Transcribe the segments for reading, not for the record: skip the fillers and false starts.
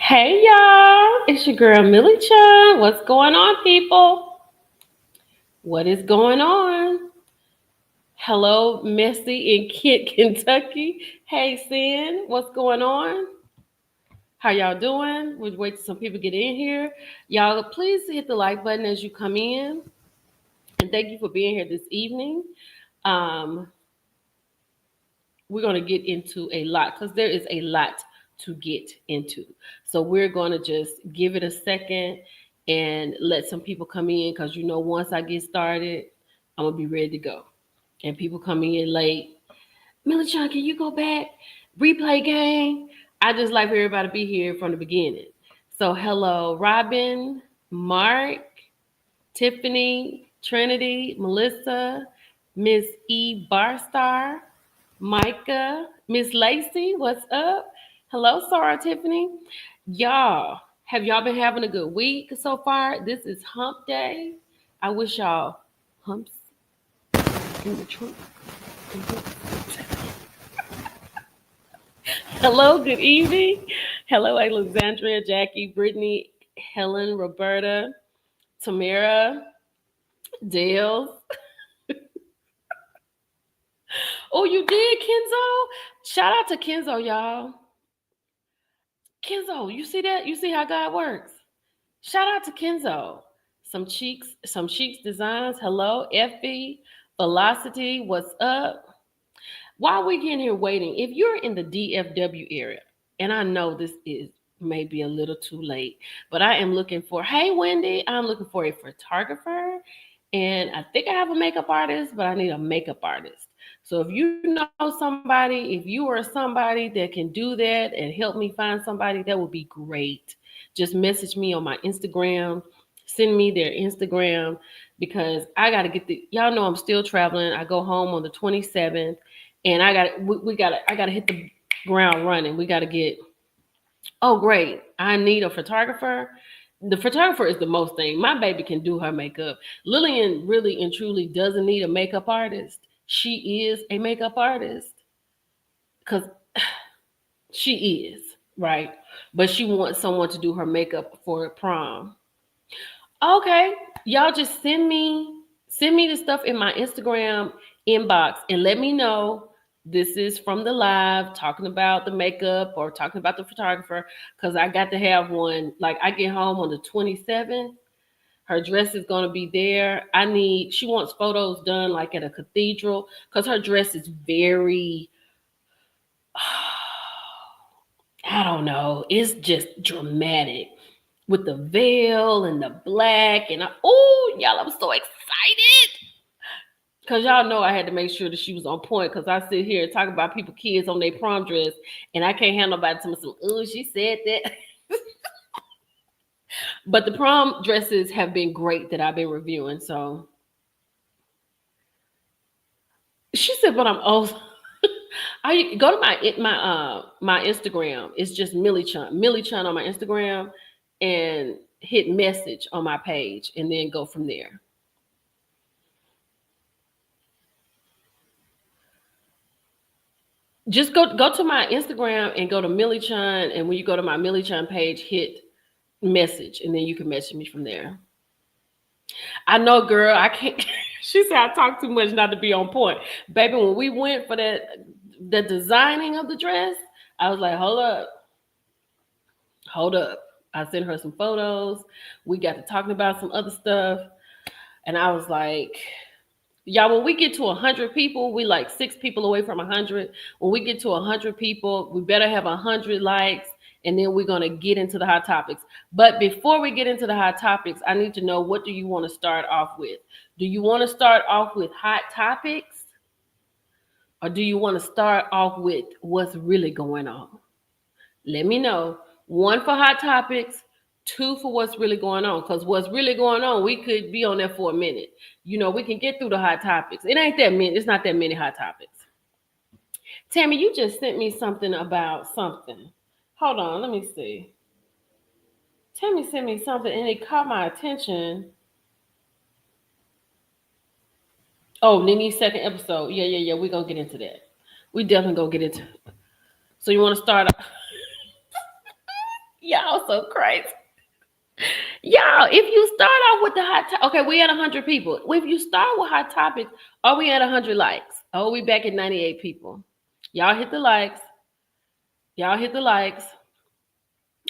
Hey y'all, it's your girl Millie Chan. What's going on, people? What is going on? Hello, Messy in Kent, Kentucky. Hey, Sin, what's going on? How y'all doing? We'll wait till some people get in here. Y'all, please hit the like button as you come in. And thank you for being here this evening. Um, we're going to get into a lot because there is a lot to get into. So we're going to just give it a second and let some people come in because once I get started, I'm going to be ready to go. And people coming in late, Millie John, can you go back? Replay game. I just like for everybody to be here from the beginning. So hello, Robin, Mark, Tiffany, Trinity, Melissa, Miss E. Barstar, Micah, Miss Lacey, what's up? Hello, Sarah, Tiffany. Y'all, have y'all been having a good week so far? This is hump day. I wish y'all humps in the trunk. Hello, good evening. Hello, Alexandria, Jackie, Brittany, Helen, Roberta, Tamara, Dale. Oh, you did, Kenzo? Shout out to Kenzo, y'all. Kenzo, you see that? You see how God works? Shout out to Kenzo. Some cheeks designs. Hello, Effie, Velocity. What's up? While we getting here waiting, if you're in the DFW area, and I know this is maybe a little too late, but I am looking for. Hey, Wendy, I'm looking for a photographer, and I think I have a makeup artist, but I need a makeup artist. So if you know somebody, if you are somebody that can do that and help me find somebody, that would be great. Just message me on my Instagram, send me their Instagram because I got to get the, y'all know I'm still traveling. I go home on the 27th and I got to hit the ground running. We got to get, oh, great. I need a photographer. The photographer is the most thing. My baby can do her makeup. Lillian really and truly doesn't need a makeup artist. She is a makeup artist because she is, right? But she wants someone to do her makeup for prom. Okay, y'all just send me the stuff in my Instagram inbox and let me know this is from the live talking about the makeup or talking about the photographer because I got to have one. Like I get home on the 27th. Her dress is gonna be there. She wants photos done like at a cathedral because her dress is very I don't know, it's just dramatic with the veil and the black and oh y'all, I'm so excited because y'all know I had to make sure that she was on point because I sit here and talk about people kids on their prom dress and I can't have nobody tell me some oh she said that. But the prom dresses have been great that I've been reviewing. So she said, but I'm old. I go to my Instagram. It's just Millie Chun on my Instagram, and hit message on my page, and then go from there. Just go to my Instagram and go to Millie Chun, and when you go to my Millie Chun page, hit message, and then you can message me from there. I know, girl. I can't. She said I talk too much not to be on point, baby. When we went for the designing of the dress, I was like, hold up. I sent her some photos. We got to talking about some other stuff, and I was like, y'all, when we get to 100 people, we like 6 people away from 100. When we get to 100 people, we better have 100 likes, and then we're gonna get into the hot topics. But before we get into the hot topics, I need to know, what do you want to start off with? Do you want to start off with hot topics, or do you want to start off with what's really going on? Let me know. One for hot topics, two for what's really going on. Because what's really going on, we could be on there for a minute. We can get through the hot topics. It ain't that many. It's not that many hot topics. Tammy, you just sent me something about something. Hold on, let me see. Tammy sent me something and it caught my attention. Oh, NeNe's second episode. Yeah. We're going to get into that. We definitely going to get into it. So you want to start? Y'all so crazy. Y'all, if you start off with the okay, we at 100 people. If you start with hot topics, are we at 100 likes? Oh, we back at 98 people. Y'all hit the likes. Y'all hit the likes.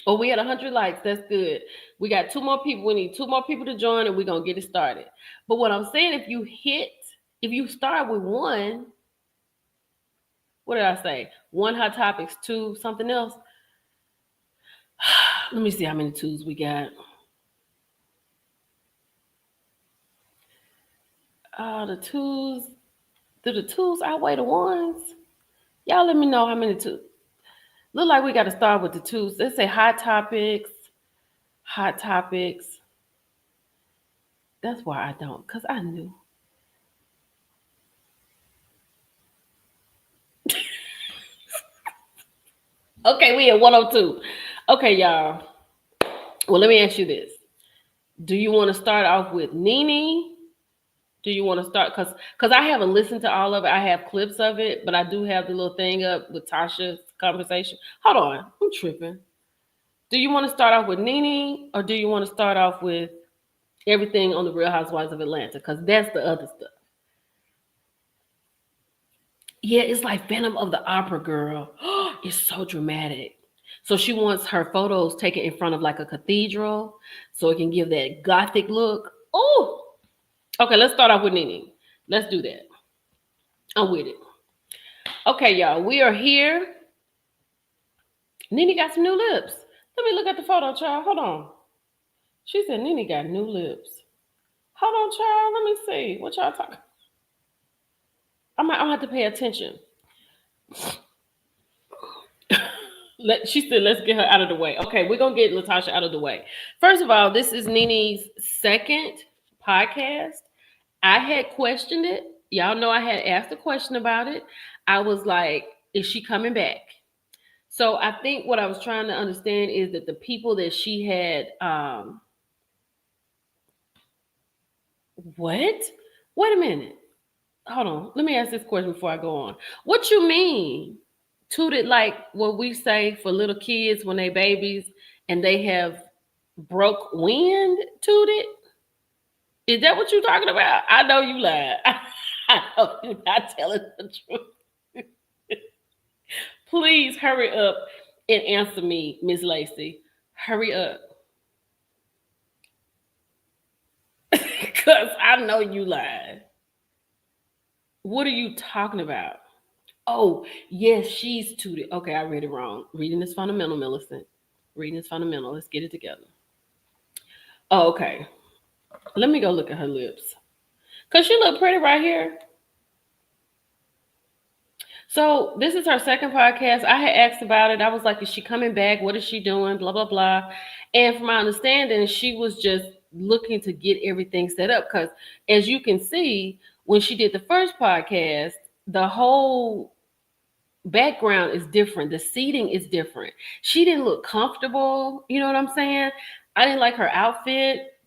Oh, we at 100 likes. That's good. We got two more people. We need two more people to join, and we're going to get it started. But what I'm saying, if you start with one, what did I say? One hot topics, two something else. Let me see how many twos we got. The twos. Do the twos outweigh the ones? Y'all let me know how many twos. Look like we got to start with the twos. Let's say hot topics. Hot topics. That's why I don't, because I knew. Okay, we at 102. Okay, y'all. Well, let me ask you this. Do you want to start off with NeNe? Do you want to start? Because I haven't listened to all of it. I have clips of it, but I do have the little thing up with Tasha's conversation. Hold on. I'm tripping. Do you want to start off with NeNe, or do you want to start off with everything on the Real Housewives of Atlanta? Because that's the other stuff. Yeah, it's like Phantom of the Opera, girl. It's so dramatic. So she wants her photos taken in front of like a cathedral so it can give that gothic look. Oh, okay, let's start off with NeNe. Let's do that. I'm with it. Okay, y'all, we are here. NeNe got some new lips. Let me look at the photo, child. Hold on. She said NeNe got new lips. Hold on, child. Let me see. What y'all talking? I'm gonna have to pay attention. She said, let's get her out of the way. Okay, we're gonna get Latasha out of the way. First of all, this is NeNe's second podcast. I had questioned it. Y'all know I had asked a question about it. I was like, is she coming back? So I think what I was trying to understand is that the people that she had what? Wait a minute. Hold on. Let me ask this question before I go on. What you mean? Tooted like what we say for little kids when they babies and they have broke wind tooted? Is that what you're talking about? I know you lied. I know you're not telling the truth. Please hurry up and answer me, Miss Lacey. Hurry up. Because I know you lied. What are you talking about? Oh, yes, she's tooted. Okay, I read it wrong. Reading is fundamental, Millicent. Reading is fundamental. Let's get it together. Oh, okay. Let me go look at her lips. Because she look pretty right here. So this is her second podcast. I had asked about it. I was like, is she coming back? What is she doing? Blah, blah, blah. And from my understanding, she was just looking to get everything set up. Because as you can see, when she did the first podcast, the whole background is different. The seating is different. She didn't look comfortable. You know what I'm saying? I didn't like her outfit,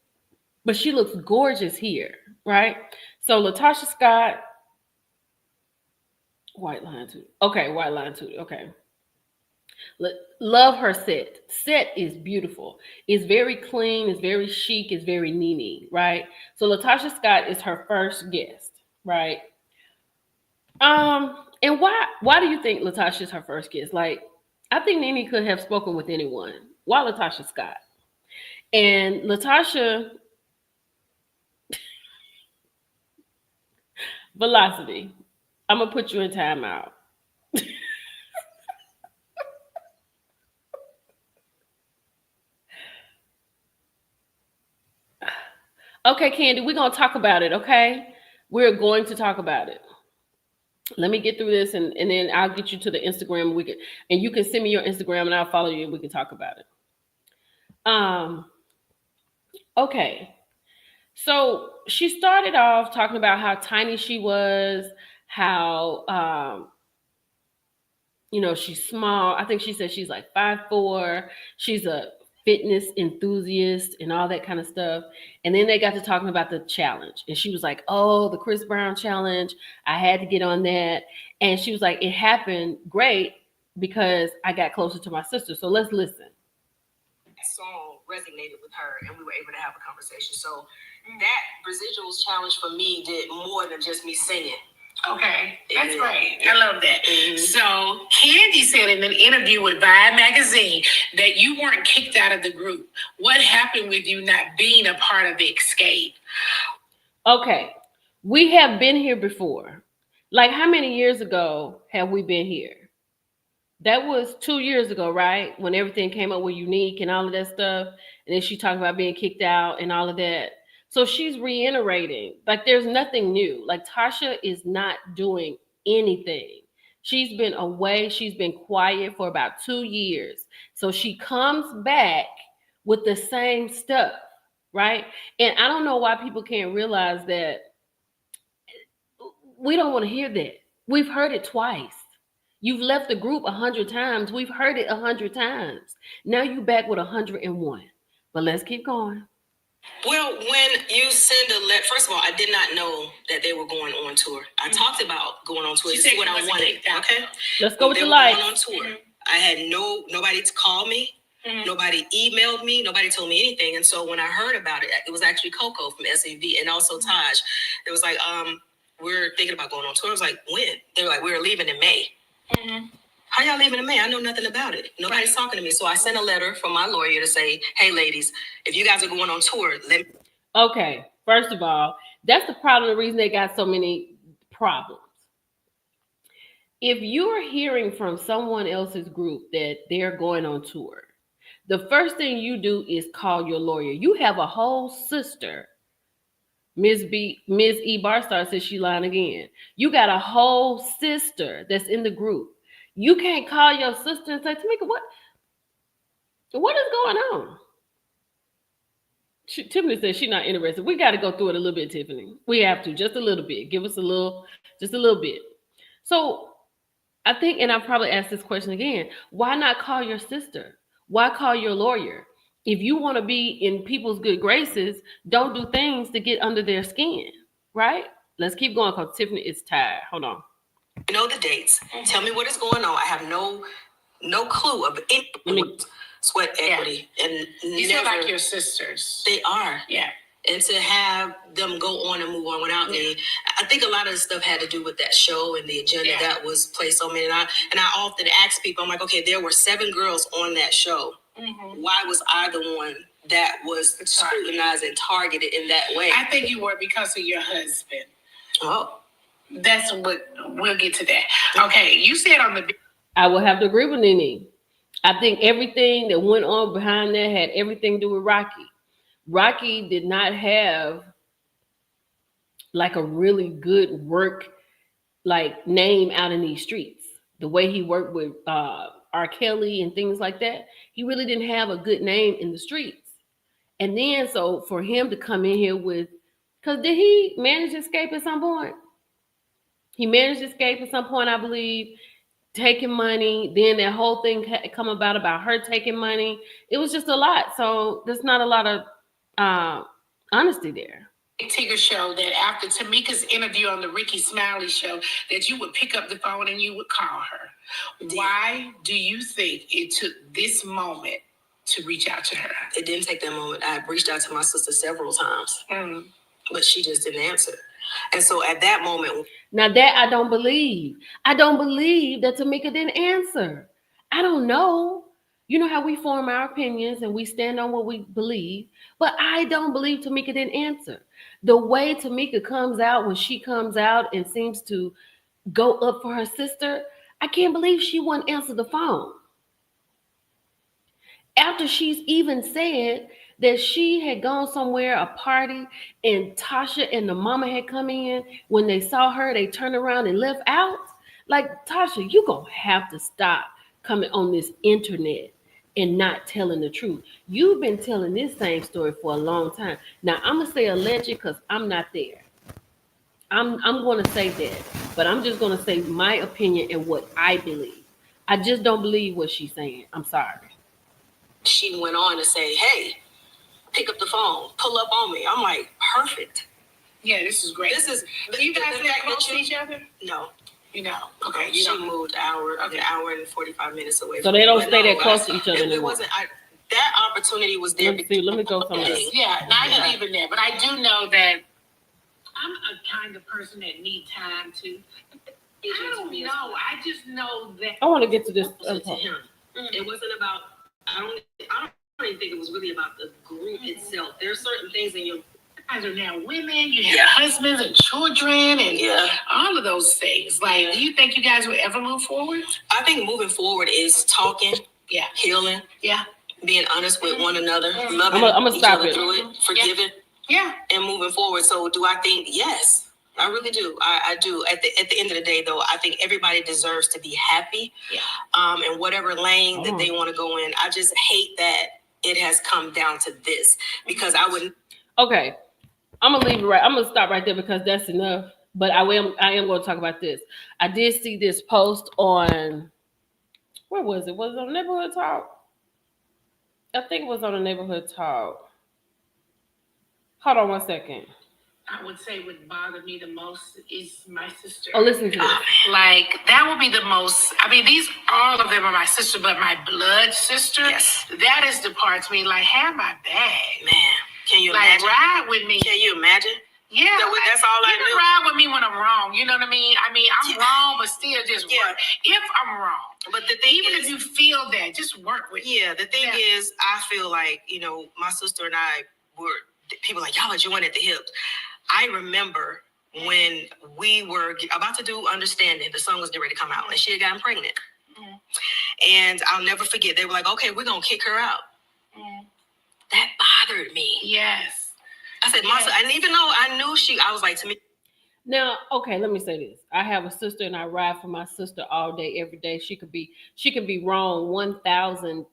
but she looks gorgeous here, right? So Latasha Scott, white line too. Okay, white line too. Okay. Love her set. Set is beautiful. It's very clean. It's very chic. It's very NeNe, right? So Latasha Scott is her first guest, right? And why do you think Latasha is her first guest? Like, I think NeNe could have spoken with anyone. Why Latasha Scott? And Latasha Velocity. I'm gonna put you in timeout. Okay, Candy, we're gonna talk about it, okay? We're going to talk about it. Let me get through this and then I'll get you to the Instagram. And you can send me your Instagram and I'll follow you and we can talk about it. Okay. So she started off talking about how tiny she was, how she's small. I think she said she's like 5'4". She's a fitness enthusiast and all that kind of stuff. And then they got to talking about the challenge. And she was like, oh, the Chris Brown challenge. I had to get on that. And she was like, it happened great because I got closer to my sister. So let's listen. song resonated with her, and we were able to have a conversation. So that residuals challenge for me did more than just me singing. Okay, that's great. I love that. So Candy said in an interview with Vibe magazine that you weren't kicked out of the group. What happened with you not being a part of the escape? Okay, we have been here before. Like, how many years ago have we been here? That was 2 years ago, right? When everything came up with Unique and all of that stuff. And then she talked about being kicked out and all of that. So she's reiterating. Like, there's nothing new. Like, Tasha is not doing anything. She's been away. She's been quiet for about 2 years. So she comes back with the same stuff, right? And I don't know why people can't realize that we don't want to hear that. We've heard it twice. You've left the group 100 times. We've heard it 100 times. Now you back with 101. But let's keep going. Well, when you send a letter, first of all, I did not know that they were going on tour. I talked about going on tour. This is what I wanted. Okay, let's go with the lights. Going on tour. I had nobody to call me. Nobody emailed me. Nobody told me anything. And so when I heard about it, it was actually Coco from SAV and also Taj. It was like, we're thinking about going on tour. I was like, when? They were like, we're leaving in May. How y'all leaving in May? I know nothing about it. Nobody's talking to me. So I sent a letter from my lawyer to say, hey, ladies, if you guys are going on tour, let me. Okay, first of all, that's the problem, the reason they got so many problems. If you're hearing from someone else's group that they're going on tour, the first thing you do is call your lawyer. You have a whole sister. Ms. E. Barstar says she lying again. You got a whole sister that's in the group. You can't call your sister and say, Tamika, what is going on? Tiffany says she's not interested. We got to go through it a little bit, Tiffany. We have to, just a little bit. Give us just a little bit. So I think, and I'll probably ask this question again, why not call your sister? Why call your lawyer? If you want to be in people's good graces, don't do things to get under their skin, right? Let's keep going because Tiffany is tired. Hold on. You know the dates. Tell me what is going on. I have no clue of any sweat equity. Yeah. And these are like your sisters. They are. Yeah. And to have them go on and move on without me, I think a lot of the stuff had to do with that show and the agenda that was placed on me. And I often ask people, I'm like, okay, there were 7 girls on that show. Why was I the one that was scrutinized and targeted in that way? I think you were because of your husband. Oh. That's what, we'll get to that. Okay, you said on the... I will have to agree with NeNe. I think everything that went on behind that had everything to do with Rocky. Rocky did not have like a really good work like name out in these streets. The way he worked with R. Kelly and things like that, he really didn't have a good name in the streets. And then so for him to come in here with, because did he manage to escape at some point? He managed to escape at some point, I believe, taking money. Then that whole thing come about her taking money. It was just a lot. So there's not a lot of honesty there. Tigger show that after Tamika's interview on the Ricky Smiley show, that you would pick up the phone and you would call her. Why do you think it took this moment to reach out to her? It didn't take that moment. I reached out to my sister several times, but she just didn't answer. And so at that moment... Now that I don't believe. I don't believe that Tamika didn't answer. I don't know. You know how we form our opinions and we stand on what we believe. But I don't believe Tamika didn't answer. The way Tamika comes out when she comes out and seems to go up for her sister, I can't believe she wouldn't answer the phone. After she's even said that she had gone somewhere, a party, and Tasha and the mama had come in. When they saw her, they turned around and left out. Like, Tasha, you gonna have to stop coming on this internet and not telling the truth. You've been telling this same story for a long time. Now, I'm gonna say alleged because I'm not there. I'm gonna say that, but I'm just gonna say my opinion and what I believe. I just don't believe what she's saying. I'm sorry. She went on to say, hey, pick up the phone, pull up on me. I'm like, perfect. Yeah, this is great. Do you guys live close to each other? No. You know. Okay. She moved an hour and 45 minutes away. So they don't stay that close to each other anymore. It wasn't. that opportunity was there. Let me go somewhere. Yeah, and I believe in that, but I do know that I'm a kind of person that need time to. I don't know. I just know that I want to get to this. To him, it wasn't about. I don't even think it was really about the group itself. There are certain things in your. You guys are now women. You have husbands and children, and all of those things. Like, do you think you guys will ever move forward? I think moving forward is talking, healing, being honest with one another, loving I'm gonna each stop other it. through it, forgiving, and moving forward. So, do I think yes? I really do. I do. At the end of the day, though, I think everybody deserves to be happy. In whatever lane that they want to go in. I just hate that it has come down to this because I wouldn't. Okay, I'm gonna leave it right. I'm gonna stop right there because that's enough. But I am going to talk about this. I did see this post on. Where was it? Was it on Neighborhood Talk? I think it was on the Neighborhood Talk. Hold on one second. I would say what bothered me the most is my sister. Oh, listen to this. Like, that would be the most, I mean, all of them are my sister, but my blood sister, that is the part to me, like, have my bag. Man, can you like, imagine? Ride with me. Can you imagine? Yeah. That's all I knew. You can ride with me when I'm wrong, you know what I mean? I'm wrong, but still just work. If I'm wrong. But the thing even if you feel that, just work with me. Yeah, the thing is, I feel like, my sister and I were, people like, y'all are joined at the hips. I remember when we were about to do Understanding, the song was getting ready to come out, and she had gotten pregnant. And I'll never forget, they were like, okay, we're going to kick her out. That bothered me. Yes. I said, my sister, and even though I knew I was like, to me. Now, okay, let me say this. I have a sister and I ride for my sister all day, every day. She can be wrong 1,000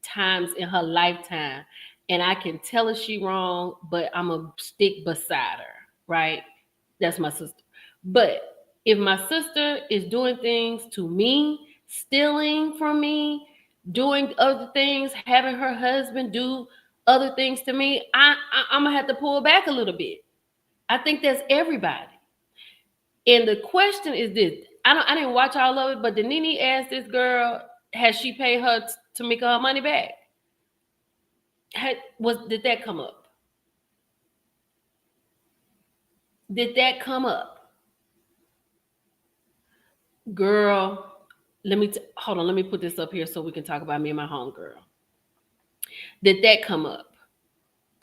times in her lifetime. And I can tell her she wrong, but I'm going to stick beside her. Right? That's my sister. But if my sister is doing things to me, stealing from me, doing other things, having her husband do other things to me, I'm going to have to pull back a little bit. I think that's everybody. And the question is this. I didn't watch all of it, but did NeNe ask this girl, has she paid her to make her money back? Did that come up? Did that come up? Girl, hold on. Let me put this up here so we can talk about me and my homegirl. Did that come up?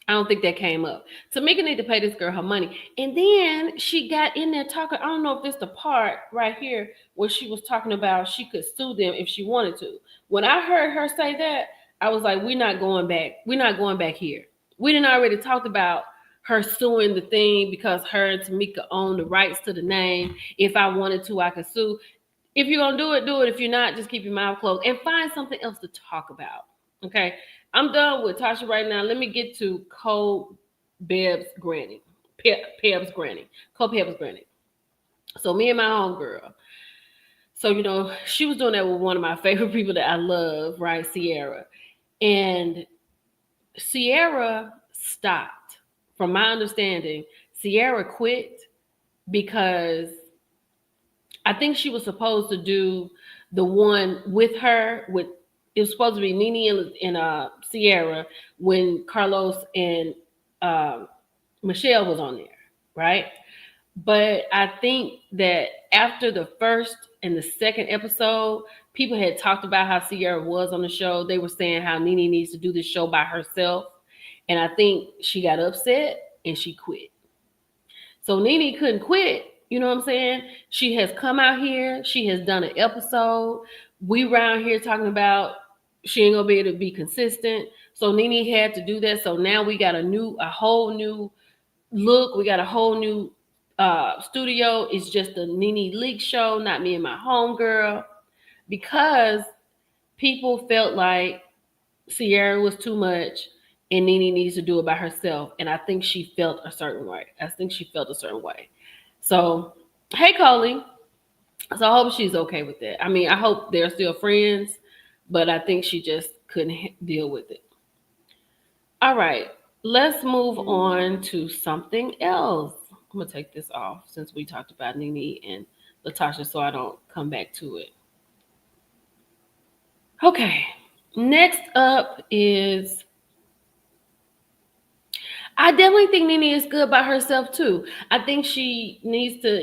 I don't think that came up. Tamika need to pay this girl her money. And then she got in there talking. I don't know if this is the part right here where she was talking about she could sue them if she wanted to. When I heard her say that, I was like, we're not going back. We're not going back here. We didn't already talked about her suing the thing because her and Tamika own the rights to the name. If I wanted to, I could sue. If you're going to do it, do it. If you're not, just keep your mouth closed and find something else to talk about. Okay? I'm done with Tasha right now. Let me get to Co-Peb's granny. So me and my homegirl. So, she was doing that with one of my favorite people that I love, right? Sierra. And Sierra stopped. From my understanding, Sierra quit because I think she was supposed to do the one with her. It was supposed to be NeNe and Sierra when Carlos and Michelle was on there, right? But I think that after the first and the second episode, people had talked about how Sierra was on the show. They were saying how NeNe needs to do this show by herself. And I think she got upset and she quit. So NeNe couldn't quit. You know what I'm saying? She has come out here. She has done an episode. We around here talking about she ain't gonna be able to be consistent. So NeNe had to do that. So now we got a whole new look. We got a whole new studio. It's just a NeNe Leak show, not me and my homegirl. Because people felt like Sierra was too much and NeNe needs to do it by herself. And I think she felt a certain way. So, hey, Coley. So I hope she's okay with that. I mean, I hope they're still friends, but I think she just couldn't deal with it. All right. Let's move on to something else. I'm going to take this off since we talked about NeNe and Latasha so I don't come back to it. Okay. Next up is, I definitely think NeNe is good by herself too. I think she needs to,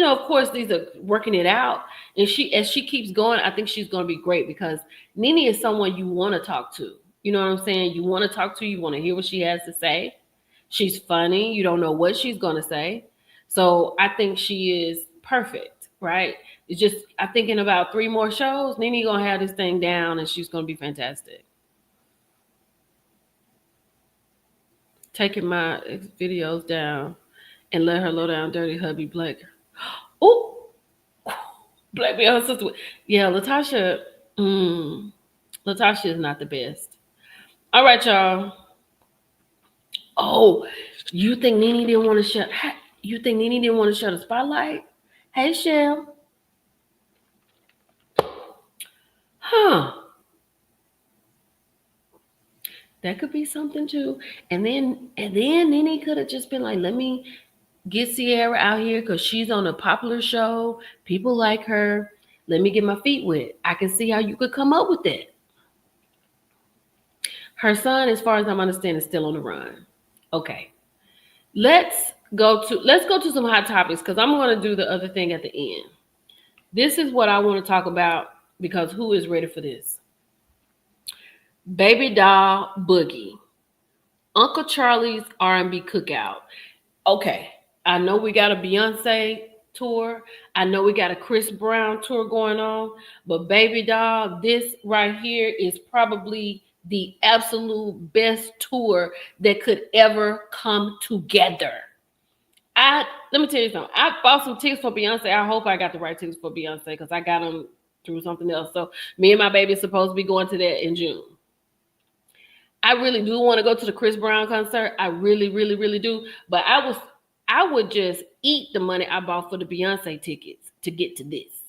of course, these are working it out. And as she keeps going, I think she's going to be great because NeNe is someone you want to talk to. You know what I'm saying? You want to talk to, you want to hear what she has to say. She's funny. You don't know what she's going to say. So I think she is perfect, right? It's just, I think in about 3 more shows, NeNe going to have this thing down and she's going to be fantastic. Taking my videos down and let her low down dirty hubby Blake. Oh, Black be her sister. Yeah, Latasha. Latasha is not the best. All right, y'all. Oh, you think NeNe didn't want to shut? You think NeNe didn't want to shut a spotlight? Hey, Shell. Huh. That could be something too. And then NeNe could have just been like, let me get Sierra out here because she's on a popular show. People like her. Let me get my feet wet. I can see how you could come up with that. Her son, as far as I'm understanding, is still on the run. Okay. Let's go to some hot topics because I'm going to do the other thing at the end. This is what I want to talk about because who is ready for this? Baby doll boogie. Uncle Charlie's R&B cookout. Okay, I know we got a Beyonce tour. I know we got a Chris Brown tour going on, but baby doll, this right here is probably the absolute best tour that could ever come together. Let me tell you something. I bought some tickets for Beyonce. I hope I got the right tickets for Beyonce because I got them through something else. So me and my baby are supposed to be going to that in June. I really do want to go to the Chris Brown concert. I really, really, really do. But I would just eat the money I bought for the Beyonce tickets to get to this.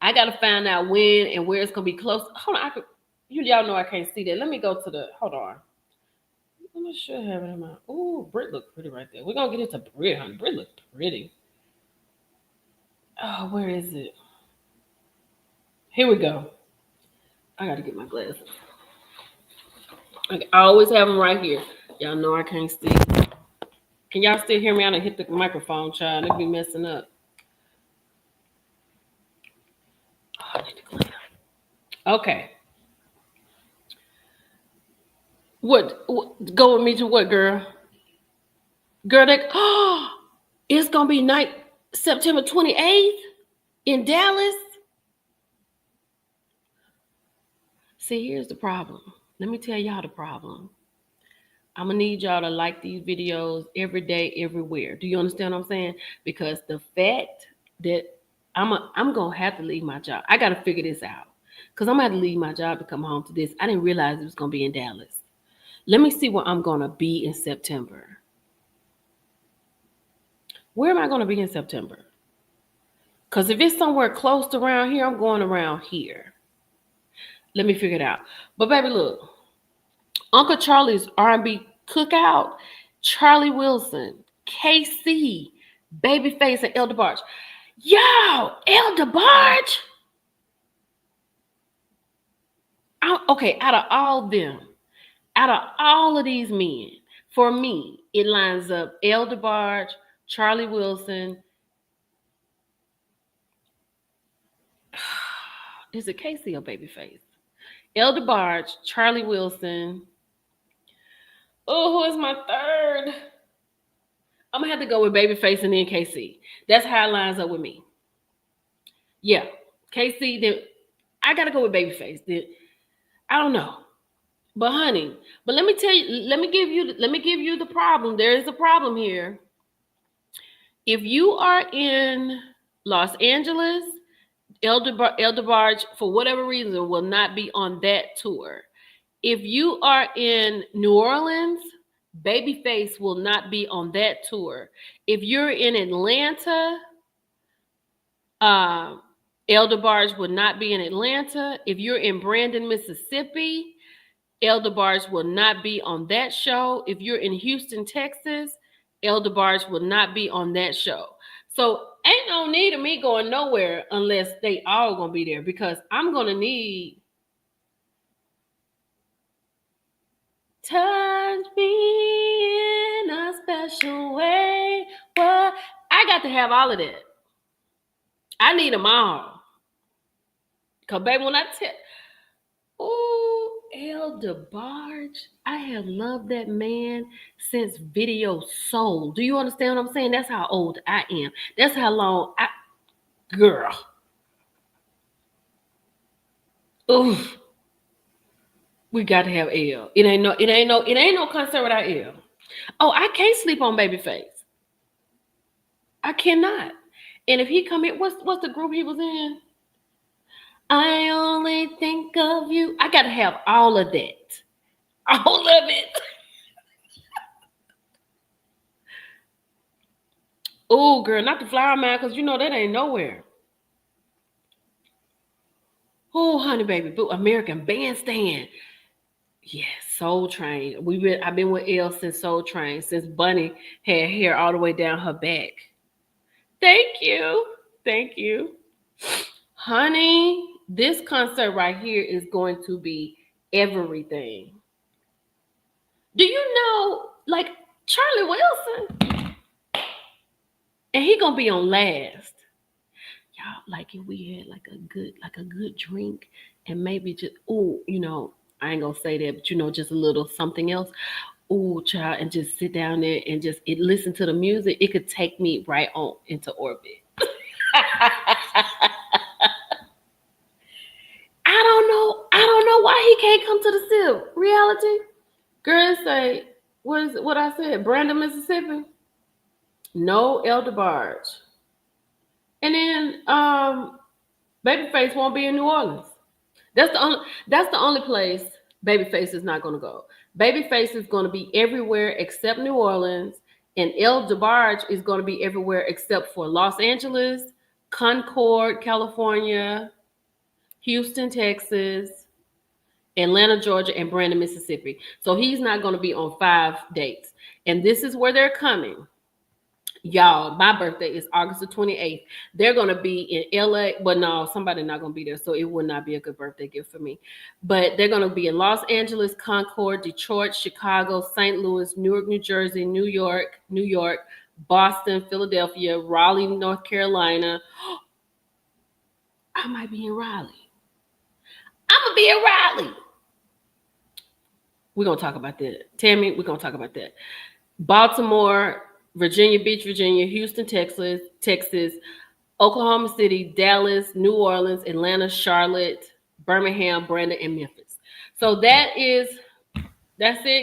I got to find out when and where it's gonna be close. Hold on, y'all know I can't see that. Let me go to the. Hold on. I should have it in my. Oh, Britt look pretty right there. We're gonna get into Britt, honey. Britt look pretty. Oh, where is it? Here we go. I gotta get my glasses. I always have them right here. Y'all know I can't see. Can y'all still hear me? I done hit the microphone, child. It be messing up. Oh, I need to clean up. Okay. What? Go with me to what, girl? Girl, it's gonna be September 28th in Dallas. See, here's the problem. Let me tell y'all the problem. I'm gonna need y'all to like these videos every day, everywhere. Do you understand what I'm saying? Because the fact that I'm gonna have to leave my job. I gotta figure this out. Because I'm gonna have to leave my job to come home to this. I didn't realize it was gonna be in Dallas. Let me see where I'm gonna be in September. Where am I gonna be in September? Because if it's somewhere close to around here, I'm going around here. Let me figure it out. But baby, look. Uncle Charlie's R&B cookout, Charlie Wilson, KC, Babyface, and El DeBarge. Yo, El DeBarge. Okay, out of all them, out of all of these men, for me, it lines up El DeBarge, Charlie Wilson. Is it KC or Babyface? El DeBarge, Charlie Wilson. Oh, who is my third? I'm gonna have to go with Babyface and then KC. That's how it lines up with me. Yeah, KC. Then I gotta go with Babyface. Then I don't know, but honey, but let me tell you. Let me give you the problem. There is a problem here. If you are in Los Angeles, El DeBarge, for whatever reason, will not be on that tour. If you are in New Orleans, Babyface will not be on that tour. If you're in Atlanta, El DeBarge will not be in Atlanta. If you're in Brandon, Mississippi, El DeBarge will not be on that show. If you're in Houston, Texas, El DeBarge will not be on that show. So ain't no need of me going nowhere unless they all gonna be there because I'm gonna need got to have all of that. I need them all. Cause baby, when I tell, oh, El DeBarge, I have loved that man since Video Soul. Do you understand what I'm saying? That's how old I am. That's how long girl. Ooh, we got to have L. It ain't no concert without L. Oh, I can't sleep on Babyface. I cannot. And if he come in, what's the group he was in? I only think of you. I got to have all of that. All of it. Oh, girl, not the Flower Man, because you know that ain't nowhere. Oh, honey, baby, boo, American Bandstand. Yes, Soul Train. I've been with Elle since Soul Train, since Bunny had hair all the way down her back. Thank you. Thank you. Honey, this concert right here is going to be everything. Do you know, like, Charlie Wilson? And he gonna be on last. Y'all, like if we had like a good drink and maybe just I ain't gonna say that, but just a little something else. Ooh, child, and just sit down there and just listen to the music. It could take me right on into orbit. I don't know why he can't come to the SIP. Reality. Girl, say, what I said? Brandon, Mississippi. No El DeBarge. And then Babyface won't be in New Orleans. That's the only place Babyface is not gonna go. Babyface is gonna be everywhere except New Orleans, and El DeBarge is gonna be everywhere except for Los Angeles, Concord, California, Houston, Texas, Atlanta, Georgia, and Brandon, Mississippi. So he's not going to be on 5 dates. And this is where they're coming. Y'all, my birthday is August the 28th. They're going to be in LA. But no, somebody's not going to be there. So it would not be a good birthday gift for me. But they're going to be in Los Angeles, Concord, Detroit, Chicago, St. Louis, Newark, New Jersey, New York, Boston, Philadelphia, Raleigh, North Carolina. I might be in Raleigh. I'm going to be in Raleigh. We're going to talk about that. Tammy, we're going to talk about that. Baltimore, Virginia Beach, Virginia, Houston, Texas, Oklahoma City, Dallas, New Orleans, Atlanta, Charlotte, Birmingham, Brandon, and Memphis. So that's it.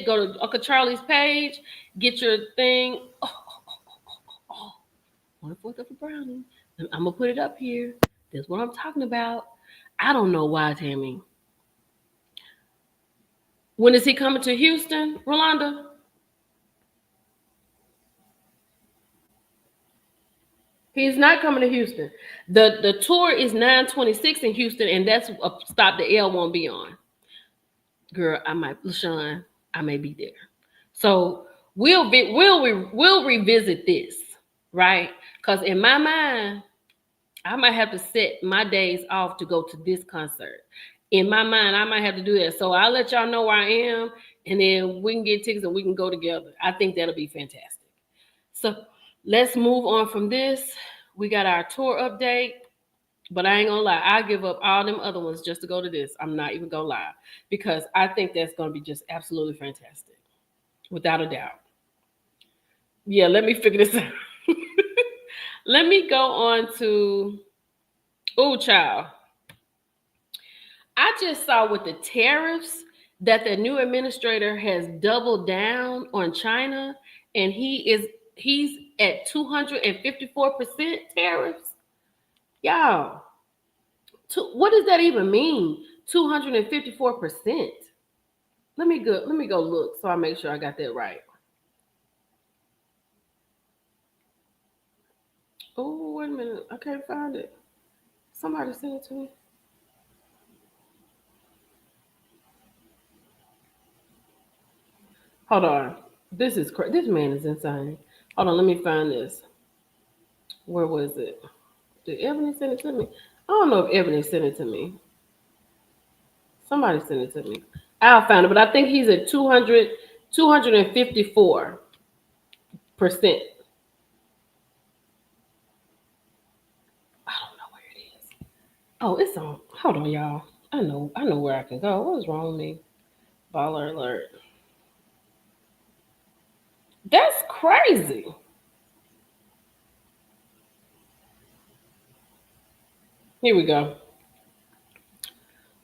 Go to Uncle Charlie's page, get your thing. Oh. 1/4 of a brownie. I'm going to put it up here. That's what I'm talking about. I don't know why, Tammy. When is he coming to Houston, Rolanda? He's not coming to Houston. The tour is 9/26 in Houston, and that's a stop the L won't be on. Girl, LaShawn, I may be there. So we'll revisit this, right? Because in my mind, I might have to set my days off to go to this concert. In my mind, I might have to do that. So I'll let y'all know where I am, and then we can get tickets and we can go together. I think that'll be fantastic. So let's move on from this. We got our tour update, but I ain't gonna lie. I give up all them other ones just to go to this. I'm not even gonna lie, because I think that's gonna be just absolutely fantastic, without a doubt. Yeah, let me figure this out. Let me go on to, child. I just saw with the tariffs that the new administrator has doubled down on China, and he's at 254% tariffs. Y'all, what does that even mean? 254%. Let me go look so I make sure I got that right. Oh, wait a minute. I can't find it. Somebody send it to me. Hold on. This man is insane. Hold on, let me find this. Where was it? Did Ebony send it to me? I don't know if Ebony sent it to me. Somebody sent it to me. I'll find it, but I think he's at 254%. Oh, it's on. Hold on, y'all. I know where I can go. What is wrong with me? Baller alert. That's crazy. Here we go.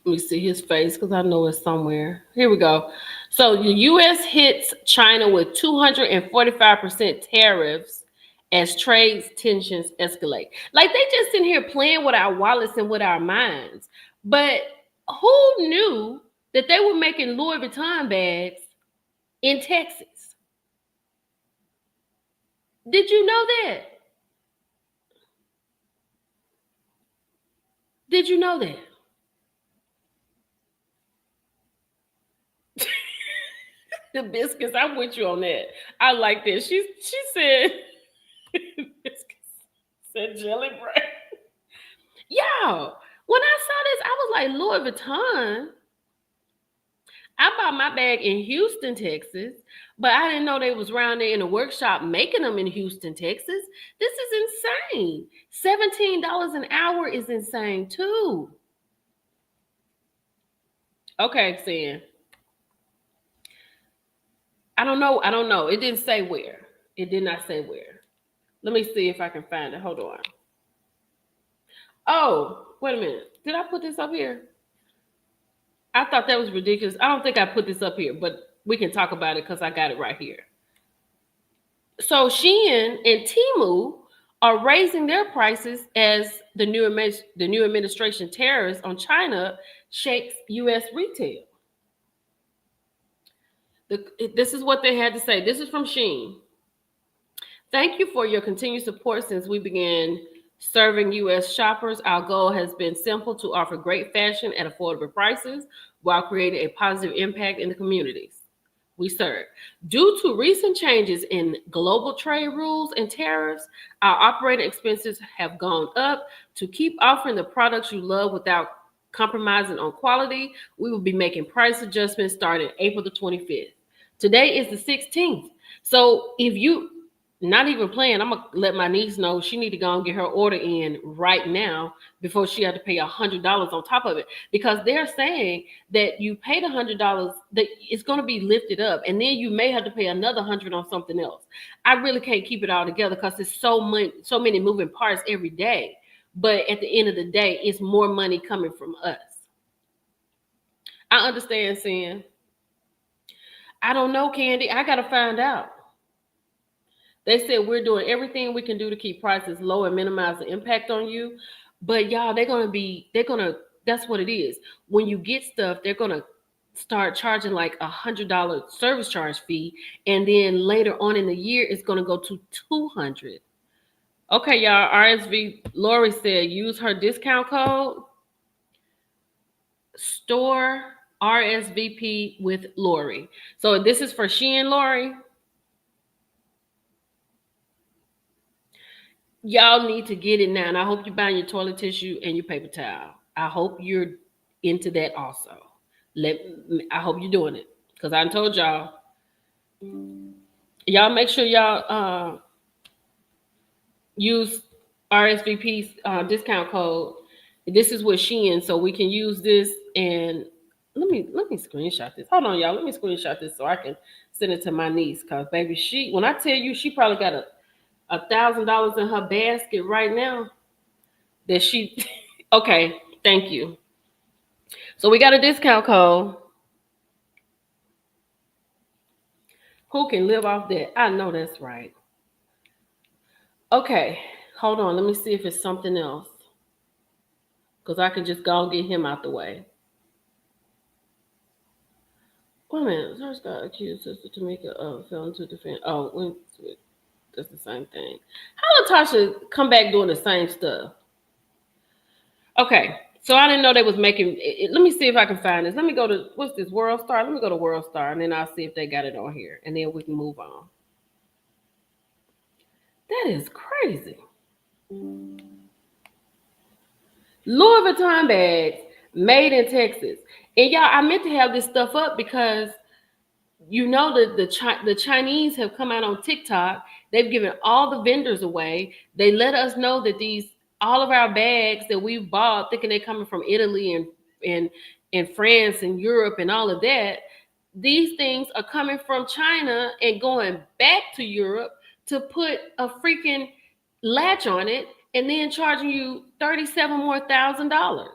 Let me see his face because I know it's somewhere. Here we go. So the U.S. hits China with 245% tariffs as trade tensions escalate. Like they just in here playing with our wallets and with our minds. But who knew that they were making Louis Vuitton bags in Texas? Did you know that? Did you know that? The biscuits, I'm with you on that. I like this. She said biscuits said jelly bread. Yo, when I saw this, I was like, Louis Vuitton. I bought my bag in Houston, Texas, but I didn't know they was around there in a workshop making them in Houston, Texas. This is insane. $17 an hour is insane too. Okay, Sam. I don't know. I don't know. It didn't say where. It did not say where. Let me see if I can find it. Hold on. Oh, wait a minute. Did I put this up here? I thought that was ridiculous. I don't think I put this up here, but we can talk about it because I got it right here. So Shein and Temu are raising their prices as the new administration tariffs on China shakes U.S. retail. This is what they had to say. This is from Shein. Thank you for your continued support since we began serving U.S. shoppers. Our goal has been simple to offer great fashion at affordable prices while creating a positive impact in the communities we serve. Due to recent changes in global trade rules and tariffs, our operating expenses have gone up. To keep offering the products you love without compromising on quality, we will be making price adjustments starting April the 25th. Today is the 16th. So if you not even playing, I'm gonna let my niece know she need to go and get her order in right now before she had to pay $100 on top of it, because they're saying that you paid $100 that it's going to be lifted up and then you may have to pay another 100 on something else. I really can't keep it all together because there's so many moving parts every day, but at the end of the day it's more money coming from us. I understand, saying I don't know, Candy, I gotta find out. They said we're doing everything we can do to keep prices low and minimize the impact on you. But y'all, that's what it is. When you get stuff, they're gonna start charging like $100 service charge fee. And then later on in the year, it's gonna go to 200. Okay, y'all, RSV Lori said use her discount code store RSVP with Lori. So this is for Shein, Lori. Y'all need to get it now. And I hope you're buying your toilet tissue and your paper towel. I hope you're into that also. I hope you're doing it. Because I told y'all. Y'all make sure y'all use RSVP's discount code. This is with Shein, so we can use this. And let me screenshot this. Hold on, y'all. Let me screenshot this so I can send it to my niece. Because baby, when I tell you, she probably got $1,000 in her basket right now that she okay, thank you. So we got a discount code. Who can live off that? I know that's right. Okay, hold on, let me see if it's something else, because I can just go and get him out the way. Wait a minute, Sarah Scott accused Sister Tamika of failing to defend. Oh, that's the same thing. How Latasha come back doing the same stuff? Okay, so I didn't know they was making. Let me see if I can find this. Let me go to what's this World Star. Let me go to World Star, and then I'll see if they got it on here, and then we can move on. That is crazy. Louis Vuitton bags made in Texas, and y'all, I meant to have this stuff up because you know that the Chinese have come out on TikTok. They've given all the vendors away. They let us know that these all of our bags that we've bought, thinking they're coming from Italy and France and Europe and all of that, these things are coming from China and going back to Europe to put a freaking latch on it and then charging you $37,000.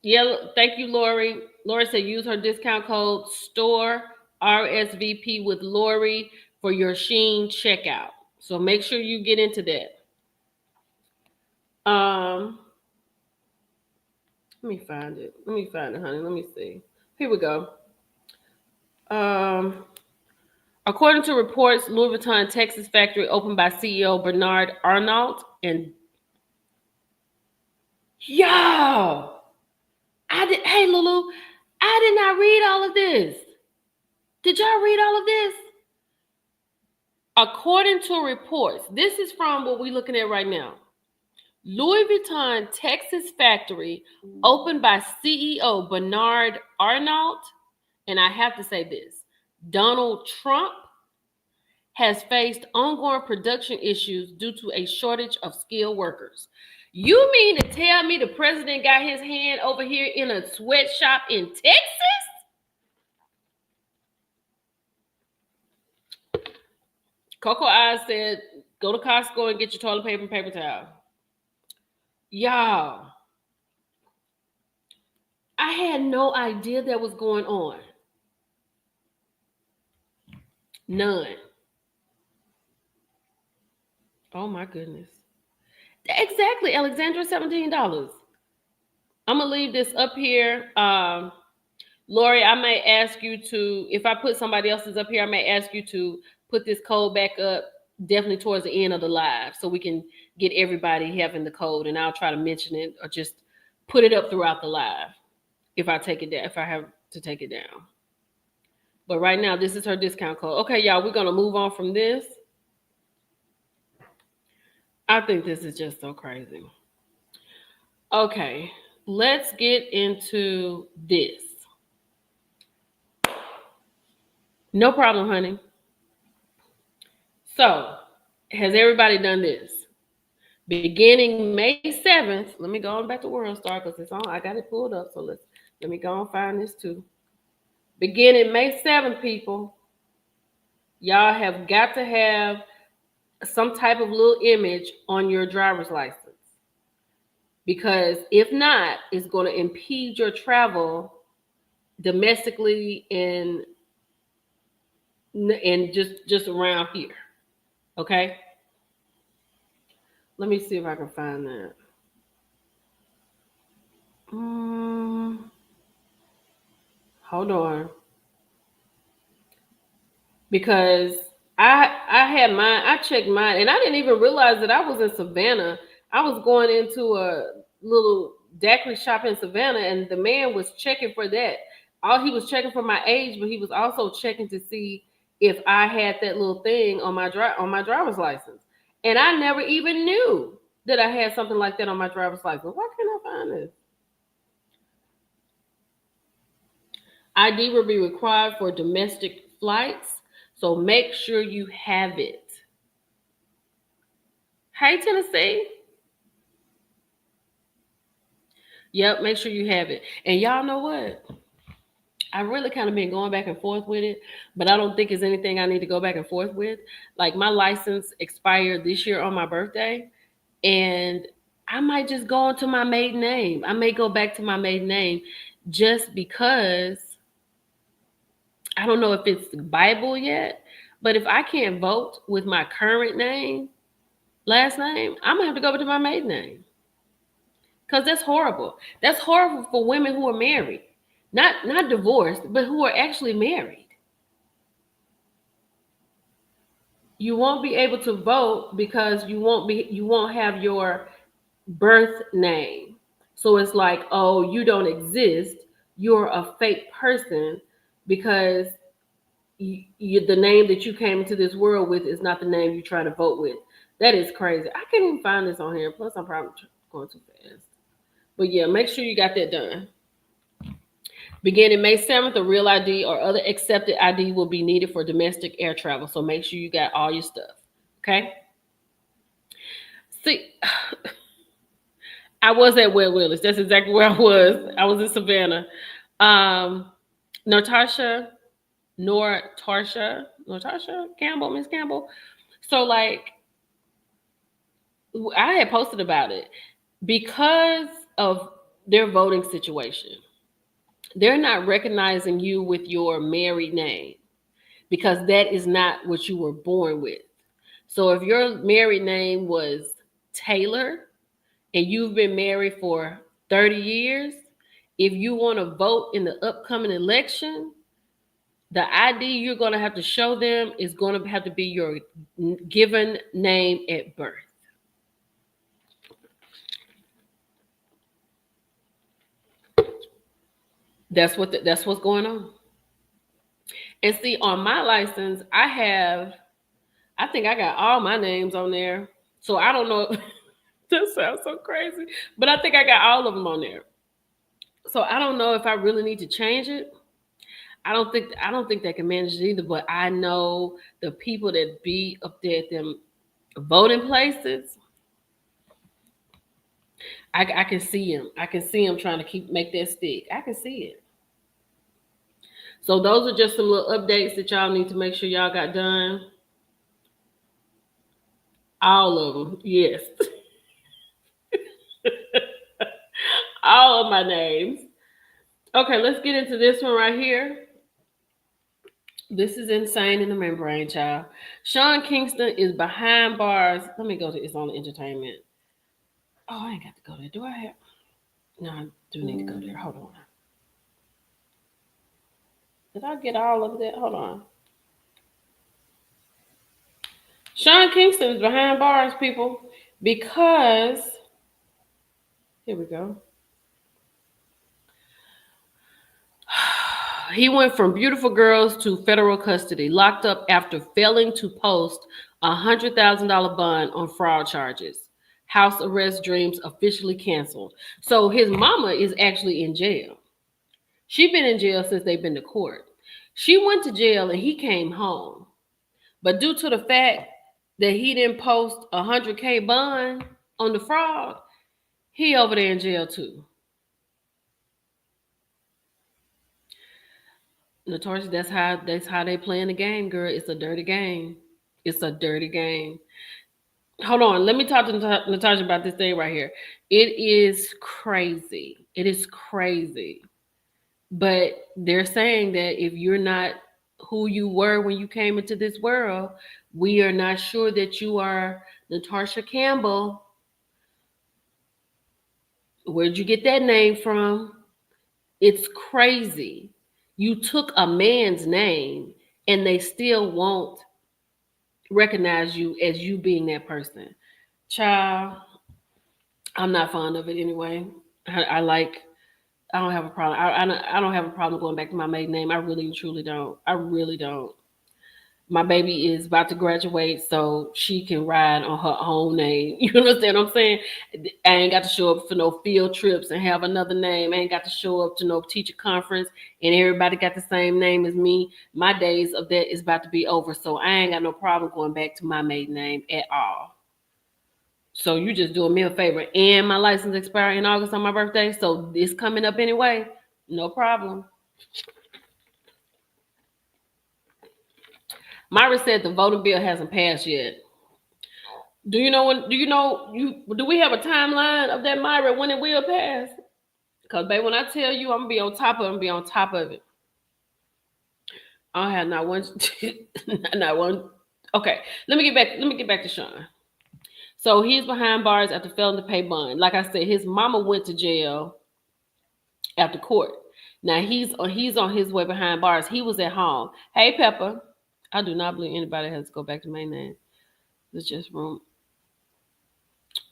Yeah, thank you, Lori. Lori said use her discount code STORE RSVP with Lori for your Shein checkout. So make sure you get into that. Let me find it. Let me find it, honey. Let me see. Here we go. According to reports, Louis Vuitton Texas factory opened by CEO Bernard Arnault and y'all. Hey Lulu, I did not read all of this. Did y'all read all of this? According to reports, this is from what we're looking at right now. Louis Vuitton Texas factory opened by CEO Bernard Arnault, and I have to say this, Donald Trump has faced ongoing production issues due to a shortage of skilled workers. You mean to tell me the president got his hand over here in a sweatshop in Texas? Coco Eyes said, go to Costco and get your toilet paper and paper towel. Y'all, I had no idea that was going on. None. Oh my goodness. Exactly, Alexandra, $17. I'm gonna leave this up here. Lori, I may ask you to, if I put somebody else's up here, I may ask you to put this code back up definitely towards the end of the live so we can get everybody having the code, and I'll try to mention it or just put it up throughout the live if I take it down, if I have to take it down. But right now, this is her discount code. Okay, y'all, we're gonna move on from this. I think this is just so crazy. Okay, let's get into this. No problem, honey. So, has everybody done this? Beginning May 7th, let me go on back to World Star because it's on. I got it pulled up, so let me go and find this too. Beginning May 7th, people, y'all have got to have some type of little image on your driver's license. Because if not, it's going to impede your travel domestically and just around here. Okay? Let me see if I can find that. Hold on. Because I had mine, I checked mine, and I didn't even realize that I was in Savannah. I was going into a little daiquiri shop in Savannah, and the man was checking for that. He was checking for my age, but he was also checking to see if I had that little thing on my driver's license. And I never even knew that I had something like that on my driver's license. Why can't I find this? ID will be required for domestic flights, so make sure you have it. Hey, Tennessee. Yep, make sure you have it. And y'all know what? I really kind of been going back and forth with it, but I don't think it's anything I need to go back and forth with. Like my license expired this year on my birthday, and I might just go into my maiden name. I may go back to my maiden name just because I don't know if it's Bible yet, but if I can't vote with my current name, last name, I'm gonna have to go to my maiden name. Because that's horrible. That's horrible for women who are married. Not divorced, but who are actually married. You won't be able to vote because you won't have your birth name. So it's like, oh, you don't exist. You're a fake person because the name that you came into this world with is not the name you try to vote with. That is crazy. I can't even find this on here. Plus, I'm probably going too fast. But yeah, make sure you got that done. Beginning May 7th, a real ID or other accepted ID will be needed for domestic air travel. So make sure you got all your stuff. Okay? See, I was at Wet Willis. That's exactly where I was. I was in Savannah. Um, Natasha, Natasha Campbell, Miss Campbell. So like, I had posted about it because of their voting situation. They're not recognizing you with your married name because that is not what you were born with. So if your married name was Taylor and you've been married for 30 years, if you want to vote in the upcoming election, the ID you're going to have to show them is going to have to be your given name at birth. That's what's going on. And see, on my license, I think I got all my names on there. So I don't know. That sounds so crazy, but I think I got all of them on there. So I don't know if I really need to change it. I don't think they can manage it either. But I know the people that be up there at them voting places. I can see them. I can see them trying to make that stick. I can see it. So those are just some little updates that y'all need to make sure y'all got done. All of them, yes. All of my names. Okay, let's get into this one right here. This is insane in the membrane, child. Sean Kingston is behind bars. Let me go to It's on Entertainment. Oh, I ain't got to go there. Do I have? No, I do need to go there. Hold on. Did I get all of that? Hold on. Sean Kingston is behind bars, people, because here we go. He went from beautiful girls to federal custody, locked up after failing to post $100,000 bond on fraud charges. House arrest dreams officially canceled. So his mama is actually in jail. She's been in jail since they've been to court. She went to jail and he came home. But due to the fact that he didn't post a 100K bond on the fraud, he over there in jail too. Notorious, that's how they playing the game, girl. It's a dirty game. It's a dirty game. Hold on, let me talk to Natasha about this thing right here. It is crazy. It is crazy. But they're saying that if you're not who you were when you came into this world, we are not sure that you are Natasha Campbell. Where'd you get that name from? It's crazy. You took a man's name and they still won't recognize you as you being that person. Child, I'm not fond of it anyway. I like, I don't have a problem. I don't have a problem going back to my maiden name. I really truly don't. I really don't. My baby is about to graduate, so she can ride on her own name. You understand what I'm saying? I ain't got to show up for no field trips and have another name. I ain't got to show up to no teacher conference and everybody got the same name as me. My days of that is about to be over, so I ain't got no problem going back to my maiden name at all. So you just doing me a favor. And my license expired in August on my birthday, so it's coming up anyway. No problem. Myra said the voting bill hasn't passed yet. Do you know when? Do we have a timeline of that, Myra, when it will pass? Because baby, when I tell you I'm gonna be on top of it, I'm gonna be on top of it. I don't have not one, not one. Okay, let me get back. Let me get back to Sean. So he's behind bars after failing to pay bond. Like I said, his mama went to jail after court. Now he's on his way behind bars. He was at home. Hey Pepper, I do not believe anybody has to go back to my name. It's just room.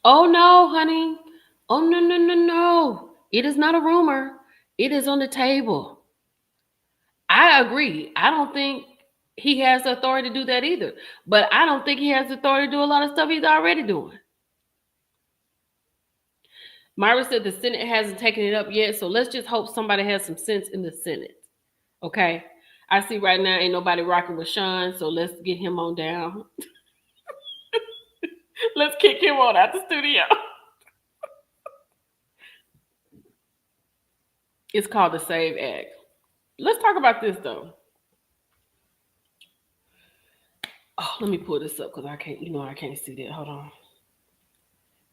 Oh no, honey. Oh no, no, no, no. It is not a rumor. It is on the table. I agree. I don't think he has the authority to do that either. But I don't think he has the authority to do a lot of stuff he's already doing. Myra said the Senate hasn't taken it up yet, so let's just hope somebody has some sense in the Senate. Okay? I see right now ain't nobody rocking with Sean, so let's get him on down. Let's kick him on out the studio. It's called the Save Act. Let's talk about this though. Oh, let me pull this up because I can't, I can't see that. Hold on.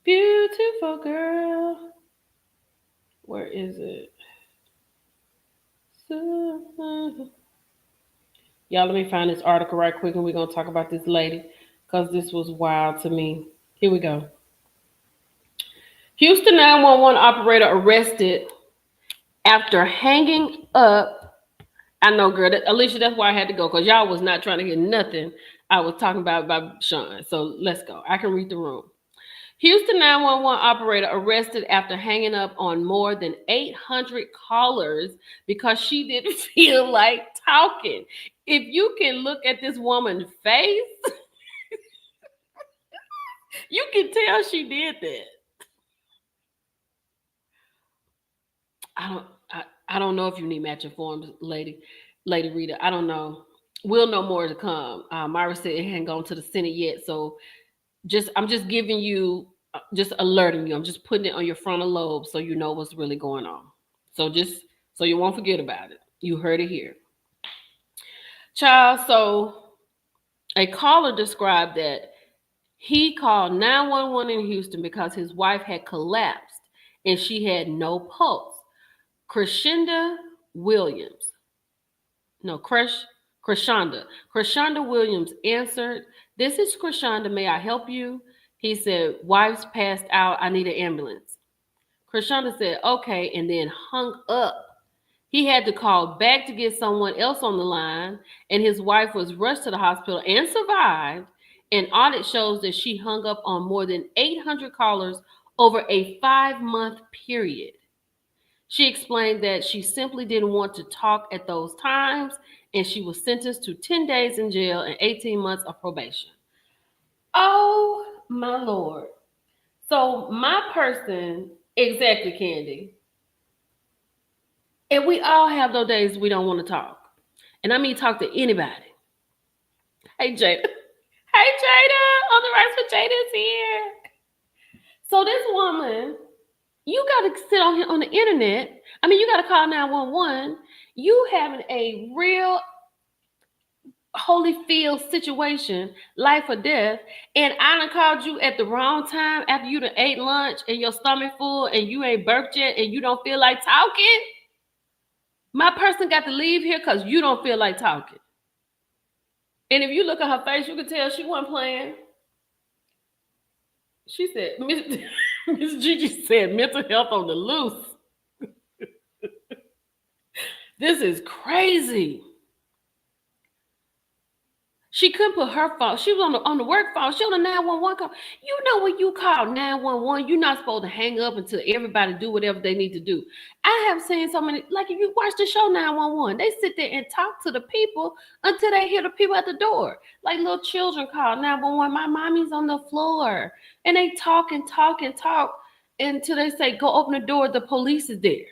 Beautiful girl. Where is it? Y'all, let me find this article right quick and we're going to talk about this lady because this was wild to me. Here we go. Houston 911 operator arrested after hanging up. I know, girl. Alicia, that's why I had to go because y'all was not trying to hear nothing I was talking about Sean. So let's go. I can read the room. Houston 911 operator arrested after hanging up on more than 800 callers because she didn't feel like talking. If you can look at this woman's face, you can tell she did that. I don't know if you need matching forms, Lady Rita. I don't know. We'll know more to come. Myra said it hadn't gone to the Senate yet, so I'm just giving you, just alerting you. I'm just putting it on your frontal lobe so you know what's really going on. So just so you won't forget about it. You heard it here. Child, so a caller described that he called 911 in Houston because his wife had collapsed and she had no pulse. Krishanda Williams answered, "This is Krishanda. May I help you?" He said, "Wife's passed out. I need an ambulance." Krishanda said, "Okay," and then hung up. He had to call back to get someone else on the line, and his wife was rushed to the hospital and survived. An audit shows that she hung up on more than 800 callers over a 5-month period. She explained that she simply didn't want to talk at those times, and she was sentenced to 10 days in jail and 18 months of probation. Oh, my Lord. So my person, exactly, Candy, and we all have those days we don't want to talk. And I mean talk to anybody. Hey, Jada. Hey, Jada. On the right for Jada's here. So this woman, you got to sit on the internet. I mean, you got to call 911. You having a real Holyfield situation, life or death, and I done called you at the wrong time after you done ate lunch and your stomach full and you ain't burped yet and you don't feel like talking. My person got to leave here because you don't feel like talking. And if you look at her face, you can tell she wasn't playing. She said, Miss Gigi said, mental health on the loose. This is crazy. She couldn't put her phone. She was on the work phone. She on the 911 call. You know when you call 911, you're not supposed to hang up until everybody do whatever they need to do. I have seen so many, like if you watch the show 911, they sit there and talk to the people until they hear the people at the door. Like little children call 911, my mommy's on the floor. And they talk and talk and talk until they say, go open the door, the police is there.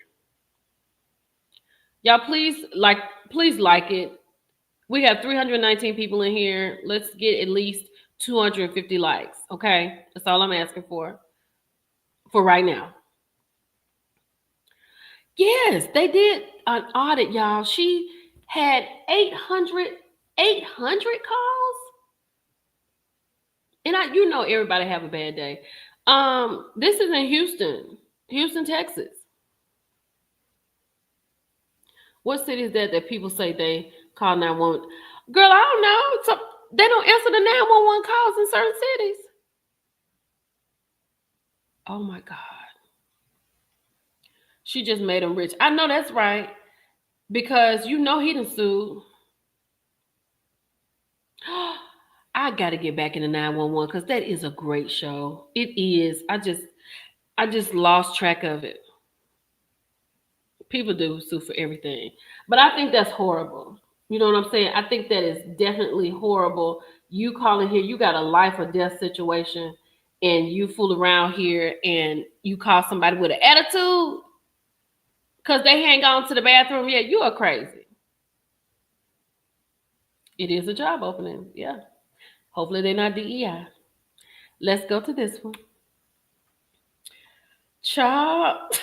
Y'all please like it. We have 319 people in here. Let's get at least 250 likes, okay? That's all I'm asking for right now. Yes, they did an audit, y'all. She had 800 calls. And everybody have a bad day. This is in Houston, Texas. What city is that people say they call 911? Girl, I don't know. So they don't answer the 911 calls in certain cities. Oh my God. She just made him rich. I know that's right. Because he done sued. I got to get back in the 911 because that is a great show. It is. I just lost track of it. People do sue for everything. But I think that's horrible. You know what I'm saying? I think that is definitely horrible. You calling here, you got a life or death situation, and you fool around here and you call somebody with an attitude because they ain't gone to the bathroom yet. You are crazy. It is a job opening. Yeah. Hopefully they're not DEI. Let's go to this one. Child,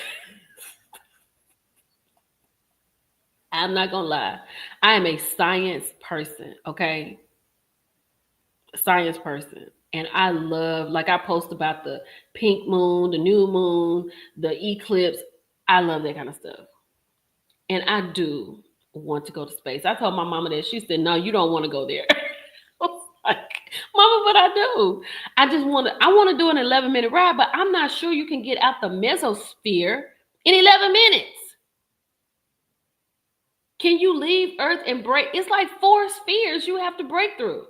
I'm not gonna lie. I am a science person, okay? Science person. And I love, like I post about the pink moon, the new moon, the eclipse. I love that kind of stuff. And I do want to go to space. I told my mama that. She said, "No, you don't want to go there." I was like, "Mama, but I do. I want to do an 11-minute ride, but I'm not sure you can get out the mesosphere in 11 minutes. Can you leave Earth and break? It's like 4 spheres you have to break through.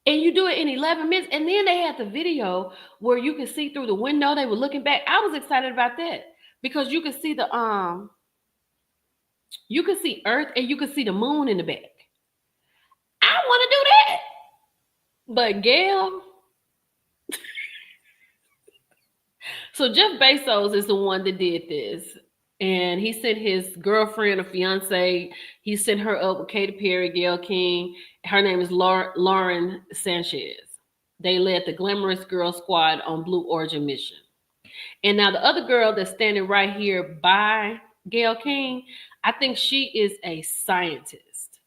And you do it in 11 minutes. And then they had the video where you can see through the window. They were looking back. I was excited about that because you could see you could see Earth and you could see the moon in the back. I want to do that. But Gail, so Jeff Bezos is the one that did this. And he sent his girlfriend or fiance, he sent her up with Katy Perry, Gayle King. Her name is Lauren Sanchez. They led the Glamorous Girl Squad on Blue Origin mission. And now the other girl that's standing right here by Gayle King, I think she is a scientist.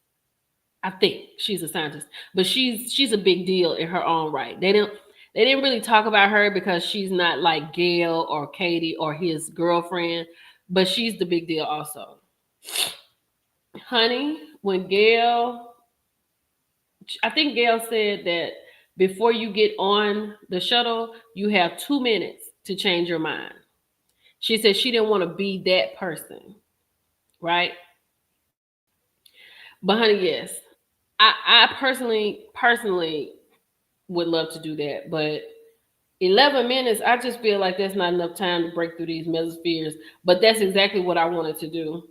I think she's a scientist, but she's a big deal in her own right. They didn't really talk about her because she's not like Gayle or Katie or his girlfriend, but she's the big deal also. Honey, when I think Gayle said that before you get on the shuttle, you have 2 minutes to change your mind. She said she didn't want to be that person, right? But honey, yes, I personally would love to do that, but 11 minutes, I just feel like that's not enough time to break through these mesospheres. But that's exactly what I wanted to do.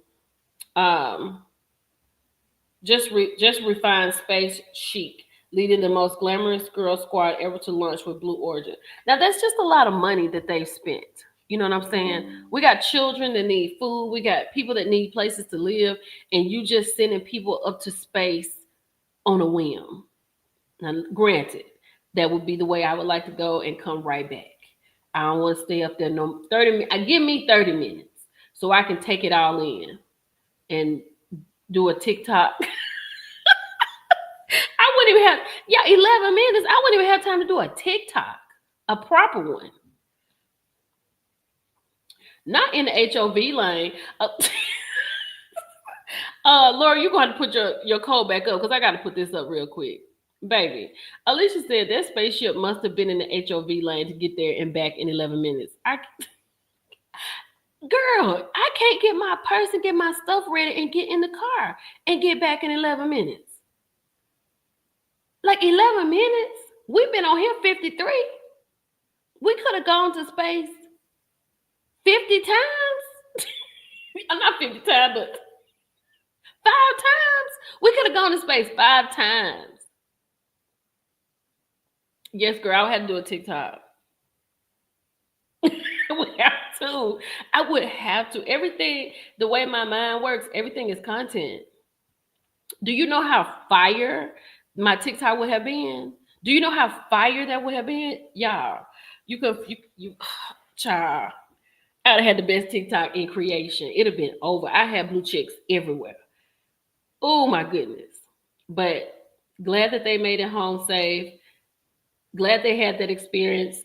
Just refined space chic, leading the most glamorous girl squad ever to launch with Blue Origin. Now that's just a lot of money that they've spent. You know what I'm saying? We got children that need food. We got people that need places to live, and you just sending people up to space on a whim. Now, granted, that would be the way I would like to go and come right back. I don't want to stay up there no 30 minutes. Give me 30 minutes so I can take it all in and do a TikTok. I wouldn't even have 11 minutes. I wouldn't even have time to do a TikTok, a proper one. Not in the HOV lane. Laura, you're going to put your code back up because I got to put this up real quick. Baby, Alicia said that spaceship must have been in the HOV lane to get there and back in 11 minutes. Girl, I can't get my purse and get my stuff ready and get in the car and get back in 11 minutes. Like 11 minutes? We've been on here 53. We could have gone to space 50 times. I'm not 50 times, but 5 times. We could have gone to space 5 times. Yes, girl, I had to do a TikTok. I would have to. Everything, the way my mind works, everything is content. Do you know how fire my TikTok would have been? Do you know how fire that would have been? Y'all, child, I'd have had the best TikTok in creation. It'd have been over. I had blue chicks everywhere. Oh my goodness. But glad that they made it home safe. Glad they had that experience.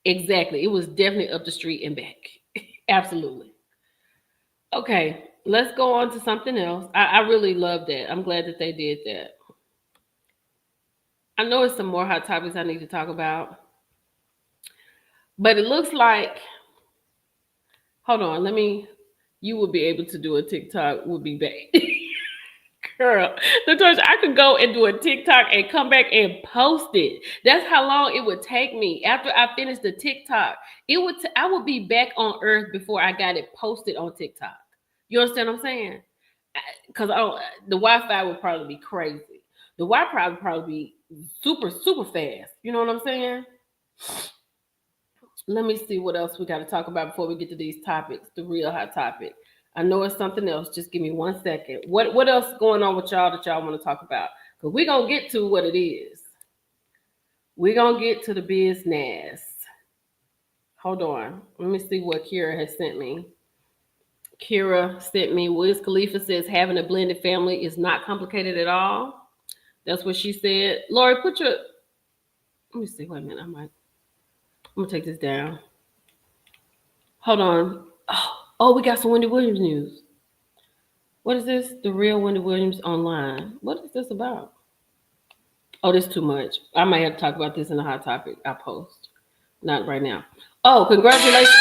Exactly. It was definitely up the street and back. Absolutely. Okay, let's go on to something else. I really love that. I'm glad that they did that. I know it's some more hot topics I need to talk about. But it looks like, hold on, you will be able to do a TikTok. We'll be back. Girl, Latasha, I could go and do a TikTok and come back and post it. That's how long it would take me. After I finished the TikTok, I would be back on Earth before I got it posted on TikTok. You understand what I'm saying? Because the Wi-Fi would probably be crazy. The Wi-Fi would probably be super, super fast. You know what I'm saying? Let me see what else we got to talk about before we get to these topics, the real hot topic. I know it's something else. Just give me 1 second. What else going on with y'all that y'all want to talk about? Because we're going to get to what it is. We're gonna get to the business. Hold on. Let me see what Kira has sent me. Kira sent me, Wiz Khalifa says having a blended family is not complicated at all. That's what she said. Lori, put your, let me see, wait a minute. I'm gonna take this down. Hold on. Oh, we got some Wendy Williams news. What is this? The real Wendy Williams online. What is this about? Oh, this is too much. I might have to talk about this in a hot topic I post. Not right now. Oh, congratulations.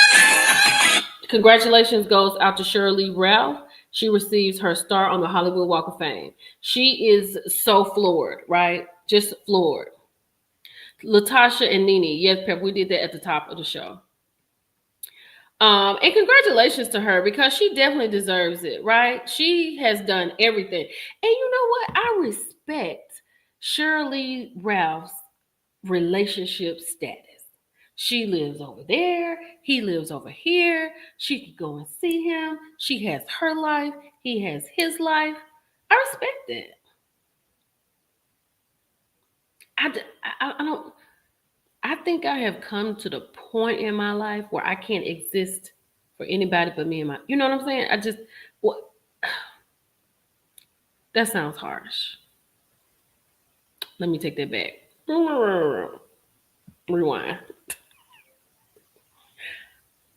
Congratulations goes out to Shirley Ralph. She receives her star on the Hollywood Walk of Fame. She is so floored, right? Just floored. Latasha and NeNe. Yes, Pep, we did that at the top of the show. And congratulations to her because she definitely deserves it, right? She has done everything. And you know what? I respect Shirley Ralph's relationship status. She lives over there. He lives over here. She could go and see him. She has her life. He has his life. I respect that. I don't. I think I have come to the point in my life where I can't exist for anybody but me and my. You know what I'm saying? I just. What? That sounds harsh. Let me take that back. Rewind.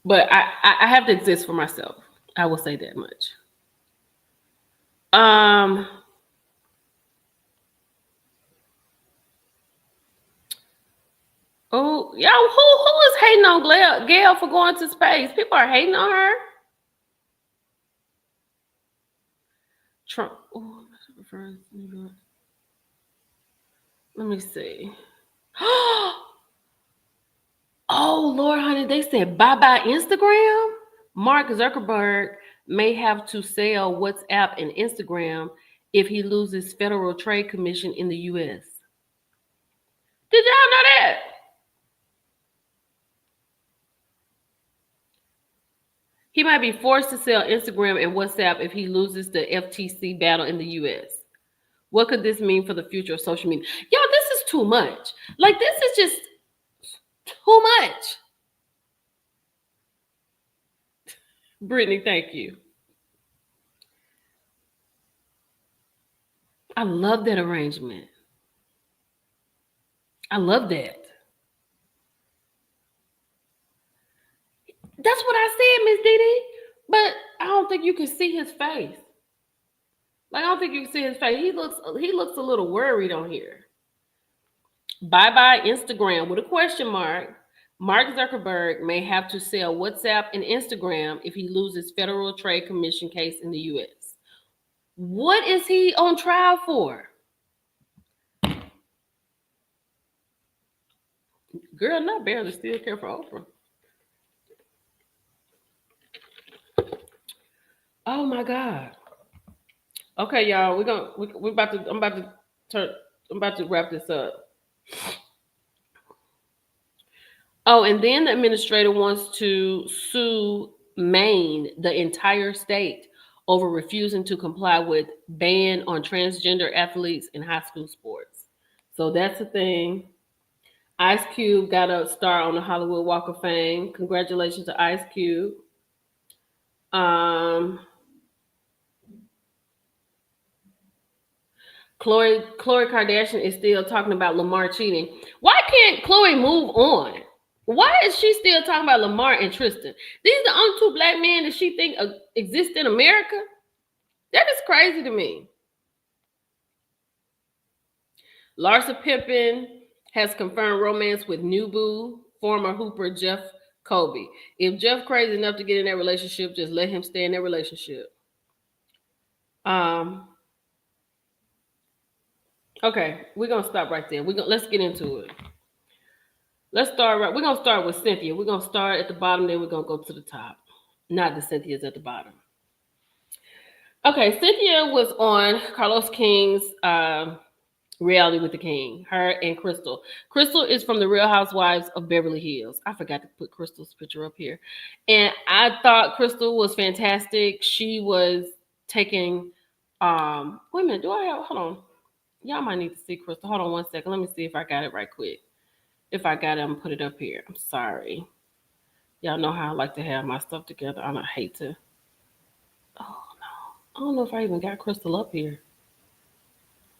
But I have to exist for myself. I will say that much. Oh, yo, who is hating on Gail for going to space? People are hating on her. Trump. Oh, let me see. Oh, Lord, honey, they said bye-bye Instagram. Mark Zuckerberg may have to sell WhatsApp and Instagram if he loses Federal Trade Commission in the U.S. Did y'all know that? He might be forced to sell Instagram and WhatsApp if he loses the FTC battle in the U.S. What could this mean for the future of social media? Yo, this is too much. Like, this is just too much. Brittany, thank you. I love that arrangement. I love that. That's what I said, Miss Didi. But I don't think you can see his face. Like, I don't think you can see his face. He looks a little worried on here. Bye-bye Instagram with a question mark. Mark Zuckerberg may have to sell WhatsApp and Instagram if he loses Federal Trade Commission case in the U.S. What is he on trial for? Girl, not barely still care for Oprah. Oh my God. Okay, y'all, I'm about to wrap this up. Oh, and then the administrator wants to sue Maine, the entire state, over refusing to comply with ban on transgender athletes in high school sports. So that's the thing. Ice Cube got a star on the Hollywood Walk of Fame. Congratulations to Ice Cube. Khloe Kardashian is still talking about Lamar cheating. Why can't Khloe move on? Why is she still talking about Lamar and Tristan? These are the only two black men that she think exist in America? That is crazy to me. Larsa Pippen has confirmed romance with new boo, former Hooper Jeff Kobe. If Jeff crazy enough to get in that relationship, just let him stay in that relationship. Okay, we're gonna stop right there. Let's get into it. We're gonna start with Cynthia. We're gonna start at the bottom, then we're gonna go to the top. Not the Cynthia's at the bottom. Okay, Cynthia was on Carlos King's Reality with the King, her and Crystal. Crystal is from the Real Housewives of Beverly Hills. I forgot to put Crystal's picture up here. And I thought Crystal was fantastic. She was taking, wait a minute, hold on. Y'all might need to see Crystal. Hold on one second. Let me see if I got it right quick. If I got it, I'm gonna put it up here. I'm sorry. Y'all know how I like to have my stuff together. I don't hate to. Oh no. I don't know if I even got Crystal up here.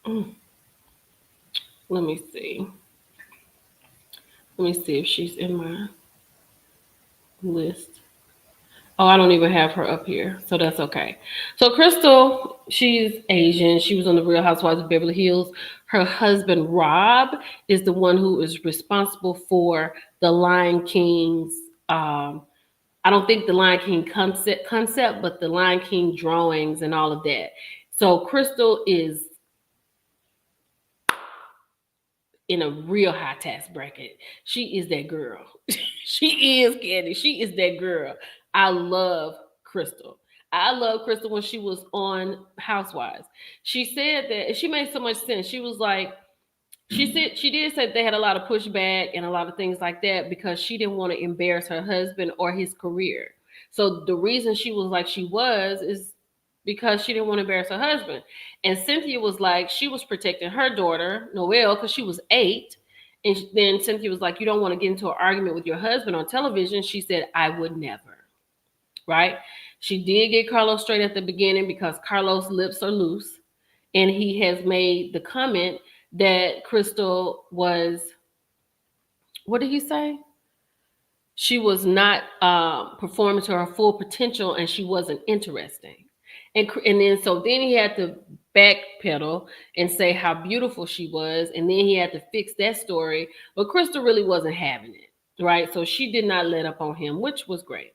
Mm, let me see. Let me see if she's in my list. Oh, I don't even have her up here, so that's okay. So Crystal, she's Asian. She was on the Real Housewives of Beverly Hills. Her husband Rob is the one who is responsible for the Lion King's. I don't think the Lion King concept, but the Lion King drawings and all of that. So Crystal is in a real high tax bracket. She is that girl. She is Candy. She is that girl. I love Crystal. I love Crystal when she was on Housewives. She said that, and she made so much sense. She was like, she did say they had a lot of pushback and a lot of things like that because she didn't want to embarrass her husband or his career. So the reason she was like she was is because she didn't want to embarrass her husband. And Cynthia was like, she was protecting her daughter, Noelle, because she was 8. And then Cynthia was like, you don't want to get into an argument with your husband on television. She said, I would never. Right? She did get Carlos straight at the beginning because Carlos' lips are loose. And he has made the comment that Crystal was, what did he say? She was not performing to her full potential and she wasn't interesting. And then so then he had to backpedal and say how beautiful she was, and then he had to fix that story. But Crystal really wasn't having it, right? So she did not let up on him, which was great.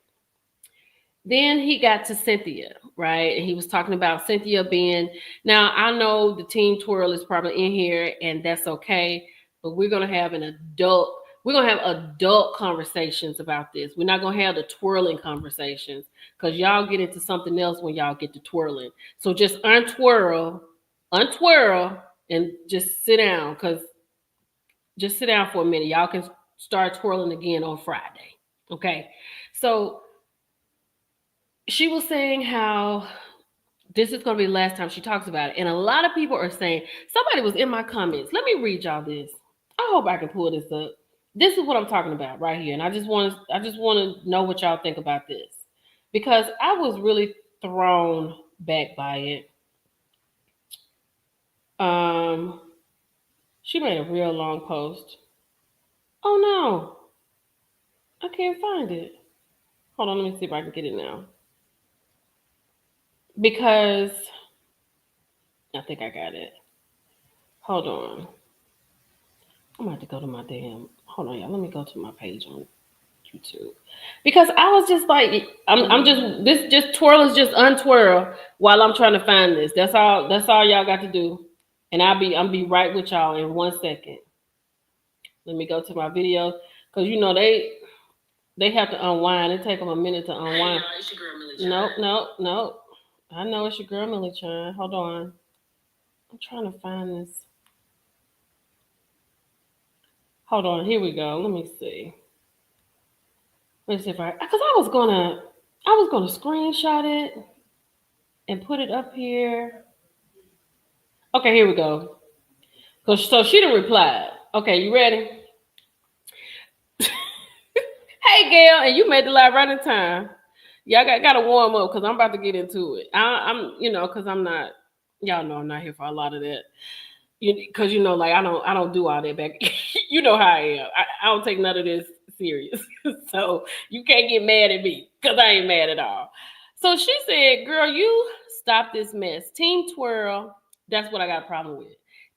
Then he got to Cynthia, right? And he was talking about Cynthia being, now I know the Teen Twirl is probably in here, and that's okay, but we're gonna have adult conversations about this. We're not gonna have the twirling conversations because y'all get into something else when y'all get to twirling. So just untwirl, and just sit down, because just sit down for a minute. Y'all can start twirling again on Friday. Okay. So she was saying how this is going to be the last time she talks about it. And a lot of people are saying, somebody was in my comments. Let me read y'all this. I hope I can pull this up. This is what I'm talking about right here. And I just want to know what y'all think about this, because I was really thrown back by it. She made a real long post. Oh no, I can't find it. Hold on, let me see if I can get it now. Because I think I got it. Hold on. I'm about to go to my damn. Hold on, y'all. Let me go to my page on YouTube, because I was just like, I'm just this just twirl is just untwirl while I'm trying to find this. That's all. That's all y'all got to do, and I'll be right with y'all in 1 second. Let me go to my video, because you know they have to unwind. It take them a minute to unwind. Nope. I know it's your girl Millie Chan. Hold on. I'm trying to find this. Hold on. Here we go. Let me see. Let's see if because I was gonna screenshot it and put it up here. Okay, here we go. So she didn't reply. Okay, you ready? Hey, Gail, and you made the live right in time. Yeah, I got to warm up because I'm about to get into it. I'm because I'm not. Y'all know I'm not here for a lot of that. Because like I don't do all that back. You know how I am. I don't take none of this serious. So you can't get mad at me because I ain't mad at all. So she said, girl, you stop this mess. Team Twirl, that's what I got a problem with.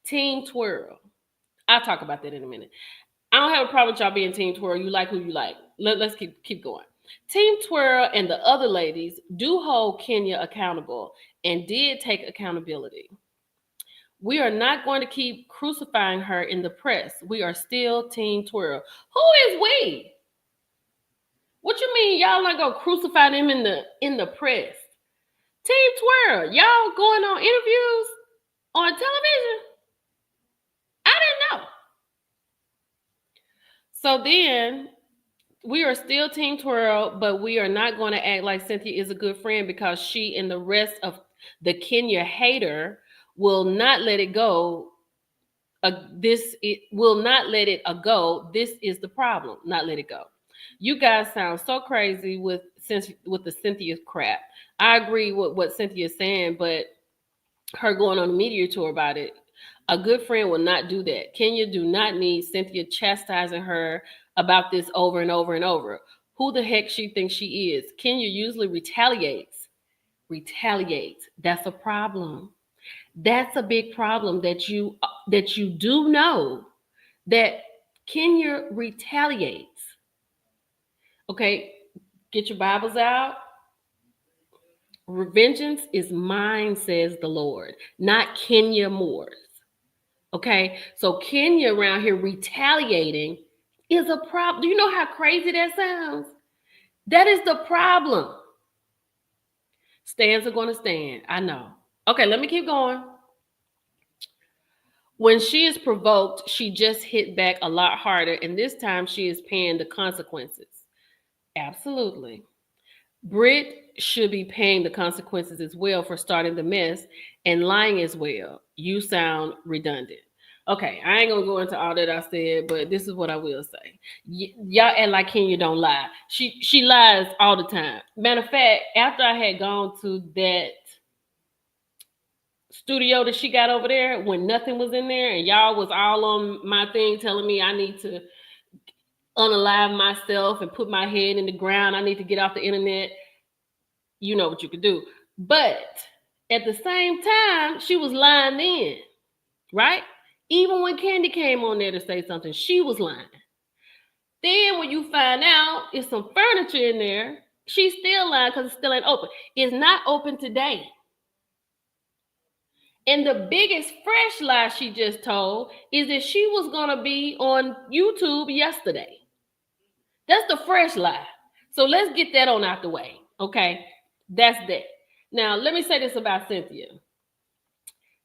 Team Twirl. I'll talk about that in a minute. I don't have a problem with y'all being Team Twirl. You like who you like. Let's keep going. Team Twirl and the other ladies do hold Kenya accountable and did take accountability. We are not going to keep crucifying her in the press. We are still Team Twirl. Who is we? What you mean y'all not gonna crucify them in the press? Team Twirl, y'all going on interviews on television? I didn't know. So then we are still Team Twirl, but we are not going to act like Cynthia is a good friend, because she and the rest of the Kenya hater will not let it go It will not let it go. This is the problem. Not let it go. You guys sound so crazy with the Cynthia crap. I agree with what Cynthia's saying, but her going on a media tour about it, a good friend will not do that. Kenya do not need Cynthia chastising her about this over and over and over. Who the heck she thinks she is? Kenya usually retaliates. That's a problem. That's a big problem that you do know that Kenya retaliates. Okay, get your Bibles out. Vengeance is mine, says the Lord, not Kenya Moore's. Okay, so Kenya around here retaliating is a problem. Do you know how crazy that sounds? That is the problem. Stands are going to stand. I know. Okay, let me keep going. When she is provoked, she just hit back a lot harder, and this time she is paying the consequences. Absolutely. Britt should be paying the consequences as well for starting the mess and lying as well. You sound redundant. Okay, I ain't gonna go into all that I said, but this is what I will say. Y'all act like Kenya don't lie. She lies all the time. Matter of fact, after I had gone to that studio that she got over there when nothing was in there and y'all was all on my thing telling me I need to unalive myself and put my head in the ground. I need to get off the internet. You know what you could do. But at the same time, she was lying then, right? Even when Candy came on there to say something, she was lying. Then when you find out it's some furniture in there, she's still lying because it still ain't open. It's not open today. And the biggest fresh lie she just told is that she was going to be on YouTube yesterday. That's the fresh lie. So let's get that on out the way. Okay, that's that. Now, let me say this about Cynthia.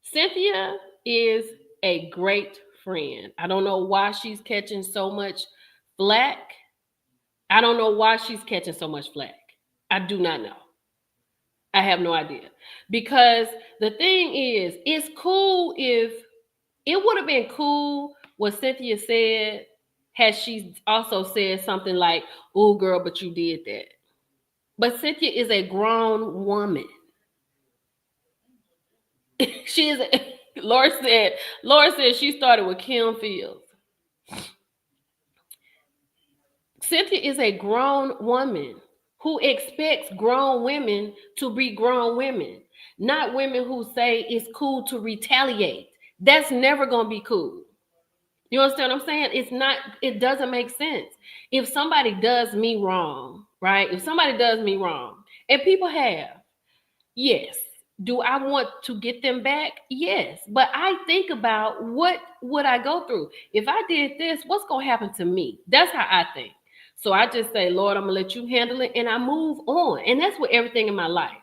Cynthia is a great friend. I don't know why she's catching so much flack. I don't know why she's catching so much flack. I do not know. I have no idea. Because the thing is, it's cool if it would have been cool what Cynthia said had she also said something like, "Oh, girl, but you did that." But Cynthia is a grown woman. She is. Laura said she started with Kim Fields. Cynthia is a grown woman who expects grown women to be grown women, not women who say it's cool to retaliate. That's never going to be cool. You understand what I'm saying? It doesn't make sense. If somebody does me wrong, right? If somebody does me wrong, and people have, yes. Do I want to get them back? Yes. But I think about what would I go through? If I did this, what's going to happen to me? That's how I think. So I just say, Lord, I'm going to let you handle it, and I move on. And that's with everything in my life,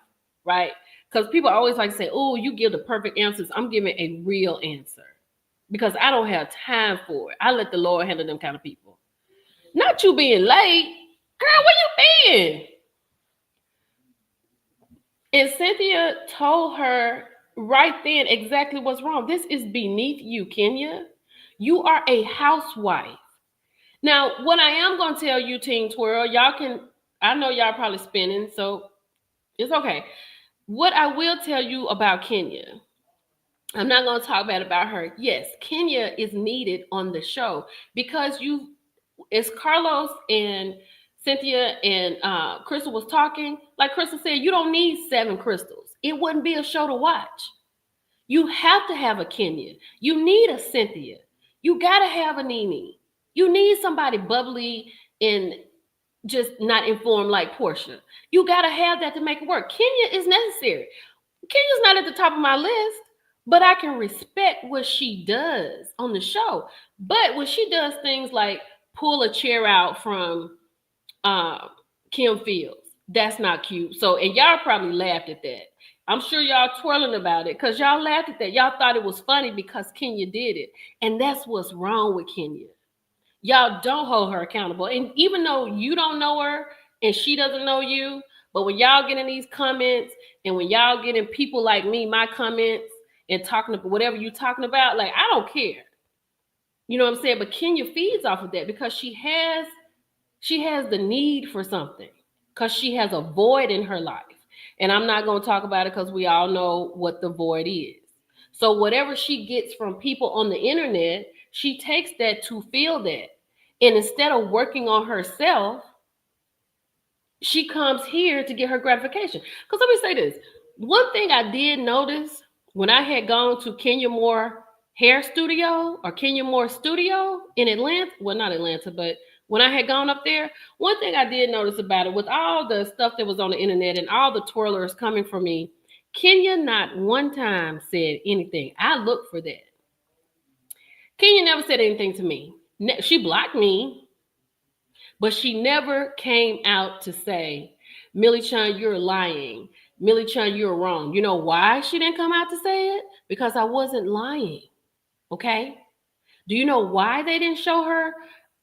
right? Because people always like to say, oh, you give the perfect answers. I'm giving a real answer because I don't have time for it. I let the Lord handle them kind of people. Not you being late. Girl, where you been? And Cynthia told her right then exactly what's wrong. This is beneath you, Kenya. You are a housewife. Now, what I am going to tell you, Teen Twirl, I know y'all probably spinning, so it's okay. What I will tell you about Kenya, I'm not going to talk bad about her. Yes, Kenya is needed on the show because it's Carlos and Cynthia and Crystal was talking. Like Crystal said, you don't need 7 crystals. It wouldn't be a show to watch. You have to have a Kenya. You need a Cynthia. You got to have a NeNe. You need somebody bubbly and just not informed like Portia. You got to have that to make it work. Kenya is necessary. Kenya's not at the top of my list, but I can respect what she does on the show. But when she does things like pull a chair out from Kim Fields, that's not cute. So, and y'all probably laughed at that. I'm sure y'all twirling about it because y'all laughed at that. Y'all thought it was funny because Kenya did it. And that's what's wrong with Kenya. Y'all don't hold her accountable. And even though you don't know her and she doesn't know you, but when y'all get in these comments and when y'all get in people like me, my comments and talking about whatever you're talking about, like, I don't care. You know what I'm saying? But Kenya feeds off of that because she has the need for something, because she has a void in her life. And I'm not going to talk about it because we all know what the void is. So whatever she gets from people on the internet, she takes that to feel that. And instead of working on herself, she comes here to get her gratification. Because let me say this. One thing I did notice when I had gone to Kenya Moore Hair Studio or Kenya Moore Studio in Atlanta, well, not Atlanta, but when I had gone up there, one thing I did notice about it, with all the stuff that was on the internet and all the twirlers coming for me, Kenya not one time said anything. I looked for that. Kenya never said anything to me. She blocked me, but she never came out to say, Millie Chun, you're lying. Millie Chun, you're wrong. You know why she didn't come out to say it? Because I wasn't lying. Okay? Do you know why they didn't show her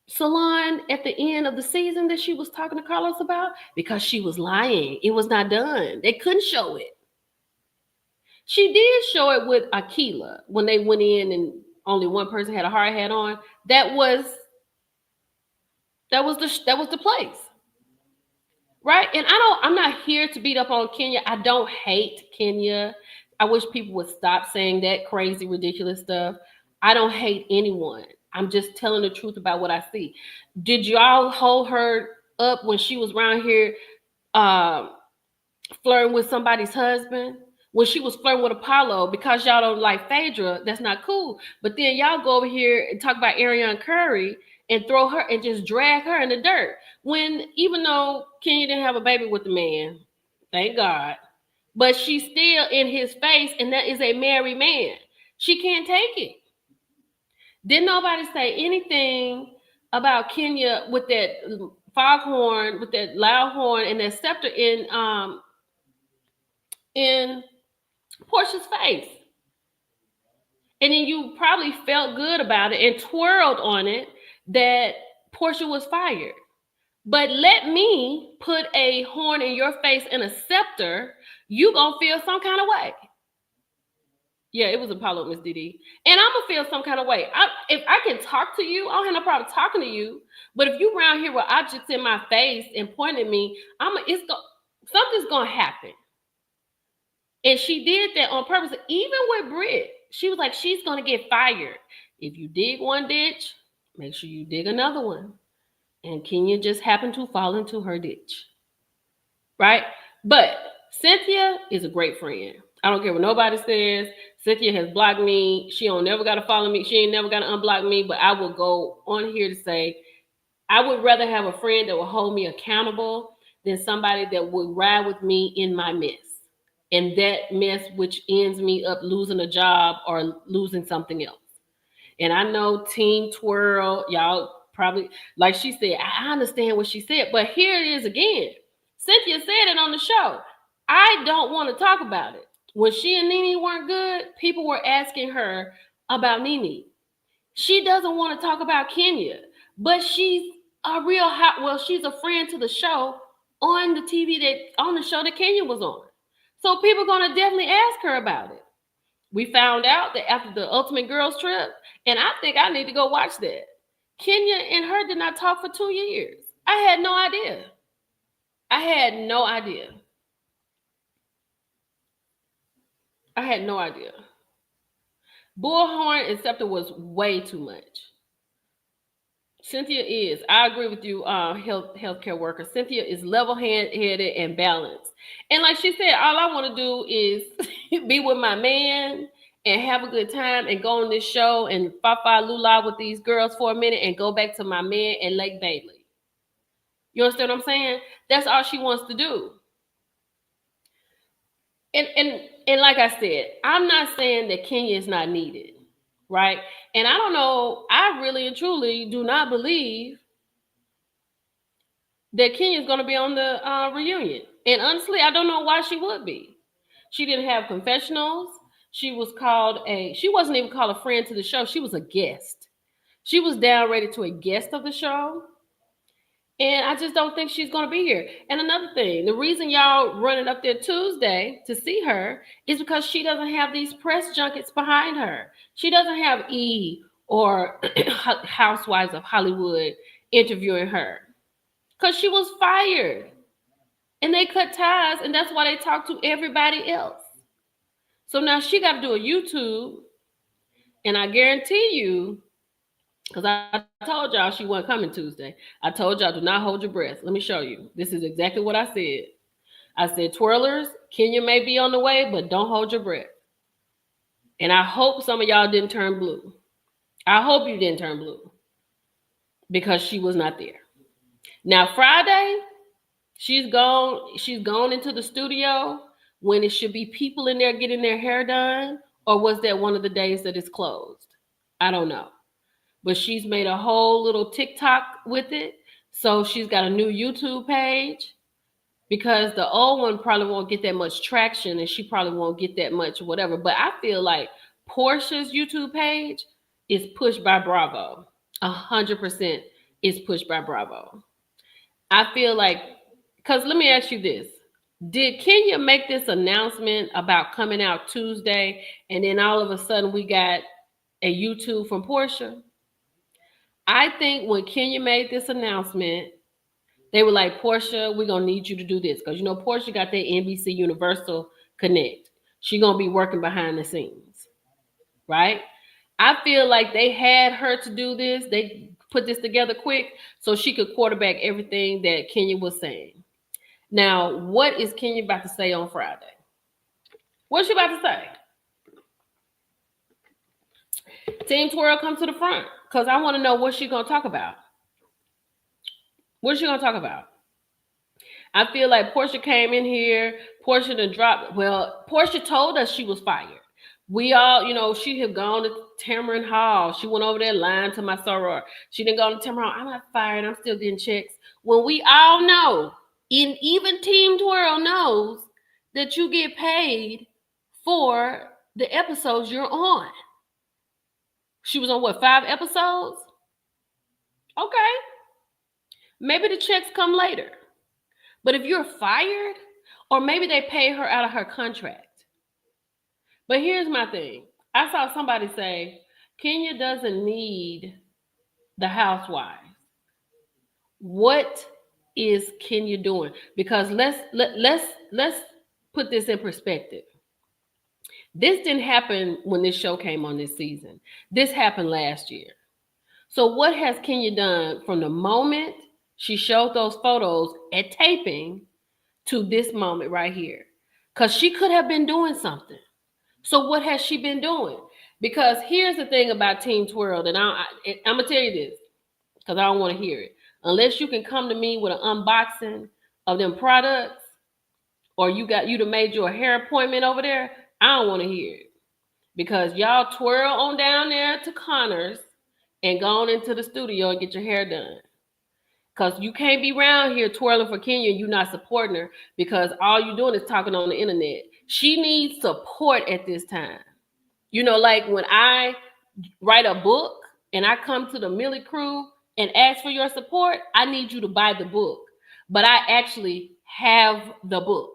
salon at the end of the season that she was talking to Carlos about? Because she was lying. It was not done. They couldn't show it. She did show it with Akila when they went in and only one person had a hard hat on. That was the place. Right? And I'm not here to beat up on Kenya. I don't hate Kenya. I wish people would stop saying that crazy, ridiculous stuff. I don't hate anyone. I'm just telling the truth about what I see. Did y'all hold her up when she was around here flirting with somebody's husband? When she was flirting with Apollo, because y'all don't like Phaedra, that's not cool. But then y'all go over here and talk about Ariana Curry and throw her and just drag her in the dirt. When even though Kenya didn't have a baby with the man, thank God, but she's still in his face, and that is a married man. She can't take it. Didn't nobody say anything about Kenya with that foghorn, with that loud horn and that scepter in Portia's face? And then you probably felt good about it and twirled on it that Portia was fired. But let me put a horn in your face and a scepter, you gonna feel some kind of way. Yeah, it was Apollo, Miss Didi. And I'm gonna feel some kind of way. If I can talk to you, I don't have no problem talking to you. But if you around here with objects in my face and pointing at me, something's gonna happen. And she did that on purpose. Even with Britt, she was like, she's gonna get fired. If you dig one ditch, make sure you dig another one. And Kenya just happened to fall into her ditch. Right? But Cynthia is a great friend. I don't care what nobody says. Cynthia has blocked me. She don't never got to follow me. She ain't never got to unblock me. But I will go on here to say, I would rather have a friend that will hold me accountable than somebody that would ride with me in my mess. And that mess which ends me up losing a job or losing something else. And I know Team Twirl, y'all probably, like she said, I understand what she said. But here it is again. Cynthia said it on the show. I don't want to talk about it. When she and NeNe weren't good, people were asking her about NeNe. She doesn't want to talk about Kenya, but she's a real she's a friend to the show on the show that Kenya was on. So people are going to definitely ask her about it. We found out that after the Ultimate Girls trip, and I think I need to go watch that. Kenya and her did not talk for 2 years. I had no idea. I had no idea. Bullhorn and scepter was way too much. Cynthia is. I agree with you, healthcare worker. Cynthia is level-headed and balanced. And like she said, all I want to do is be with my man and have a good time and go on this show and fa lula with these girls for a minute and go back to my man and Lake Bailey. You understand what I'm saying? That's all she wants to do. And like I said, I'm not saying that Kenya is not needed, right? And I don't know, I really and truly do not believe that Kenya is going to be on the reunion. And honestly, I don't know why she would be. She didn't have confessionals. She wasn't even called a friend to the show. She was a guest. She was downgraded to a guest of the show. And I just don't think she's going to be here. And another thing, the reason y'all running up there Tuesday to see her is because she doesn't have these press junkets behind her. She doesn't have E or Housewives of Hollywood interviewing her, because she was fired and they cut ties, and that's why they talk to everybody else. So now she got to do a YouTube, and I guarantee you, because I told y'all she wasn't coming Tuesday. I told y'all, do not hold your breath. Let me show you. This is exactly what I said. I said, twirlers, Kenya may be on the way, but don't hold your breath. And I hope some of y'all didn't turn blue. I hope you didn't turn blue, because she was not there. Now, Friday, she's gone into the studio when it should be people in there getting their hair done, or was that one of the days that it's closed? I don't know. But she's made a whole little TikTok with it. So she's got a new YouTube page, because the old one probably won't get that much traction, and she probably won't get that much whatever. But I feel like Portia's YouTube page is pushed by Bravo. 100% is pushed by Bravo. I feel like, because let me ask you this. Did Kenya make this announcement about coming out Tuesday, and then all of a sudden we got a YouTube from Portia? I think when Kenya made this announcement, they were like, Portia, we're going to need you to do this. Because, you know, Portia got that NBC Universal Connect. She's going to be working behind the scenes, right? I feel like they had her to do this. They put this together quick so she could quarterback everything that Kenya was saying. Now, what is Kenya about to say on Friday? What's she about to say? Team Twirl, come to the front, because I want to know what she's going to talk about. What's she going to talk about? I feel like Portia came in here. Portia done dropped. Well, Portia told us she was fired. We all, you know, she had gone to Tamron Hall. She went over there lying to my soror. She didn't go to Tamron Hall. I'm not fired. I'm still getting checks. When we all know, and even Team Twirl knows, that you get paid for the episodes you're on. She was on what, 5 episodes? Okay. Maybe the checks come later. But if you're fired, or maybe they pay her out of her contract. But here's my thing. I saw somebody say, Kenya doesn't need the housewives. What is Kenya doing? Because let's put this in perspective. This didn't happen when this show came on this season. This happened last year. So what has Kenya done from the moment she showed those photos at taping to this moment right here? Because she could have been doing something. So what has she been doing? Because here's the thing about Team Twirl, and I'm going to tell you this, because I don't want to hear it. Unless you can come to me with an unboxing of them products, or you done made your hair appointment over there, I don't want to hear it. Because y'all twirl on down there to Connor's and go on into the studio and get your hair done. Because you can't be around here twirling for Kenya and you not supporting her, because all you're doing is talking on the internet. She needs support at this time. You know, like when I write a book and I come to the Millie crew and ask for your support, I need you to buy the book. But I actually have the book.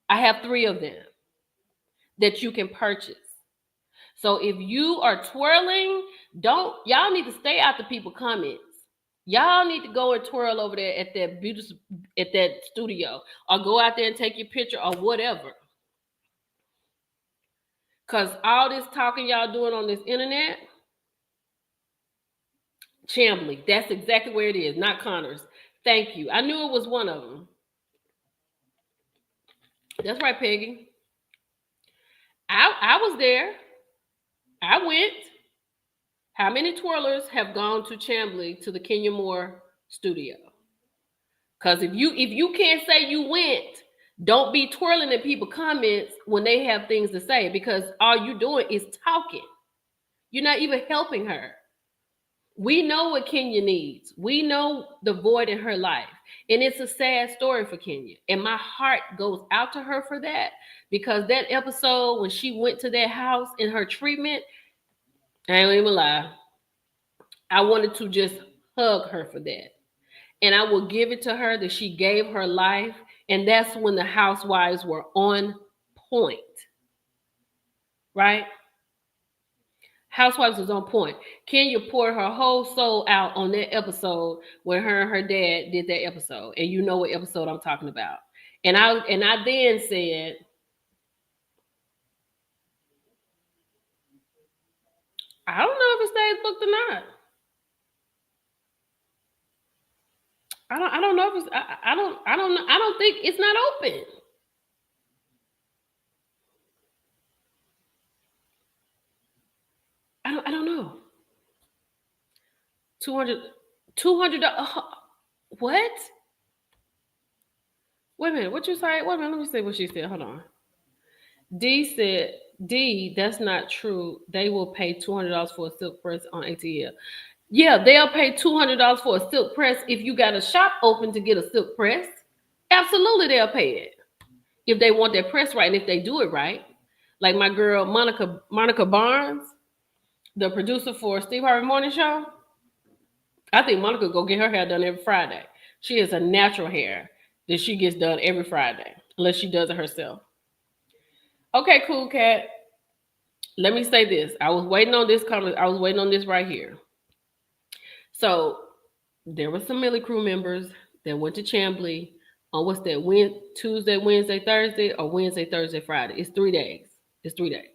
I have 3 of them that you can purchase. So if you are twirling, y'all need to stay out the people's comments. Y'all need to go and twirl over there at that studio, or go out there and take your picture or whatever. Because all this talking y'all doing on this internet, Chambly, that's exactly where it is, not Connor's. Thank you. I knew it was one of them. That's right, Peggy. I was there. I went. How many twirlers have gone to Chambly to the Kenya Moore studio? Because if you can't say you went, don't be twirling in people's comments when they have things to say, because all you're doing is talking. You're not even helping her. We know what Kenya needs. We know the void in her life. And it's a sad story for Kenya. And my heart goes out to her for that, because that episode when she went to that house in her treatment, I ain't even lie, I wanted to just hug her for that. And I will give it to her that she gave her life. And that's when the housewives were on point. Right? Housewives was on point. Kenya poured her whole soul out on that episode when her and her dad did that episode, and you know what episode I'm talking about. And I then said, I don't know if it stays booked or not. I don't know if it's I don't know. I don't think it's not open. I don't know. 200 200 what? Wait a minute, what you say? Wait a minute, let me see what she said. Hold on. D said, D, that's not true. They will pay $200 for a silk press on ATL. Yeah, they'll pay $200 for a silk press if you got a shop open to get a silk press. Absolutely, they'll pay it if they want their press right and if they do it right. Like my girl Monica Barnes, the producer for Steve Harvey Morning Show. I think Monica go get her hair done every Friday. She has a natural hair that she gets done every Friday, unless she does it herself. Okay, cool cat. Let me say this. I was waiting on this comment. I was waiting on this right here. So there were some Millie crew members that went to Chamblee on what's that? Tuesday, Wednesday, Thursday, or Wednesday, Thursday, Friday. It's 3 days. It's 3 days.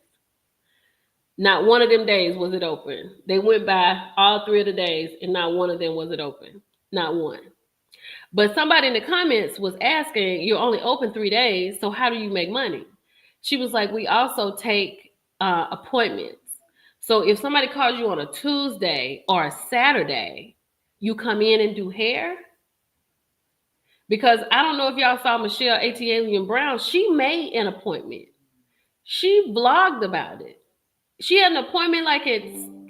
Not one of them days was it open. They went by all 3 of the days, and not one of them was it open. Not one. But somebody in the comments was asking, you're only open 3 days, so how do you make money? She was like, we also take appointments. So if somebody calls you on a Tuesday or a Saturday, you come in and do hair. Because I don't know if y'all saw Michelle Alien Brown. She made an appointment. She vlogged about it. She had an appointment like at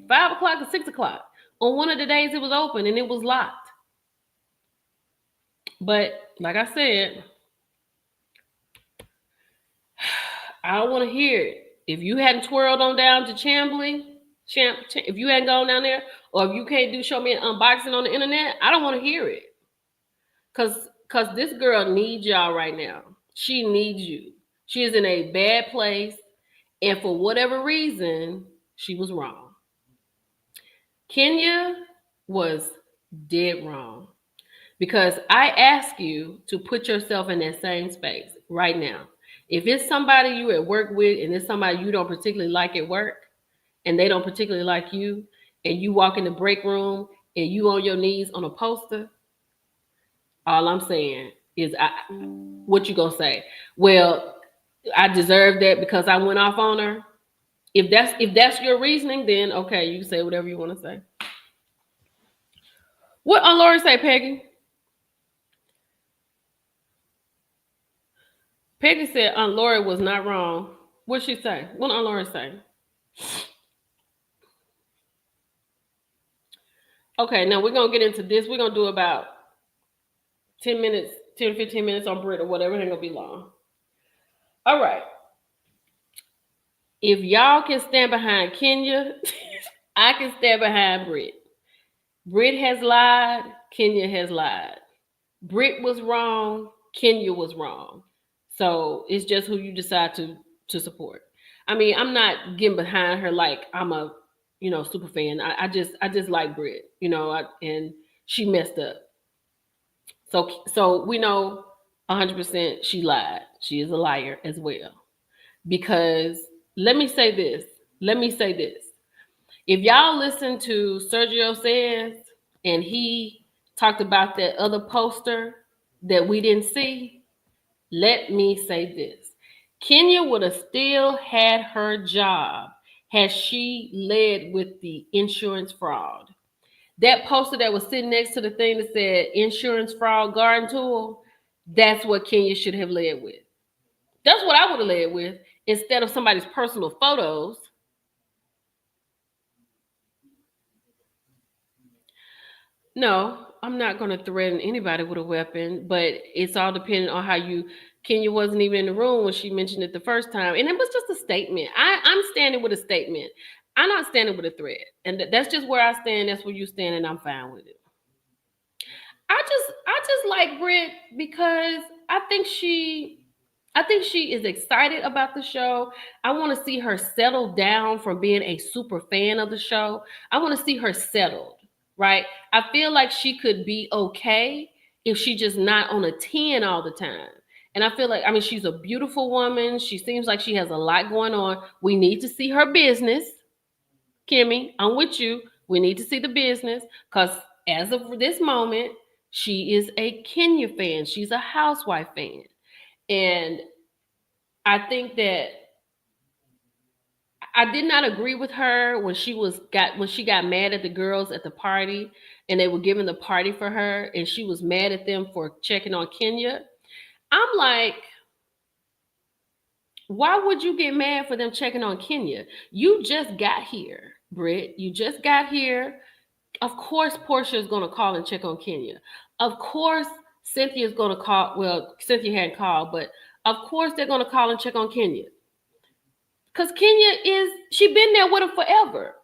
5 o'clock or 6 o'clock. On one of the days it was open and it was locked. But like I said, I don't want to hear it. If you hadn't twirled on down to Chamblee, if you hadn't gone down there, or if you can't show me an unboxing on the internet, I don't want to hear it. Cause this girl needs y'all right now. She needs you. She is in a bad place, and for whatever reason, she was wrong. Kenya was dead wrong. Because I ask you to put yourself in that same space right now. If it's somebody you at work with and it's somebody you don't particularly like at work and they don't particularly like you, and you walk in the break room and you on your knees on a poster, all I'm saying is what you gonna say? Well, I deserve that because I went off on her. If that's your reasoning, then okay, you can say whatever you want to say. What Laura say, Peggy? Peggy said Aunt Lori was not wrong. What'd she say? What Aunt Lori say? Okay, now we're going to get into this. We're going to do about 10 minutes, 10, 15 minutes on Brit or whatever. It ain't going to be long. All right. If y'all can stand behind Kenya, I can stand behind Brit. Brit has lied. Kenya has lied. Brit was wrong. Kenya was wrong. So it's just who you decide to support. I mean, I'm not getting behind her like I'm a, super fan. I just like Brit, and she messed up. So we know 100% she lied. She is a liar as well. Because let me say this. If y'all listen to Sergio Says, and he talked about that other poster that we didn't see, let me say this. Kenya would have still had her job had she led with the insurance fraud. That poster that was sitting next to the thing that said insurance fraud garden tool, that's what Kenya should have led with. That's what I would have led with instead of somebody's personal photos. No, I'm not going to threaten anybody with a weapon, but it's all dependent on how you. Kenya wasn't even in the room when she mentioned it the first time, and it was just a statement. I'm standing with a statement. I'm not standing with a threat, and that's just where I stand. That's where you stand, and I'm fine with it. I just like Brit because I think she I think she is excited about the show. I want to see her settle down from being a super fan of the show. I want to see her settled, right? I feel like she could be okay if she just not on a 10 all the time. And I feel like, I mean, she's a beautiful woman. She seems like she has a lot going on. We need to see her business. Kimmy, I'm with you. We need to see the business because as of this moment, she is a Kenya fan. She's a housewife fan. And I think that I did not agree with her when she got mad at the girls at the party and they were giving the party for her and she was mad at them for checking on Kenya. I'm like, why would you get mad for them checking on Kenya? You just got here, Britt. You just got here. Of course, Portia is going to call and check on Kenya. Of course, Cynthia is going to call. Well, Cynthia hadn't called, but of course they're going to call and check on Kenya. Because she been there with him forever.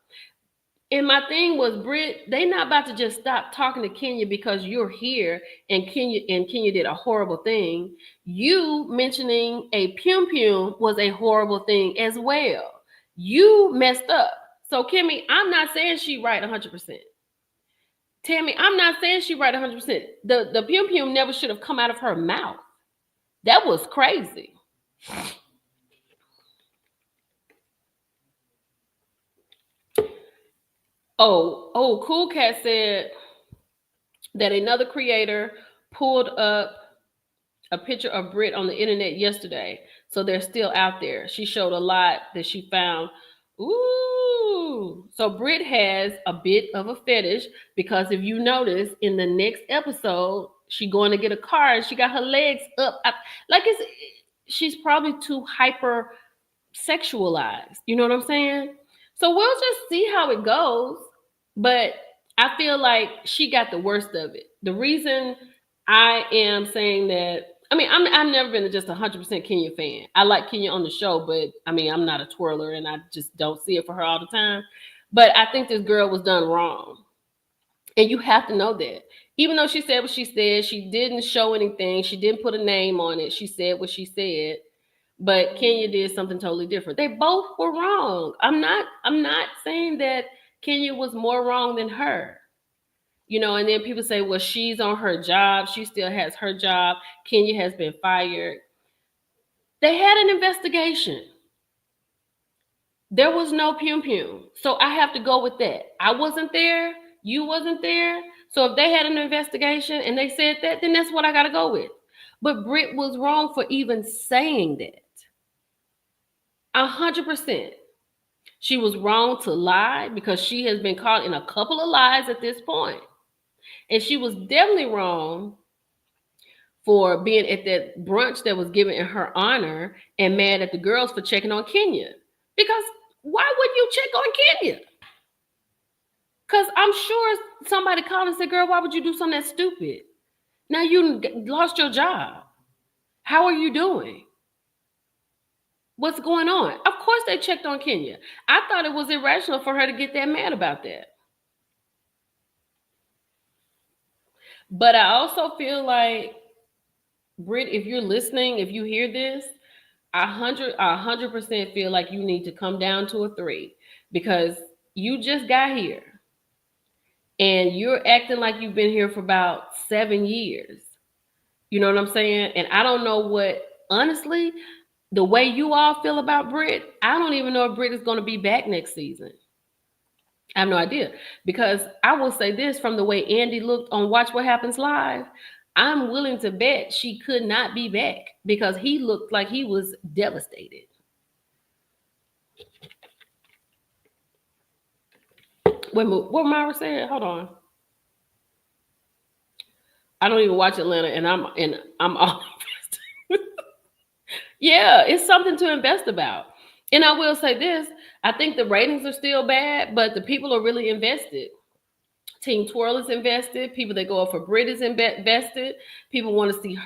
And my thing was, Britt, they not about to just stop talking to Kenya because you're here and Kenya did a horrible thing. You mentioning a Pum Pum was a horrible thing as well. You messed up. So Kimmy, I'm not saying she right 100%. Tammy, I'm not saying she right 100%. The Pum Pum never should have come out of her mouth. That was crazy. Cool Cat said that another creator pulled up a picture of Britt on the internet yesterday. So they're still out there. She showed a lot that she found. Ooh. So Britt has a bit of a fetish because if you notice in the next episode, she going to get a car and she got her legs up. Like she's probably too hyper sexualized. You know what I'm saying? So we'll just see how it goes. But I feel like she got the worst of it. The reason I am saying that, I mean, I've never been just 100% Kenya fan. I like Kenya on the show, but I mean, I'm not a twirler and I just don't see it for her all the time. But I think this girl was done wrong. And you have to know that. Even though she said what she said, she didn't show anything. She didn't put a name on it. She said what she said. But Kenya did something totally different. They both were wrong. I'm not saying that Kenya was more wrong than her. You know, and then people say, well, she's on her job. She still has her job. Kenya has been fired. They had an investigation. There was no Pum Pum. So I have to go with that. I wasn't there. You wasn't there. So if they had an investigation and they said that, then that's what I got to go with. But Britt was wrong for even saying that. 100%. She was wrong to lie because she has been caught in a couple of lies at this point. And she was definitely wrong for being at that brunch that was given in her honor and mad at the girls for checking on Kenya. Because why wouldn't you check on Kenya? Because I'm sure somebody called and said, girl, why would you do something that stupid? Now you lost your job. How are you doing? What's going on? Of course they checked on Kenya. I thought it was irrational for her to get that mad about that. But I also feel like, Britt, if you're listening, if you hear this, I 100% feel like you need to come down to a 3 because you just got here and you're acting like you've been here for about 7 years. You know what I'm saying? And I don't know what, honestly, the way you all feel about Britt, I don't even know if Britt is going to be back next season. I have no idea. Because I will say this, from the way Andy looked on Watch What Happens Live, I'm willing to bet she could not be back because he looked like he was devastated. Wait, what Myra said? Hold on. I don't even watch Atlanta, and I'm all yeah, it's something to invest about. And I will say this, I think the ratings are still bad, but the people are really invested. Team Twirl is invested. People that go up for Britt is invested. People want to see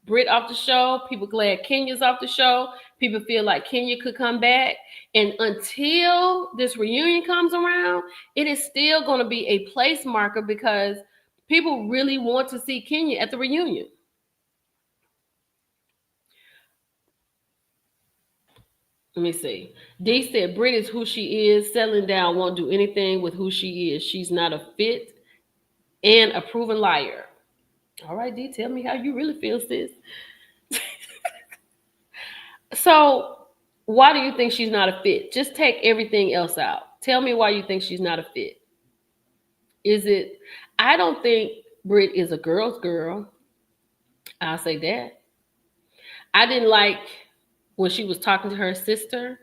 Britt off the show. People glad Kenya's off the show. People feel like Kenya could come back. And until this reunion comes around, it is still going to be a place marker because people really want to see Kenya at the reunion. Let me see. D said Brit is who she is. Settling down won't do anything with who she is. She's not a fit and a proven liar. All right, D, tell me how you really feel, sis. So, why do you think she's not a fit? Just take everything else out. Tell me why you think she's not a fit. Is it? I don't think Brit is a girl's girl. I'll say that. I didn't like when she was talking to her sister,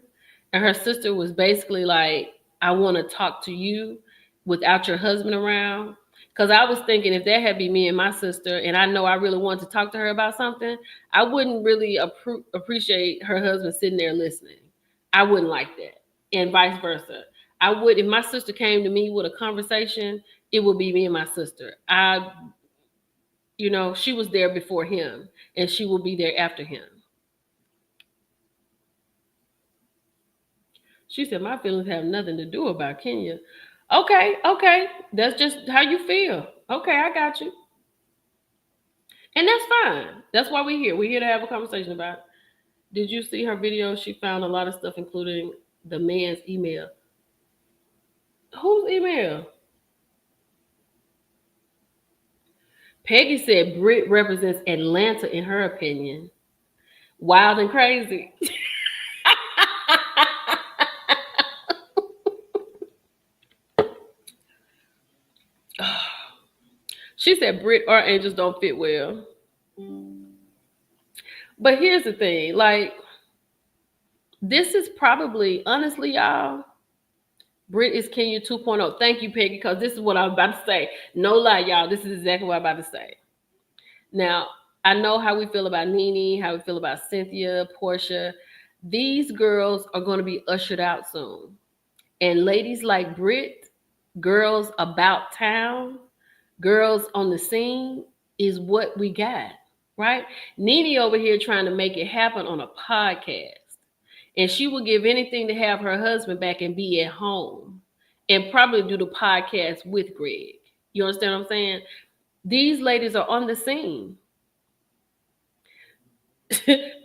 and her sister was basically like, I want to talk to you without your husband around. Because I was thinking if that had been me and my sister, and I know I really wanted to talk to her about something, I wouldn't really appreciate her husband sitting there listening. I wouldn't like that. And vice versa. I would, if my sister came to me with a conversation, it would be me and my sister. She was there before him, and she will be there after him. She said, my feelings have nothing to do about Kenya. Okay. That's just how you feel. Okay, I got you. And that's fine. That's why we're here. We're here to have a conversation about it. Did you see her video? She found a lot of stuff, including the man's email. Whose email? Peggy said Britt represents Atlanta in her opinion. Wild and crazy. She said Brit or Angels don't fit well. But here's the thing, like, this is probably, honestly, y'all, Brit is Kenya 2.0. Thank you, Peggy, because this is what I'm about to say. No lie, y'all, this is exactly what I'm about to say. Now, I know how we feel about NeNe, how we feel about Cynthia, Portia. These girls are going to be ushered out soon. And ladies like Brit, girls about town, girls on the scene is what we got, right? NeNe over here trying to make it happen on a podcast. And she would give anything to have her husband back and be at home and probably do the podcast with Greg. You understand what I'm saying? These ladies are on the scene.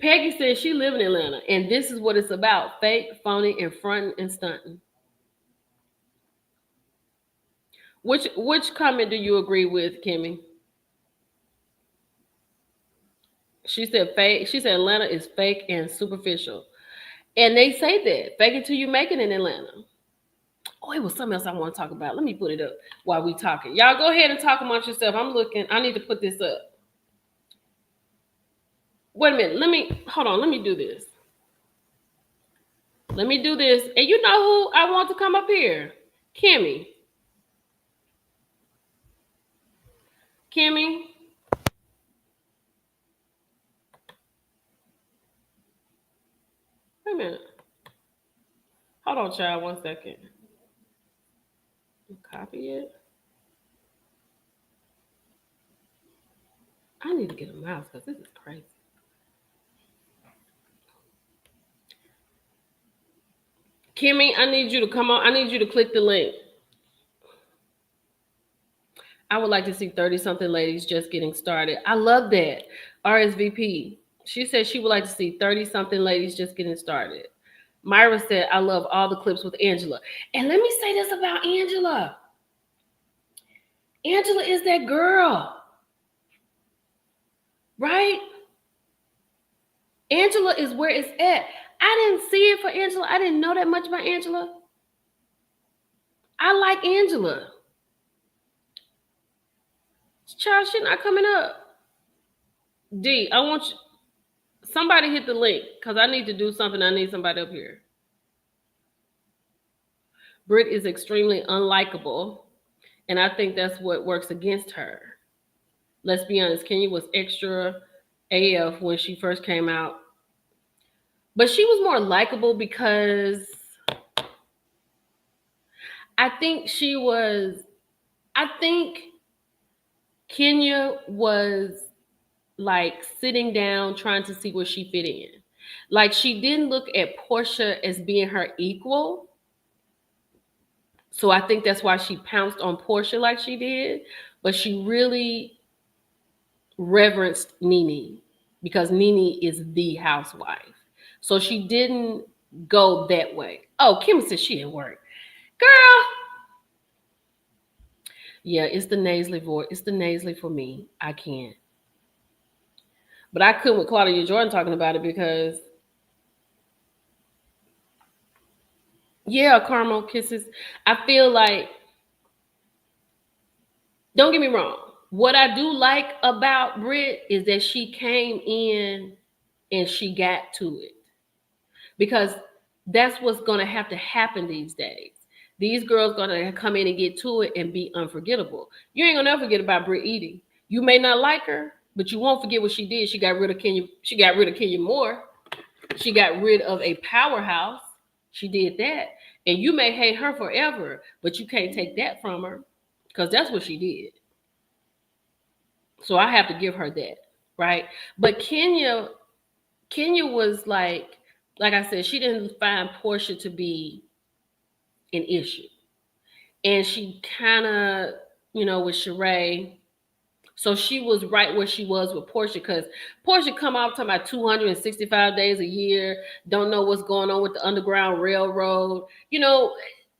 Peggy says she live in Atlanta, and this is what it's about: fake, phony, and fronting and stunting. Which comment do you agree with, Kimmy? She said fake. She said Atlanta is fake and superficial, and they say that fake it till you make it in Atlanta. Oh, it was something else I want to talk about. Let me put it up while we talking. Y'all go ahead and talk amongst yourself. I'm looking. I need to put this up. Wait a minute. Hold on. Let me do this. And you know who I want to come up here? Kimmy. Wait a minute. Hold on, child. 1 second. Copy it. I need to get a mouse because this is crazy. Kimmy, I need you to come on. I need you to click the link. I would like to see 30-something ladies just getting started. I love that. RSVP. She said she would like to see 30-something ladies just getting started. Myra said, I love all the clips with Angela. And let me say this about Angela. Angela is that girl. Right? Angela is where it's at. I didn't see it for Angela. I didn't know that much about Angela. I like Angela. Child, shit not coming up. D, I want you. Somebody hit the link because I need to do something. I need somebody up here. Brit is extremely unlikable, and I think that's what works against her. Let's be honest, Kenya was extra AF when she first came out. But she was more likable because I think Kenya was like sitting down trying to see where she fit in. Like, she didn't look at Portia as being her equal. So I think that's why she pounced on Portia like she did. But she really reverenced NeNe because NeNe is the housewife. So she didn't go that way. Oh, Kim said she at work. Girl. Yeah, it's the nasally voice. It's the nasally for me. I can't. But I couldn't with Claudia Jordan talking about it because, yeah, caramel kisses. I feel like, don't get me wrong. What I do like about Brit is that she came in and she got to it. Because that's what's going to have to happen these days. These girls going to come in and get to it and be unforgettable. You ain't going to never forget about Brit Eating. You may not like her, but you won't forget what she did. She got rid of Kenya. She got rid of Kenya Moore. She got rid of a powerhouse. She did that. And you may hate her forever, but you can't take that from her because that's what she did. So I have to give her that, right? But Kenya was like I said, she didn't find Portia to be an issue. And she kind of, with Sheree, so she was right where she was with Portia, because Portia come out talking about 265 days a year, don't know what's going on with the Underground Railroad.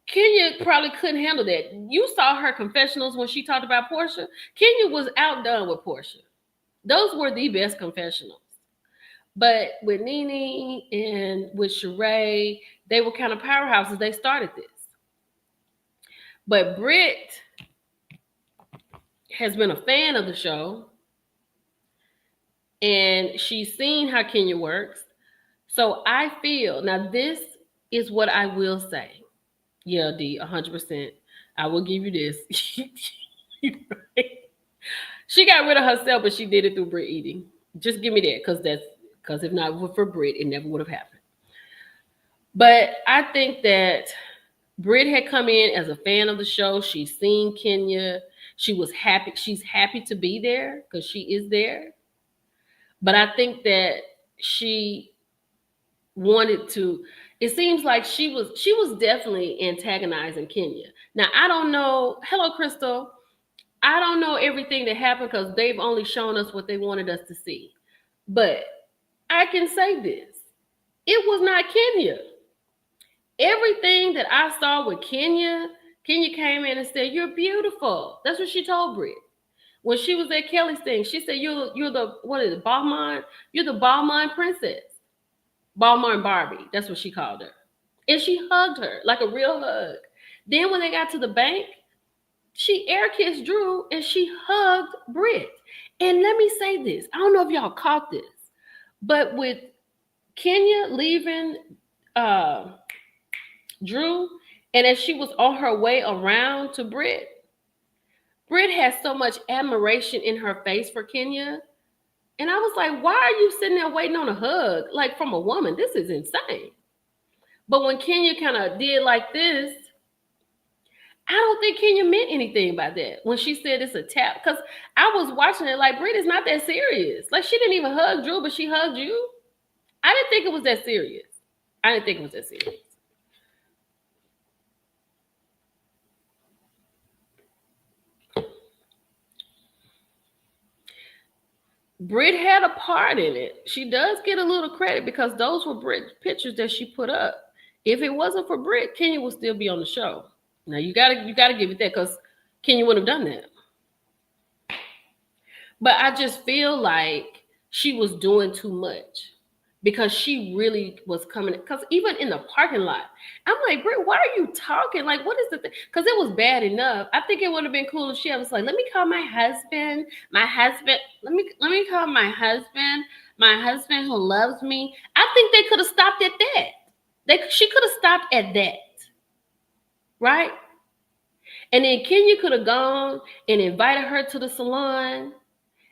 Kenya probably couldn't handle that. You saw her confessionals when she talked about Portia. Kenya was outdone with Portia. Those were the best confessionals. But with NeNe and with Sheree, they were kind of powerhouses. They started this. But Brit has been a fan of the show. And she's seen how Kenya works. So I feel, now this is what I will say. Yeah, D, 100%. I will give you this. She got rid of herself, but she did it through Brit Eating. Just give me that, because if not for Brit, it never would have happened. But I think that Brit had come in as a fan of the show. She's seen Kenya. She was happy. She's happy to be there because she is there. But I think that she wanted to. It seems like she was definitely antagonizing Kenya. Now I don't know. Hello, Crystal. I don't know everything that happened because they've only shown us what they wanted us to see. But I can say this. It was not Kenya. Everything that I saw with Kenya came in and said, "You're beautiful." That's what she told Brit. When she was at Kelly's thing, she said, you're the, what is it, Balmain? You're the Balmain princess. Balmain Barbie. That's what she called her. And she hugged her like a real hug. Then when they got to the bank, she air kissed Drew and she hugged Brit. And let me say this. I don't know if y'all caught this, but with Kenya leaving Drew, and as she was on her way around to Brit has so much admiration in her face for Kenya. And I was like, why are you sitting there waiting on a hug? Like from a woman, this is insane. But when Kenya kind of did like this, I don't think Kenya meant anything by that. When she said it's a tap, because I was watching it like, Brit is not that serious. Like she didn't even hug Drew, but she hugged you. I didn't think it was that serious. Brit had a part in it. She does get a little credit because those were Brit pictures that she put up. If it wasn't for Brit, Kenya would still be on the show. Now you gotta give it that, because Kenya wouldn't have done that. But I just feel like she was doing too much because she really was coming. Because even in the parking lot, I'm like, Brit, why are you talking? Like, what is the thing? Because it was bad enough. I think it would have been cool if she was like, let me call my husband. Let me call my husband who loves me. I think they could have stopped at that. She could have stopped at that. Right? And then Kenya could have gone and invited her to the salon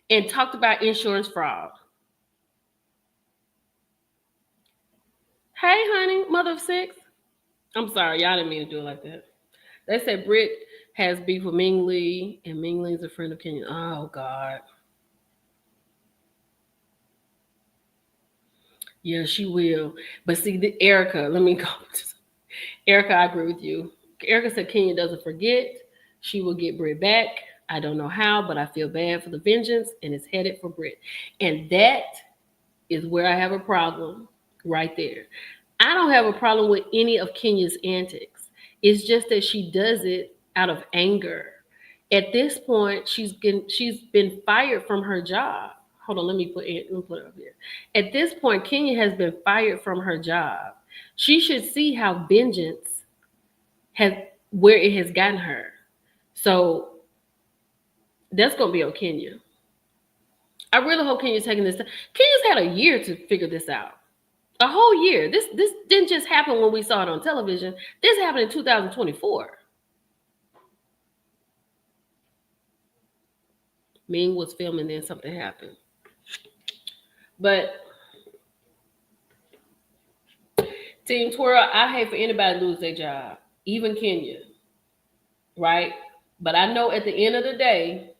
and talked about insurance fraud. Hey, honey, mother of six. I'm sorry, y'all didn't mean to do it like that. They said Brit has beef with Ming Lee, and Ming Lee's a friend of Kenya. Oh, God. Yeah, she will. But see, Erica, let me go. Erica, I agree with you. Erica said Kenya doesn't forget. She will get Brit back. I don't know how, but I feel bad for the vengeance, and it's headed for Brit. And that is where I have a problem right there. I don't have a problem with any of Kenya's antics. It's just that she does it out of anger. At this point, she's been fired from her job. Hold on, let me put it up here. At this point, Kenya has been fired from her job. She should see how vengeance has where it has gotten her. So that's gonna be on Kenya. I really hope Kenya's taking this time. Kenya's had a year to figure this out. A whole year. This didn't just happen when we saw it on television. This happened in 2024. Ming was filming, then something happened. But Team Twirl, I hate for anybody to lose their job, even Kenya, right? But I know at the end of the day,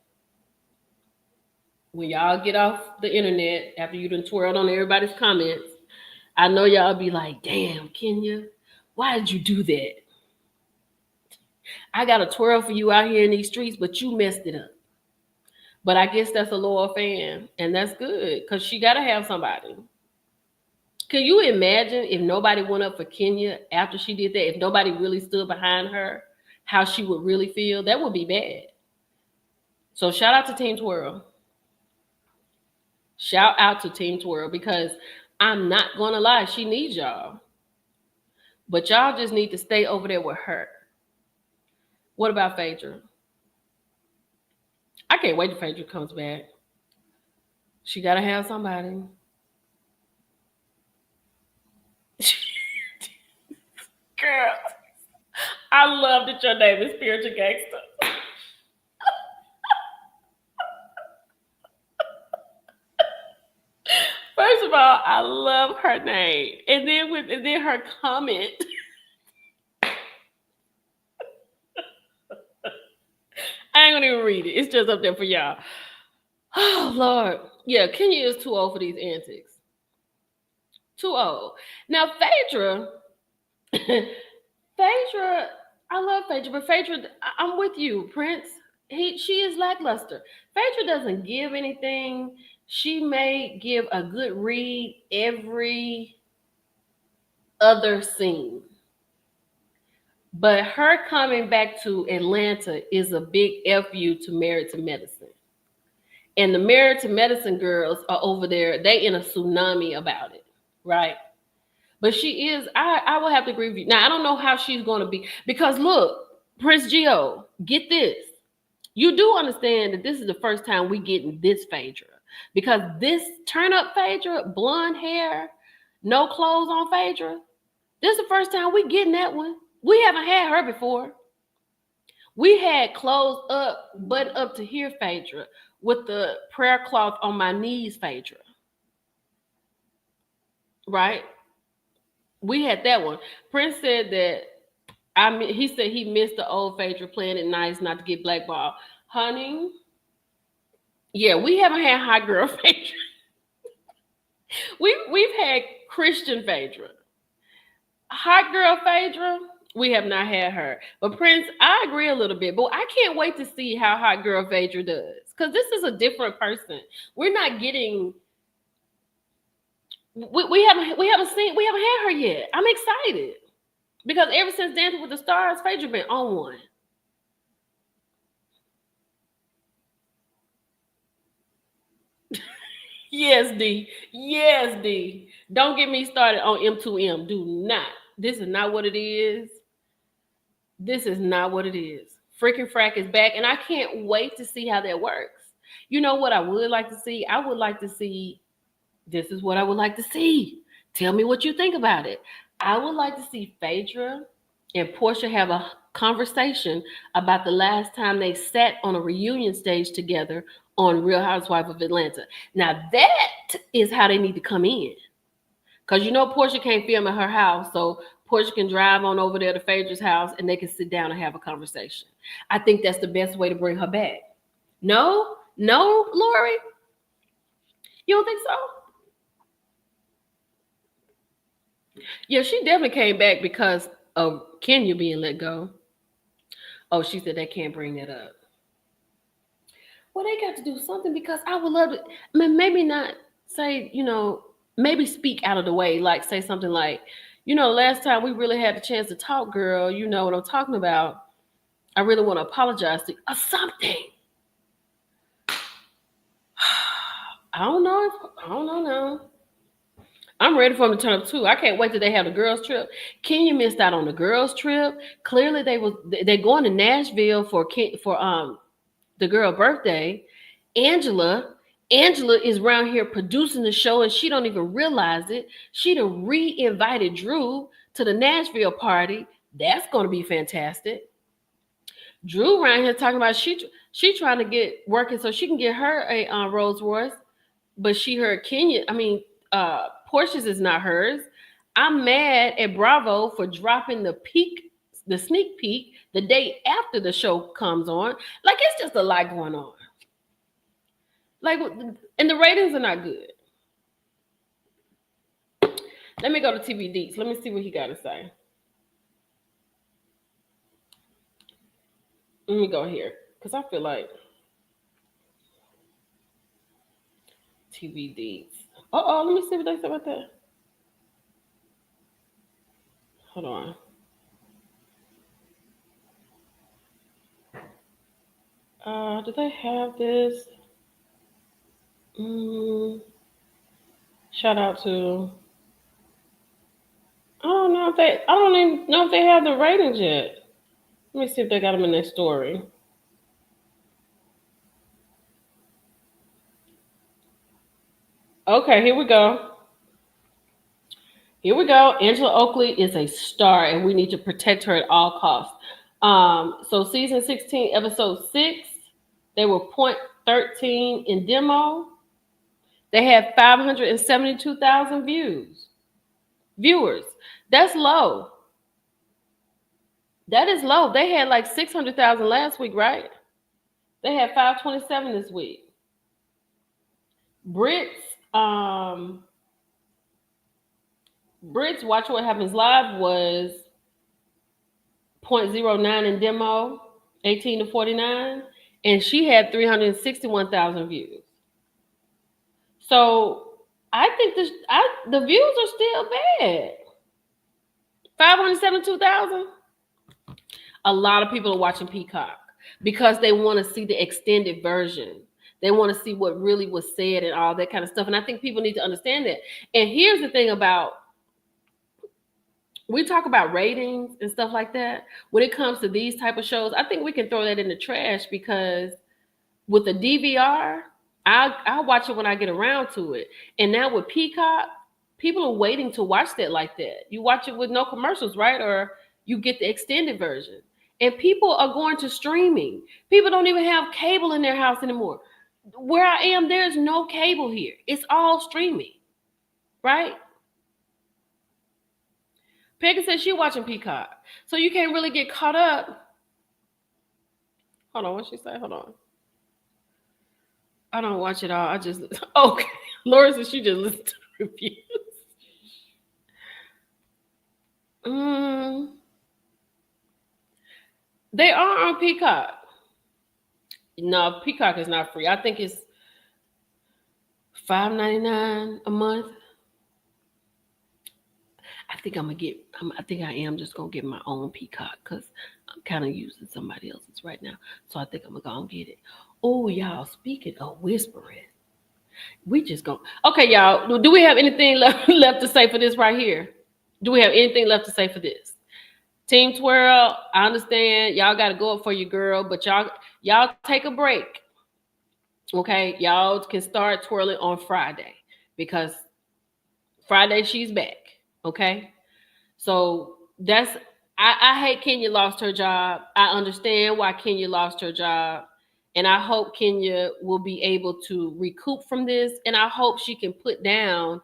when y'all get off the internet after you done twirled on everybody's comments, I know y'all be like, damn, Kenya, why did you do that? I got a twirl for you out here in these streets, but you messed it up. But I guess that's a loyal fan, and that's good because she got to have somebody. Can you imagine if nobody went up for Kenya after she did that? If nobody really stood behind her, how she would really feel? That would be bad. So shout out to Team Twirl. Shout out to Team Twirl because I'm not going to lie, she needs y'all. But y'all just need to stay over there with her. What about Phaedra? I can't wait till Phaedra comes back. She got to have somebody. Girl, I love that your name is Spiritual Gangster. First of all, I love her name, and then her comment. I ain't gonna even read it. It's just up there for y'all. Oh Lord, yeah, Kenya is too old for these antics. Too old. Now Phaedra, Phaedra, I love Phaedra, but Phaedra, I'm with you, Prince. She is lackluster. Phaedra doesn't give anything. She may give a good read every other scene. But her coming back to Atlanta is a big FU to Married to Medicine. And the Married to Medicine girls are over there. They in a tsunami about it, right? But she is, I will have to agree with you. Now, I don't know how she's going to be. Because look, Prince Gio, get this. You do understand that this is the first time we getting this Phaedra. Because this turn-up Phaedra, blonde hair, no clothes on Phaedra, this is the first time we getting that one. We haven't had her before. We had clothes up, butt up to here Phaedra, with the prayer cloth on my knees Phaedra. Right? We had that one. Prince said that he said he missed the old Phaedra playing it nice not to get blackballed. Honey, yeah, we haven't had hot girl Phaedra. We've had Christian Phaedra. Hot girl Phaedra, we have not had her. But Prince, I agree a little bit, but I can't wait to see how hot girl Phaedra does. Because this is a different person. We're not getting we haven't had her yet. I'm excited. Because ever since Dancing with the Stars, Phaedra been on one. Yes, D. Yes, D. Don't get me started on M2M. Do not. This is not what it is. This is not what it is. Freaking Frack is back, and I can't wait to see how that works. You know what I would like to see? I would like to see, this is what I would like to see. Tell me what you think about it. I would like to see Phaedra and Portia have a conversation about the last time they sat on a reunion stage together on Real Housewives of Atlanta. Now that is how they need to come in. Because you know Portia can't film at her house, so Portia can drive on over there to Phaedra's house and they can sit down and have a conversation. I think that's the best way to bring her back. No, Lori? You don't think so? Yeah, she definitely came back because of Kenya being let go. Oh, she said they can't bring that up. Well, they got to do something because I would love to. I mean, maybe not say, maybe speak out of the way, like say something like, last time we really had the chance to talk, girl, you know what I'm talking about. I really want to apologize to you or something. I don't know. I don't know now. I'm ready for them to turn up too. I can't wait till they have the girls trip. Kenya missed out on the girls trip. Clearly, they're going to Nashville for the girl birthday. Angela is around here producing the show and she don't even realize it. She done re-invited Drew to the Nashville party. That's going to be fantastic. Drew around here talking about she trying to get working so she can get her a Rolls Royce, but she heard Kenya. I mean, Porsche's is not hers. I'm mad at Bravo for dropping the sneak peek the day after the show comes on. Like, it's just a lot going on. Like, and the ratings are not good. Let me go to TV Deets. Let me see what he got to say. Let me go here because I feel like TV Deets. Let me see what they say about that. Hold on. Do they have this? Shout out to. I don't even know if they have the ratings yet. Let me see if they got them in their story. Okay, here we go. Angela Oakley is a star, and we need to protect her at all costs. So season 16, episode 6, they were 0.13 in demo. They had 572,000 viewers. That's low. That is low. They had like 600,000 last week, right? They had 527 this week. Brits, Watch What Happens Live was 0.09 in demo, 18 to 49, and she had 361,000 views. So I think the views are still bad. 572,000. A lot of people are watching Peacock because they want to see the extended version. They want to see what really was said and all that kind of stuff. And I think people need to understand that. And here's the thing about, we talk about ratings and stuff like that. When it comes to these type of shows, I think we can throw that in the trash because with the DVR, I'll watch it when I get around to it. And now with Peacock, people are waiting to watch that like that. You watch it with no commercials, right? Or you get the extended version. And people are going to streaming. People don't even have cable in their house anymore. Where I am, there's no cable here. It's all streaming, right? Peggy says she's watching Peacock. So you can't really get caught up. Hold on, what she say? Hold on. I don't watch it all. I just, okay. Laura says she just listened to the reviews. They are on Peacock. No, Peacock is not free. I think it's $5.99 a month. I think I am just gonna get my own Peacock because I'm kind of using somebody else's right now. So I think I'm gonna go and get it. Oh, y'all, speaking of whispering, we just go. Okay, y'all, do we have anything left to say for this right here? Do we have anything left to say for this? Team Twirl, I understand y'all got to go up for your girl, but y'all take a break. Okay, y'all can start twirling on Friday because Friday she's back. Okay, so that's I hate Kenya lost her job. I understand why Kenya lost her job, and I hope Kenya will be able to recoup from this, and I hope she can put down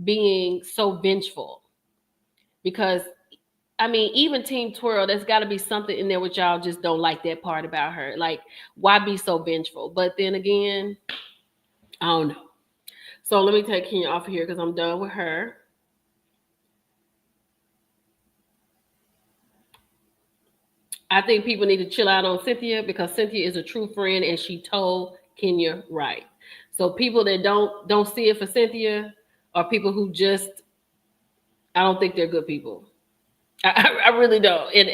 being so vengeful because. I mean, even Team Twirl, there's got to be something in there which y'all just don't like that part about her. Like, why be so vengeful? But then again, I don't know. So let me take Kenya off of here because I'm done with her. I think people need to chill out on Cynthia because Cynthia is a true friend and she told Kenya right. So people that don't see it for Cynthia are people who just I don't think they're good people. I really don't, and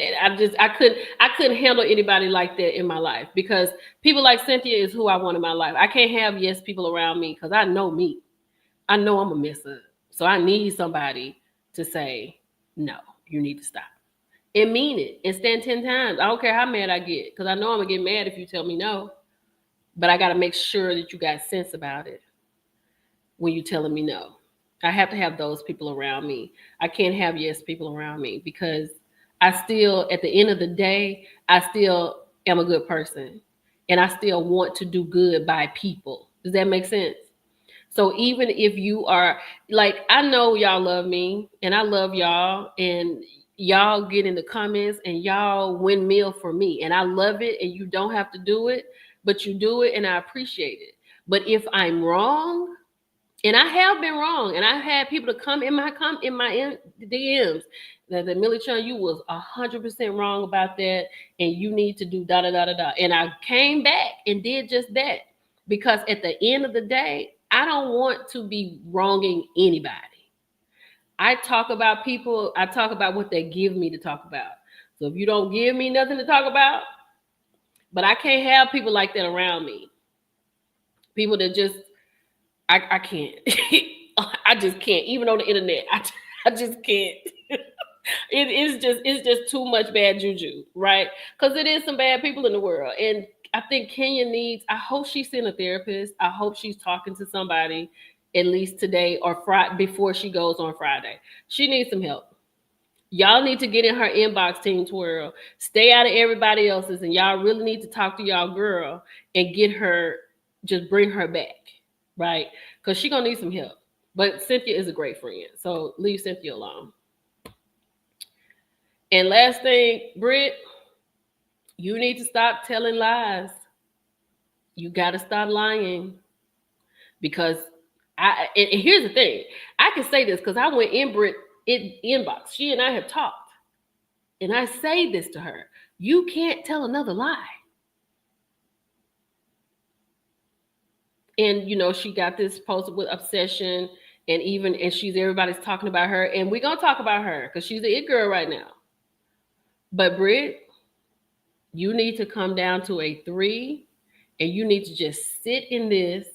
I couldn't handle anybody like that in my life, because people like Cynthia is who I want in my life. I can't have yes people around me, because I know me. I know I'm a mess up, so I need somebody to say no. You need to stop and mean it and stand 10 times. I don't care how mad I get, because I know I'm gonna get mad if you tell me no. But I got to make sure that you got sense about it when you're telling me no. I have to have those people around me. I can't have yes people around me, because I still, at the end of the day, I still am a good person, and I still want to do good by people. Does that make sense? So even if you are like, I know y'all love me and I love y'all, and y'all get in the comments and y'all windmill for me, and I love it, and you don't have to do it, but you do it and I appreciate it. But if I'm wrong, and I have been wrong, and I had people to come in my DMs that Millie Chung, you was 100% wrong about that, and you need to do da da da da da. And I came back and did just that, because at the end of the day, I don't want to be wronging anybody. I talk about people. I talk about what they give me to talk about. So if you don't give me nothing to talk about, but I can't have people like that around me. People that just I can't. I just can't. Even on the internet, I just can't. It's just too much bad juju, right? Because it is some bad people in the world, and I think Kenya needs. I hope she's seeing a therapist. I hope she's talking to somebody at least today or Friday before she goes on Friday. She needs some help. Y'all need to get in her inbox, Team Twirl. Stay out of everybody else's, and y'all really need to talk to y'all girl and get her, just bring her back, right? Because she gonna need some help. But Cynthia is a great friend, so leave Cynthia alone. And last thing, Britt, you need to stop telling lies. You got to stop lying, because and here's the thing. I can say this because I went in Britt inbox. She and I have talked. And I say this to her: you can't tell another lie. And she got this posted with obsession, and she's, everybody's talking about her, and we're gonna talk about her because she's the it girl right now. But Britt, you need to come down to a 3, and you need to just sit in this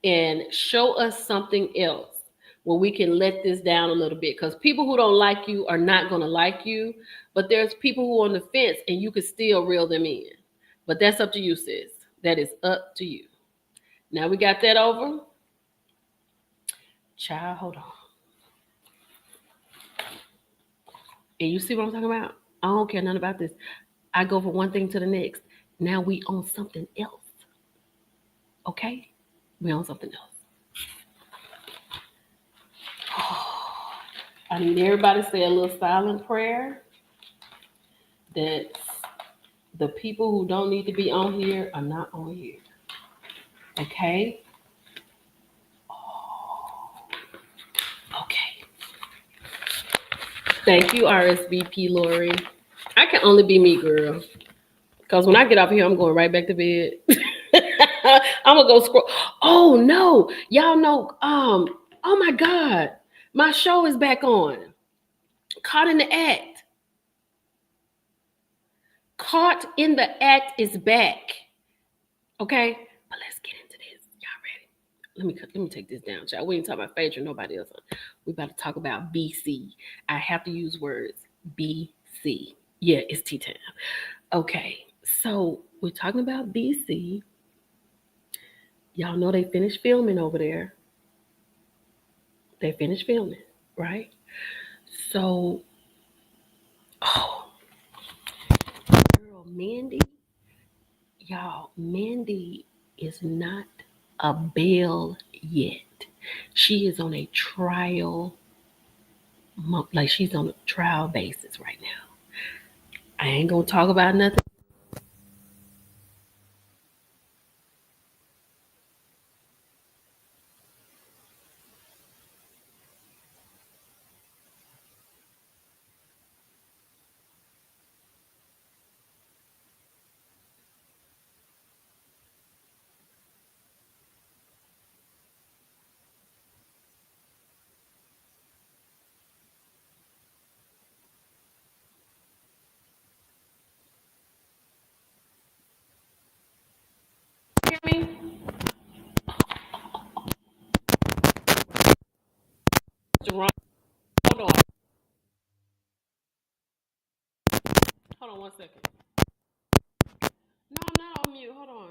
and show us something else where we can let this down a little bit. Because people who don't like you are not going to like you, but there's people who are on the fence, and you can still reel them in. But that's up to you, sis. That is up to you. Now we got that over. Child, hold on. And you see what I'm talking about? I don't care nothing about this. I go from one thing to the next. Now we on something else. Okay? We on something else. I need everybody to say a little silent prayer that the people who don't need to be on here are not on here. Okay? Okay. Thank you, RSVP Lori. I can only be me, girl. Because when I get off here, I'm going right back to bed. I'm gonna go scroll. Oh no. Y'all know, oh my God. My show is back on. Caught in the Act. Caught in the Act is back. Okay? But let's get into this. Y'all ready? Let me take this down, child. We ain't talking about Phaedra, nobody else. We about to talk about BC. I have to use words. BC. Yeah, it's tea time. Okay, so we're talking about BC. Y'all know they finished filming over there. They finished filming, right? So, girl, Mandy, y'all, Mandy is not a bail yet. She is on a trial, like she's on a trial basis right now. I ain't gonna talk about nothing. the wrong. Hold on. Hold on 1 second. No, I'm not on mute. Hold on.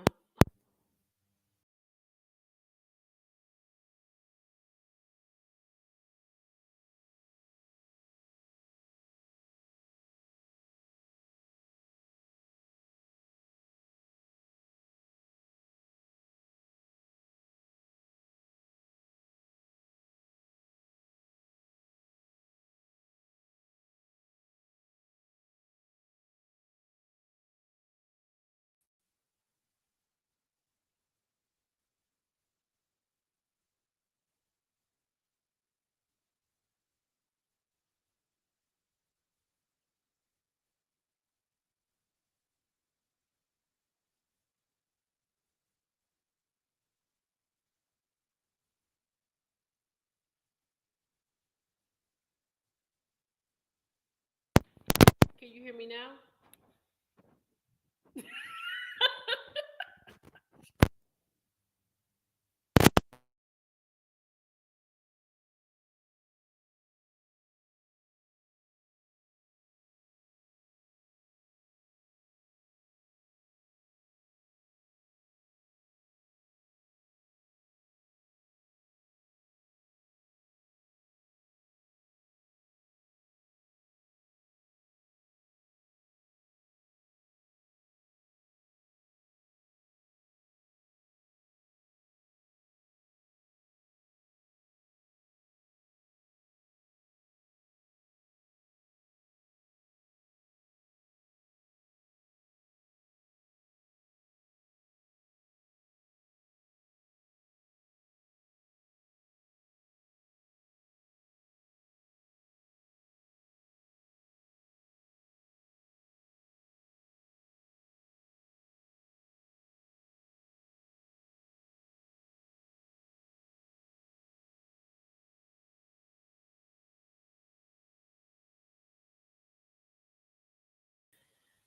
Can you hear me now?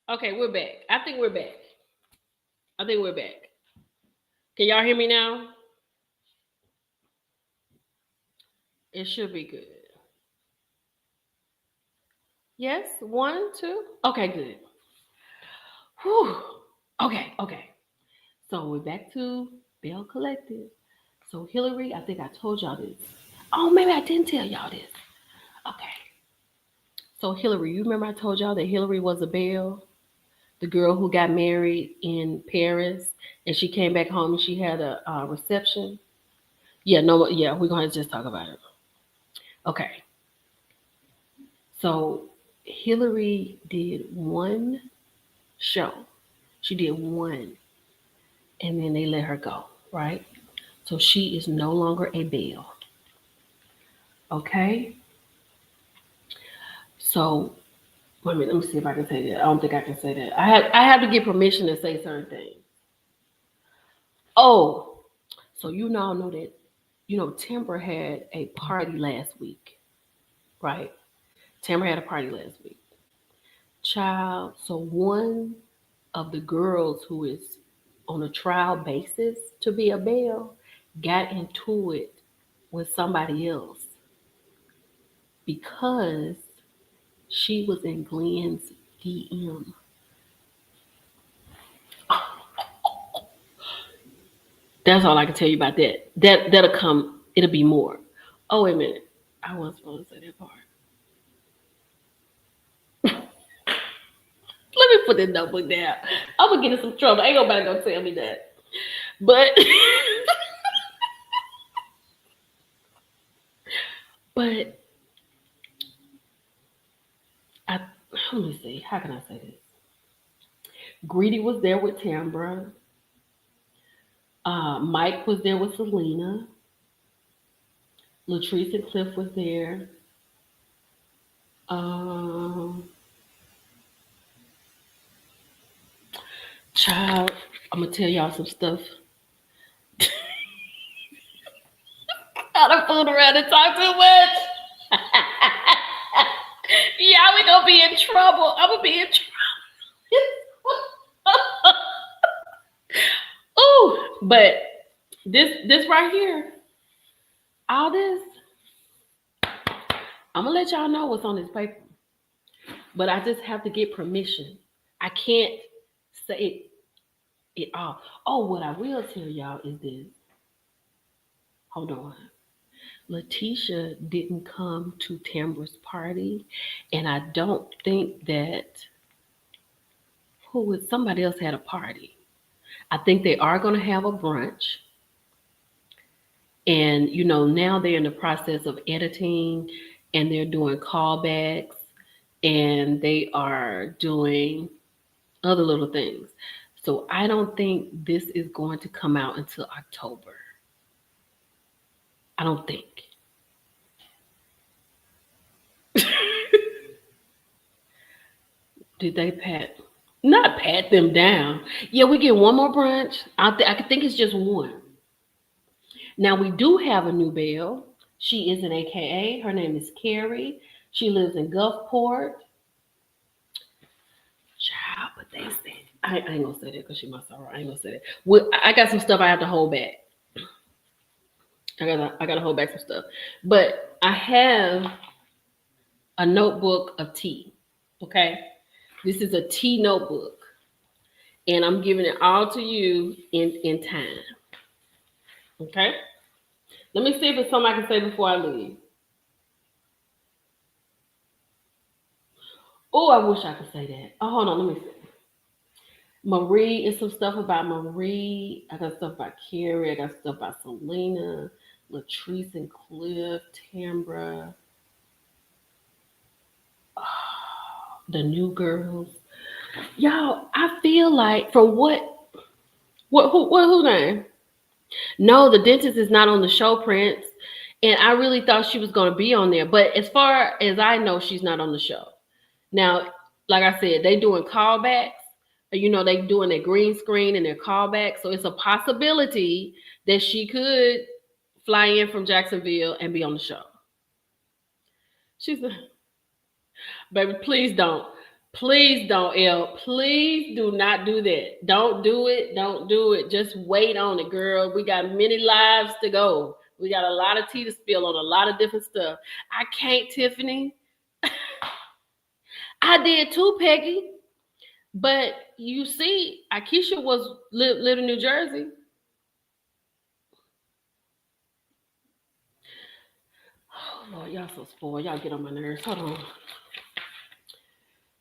Okay, we're back. I think we're back. I think we're back. Can y'all hear me now? It should be good. Yes, 1, 2. Okay, good. Whew. Okay. So we're back to Bell Collective. So Hillary, I think I told y'all this. Oh, maybe I didn't tell y'all this. Okay. So Hillary, you remember I told y'all that Hillary was a Belle, the girl who got married in Paris, and she came back home and she had a reception. Yeah, no, yeah, we're gonna just talk about it. Okay. So Hillary did one show. She did one, and then they let her go, right? So she is no longer a Belle. Okay. So wait a minute, let me see if I can say that. I don't think I can say that. I have to get permission to say certain things. Oh, so you now know that Timber had a party last week, right? Timber had a party last week. Child, so one of the girls who is on a trial basis to be a Belle got into it with somebody else because she was in Glenn's DM. That's all I can tell you about that. That'll come. It'll be more. Oh wait a minute. I wasn't supposed to say that part. Let me put this notebook down. I'm gonna get in some trouble. Ain't nobody gonna tell me that. But but I let me see. How can I say this? Greedy was there with Tambra. Mike was there with Selena. Latrice and Cliff was there. Um, Child, I'm gonna tell y'all some stuff. I done fooled around and talk too much. Yeah, we gonna be in trouble. I'm gonna be in trouble. Ooh, but this right here, all this, I'm gonna let y'all know what's on this paper, but I just have to get permission. I can't say it all. Oh, what I will tell y'all is this. Hold on. Latisha didn't come to Tambra's party, and I don't think that somebody else had a party. I think they are going to have a brunch, and now they're in the process of editing, and they're doing callbacks, and they are doing other little things. So I don't think this is going to come out until October. I don't think. Did they not pat them down? Yeah, we get one more brunch. I think it's just one. Now we do have a new belle. She is an AKA. Her name is Carrie. She lives in Gulfport. Child, but they said I ain't gonna say that because she must sorrow. I ain't gonna say that. I got some stuff I have to hold back. I gotta hold back some stuff. But I have a notebook of tea. Okay. This is a tea notebook. And I'm giving it all to you in time. Okay? Let me see if it's something I can say before I leave. Oh, I wish I could say that. Oh, hold on, let me see. Marie, is some stuff about Marie. I got stuff about Carrie. I got stuff about Selena, Latrice and Cliff, Tambra, the new girls. Y'all, I feel like from who name? No, the dentist is not on the show, Prince. And I really thought she was going to be on there. But as far as I know, she's not on the show. Now, like I said, they doing callbacks. They doing their green screen and their callbacks. So it's a possibility that she could fly in from Jacksonville and be on the show. She's like, baby, please don't. Please don't, Elle. Please do not do that. Don't do it. Don't do it. Just wait on it, girl. We got many lives to go. We got a lot of tea to spill on a lot of different stuff. I can't, Tiffany. I did too, Peggy. But you see, Akeisha lived in New Jersey. Oh Lord, y'all so spoiled. Y'all get on my nerves. Hold on.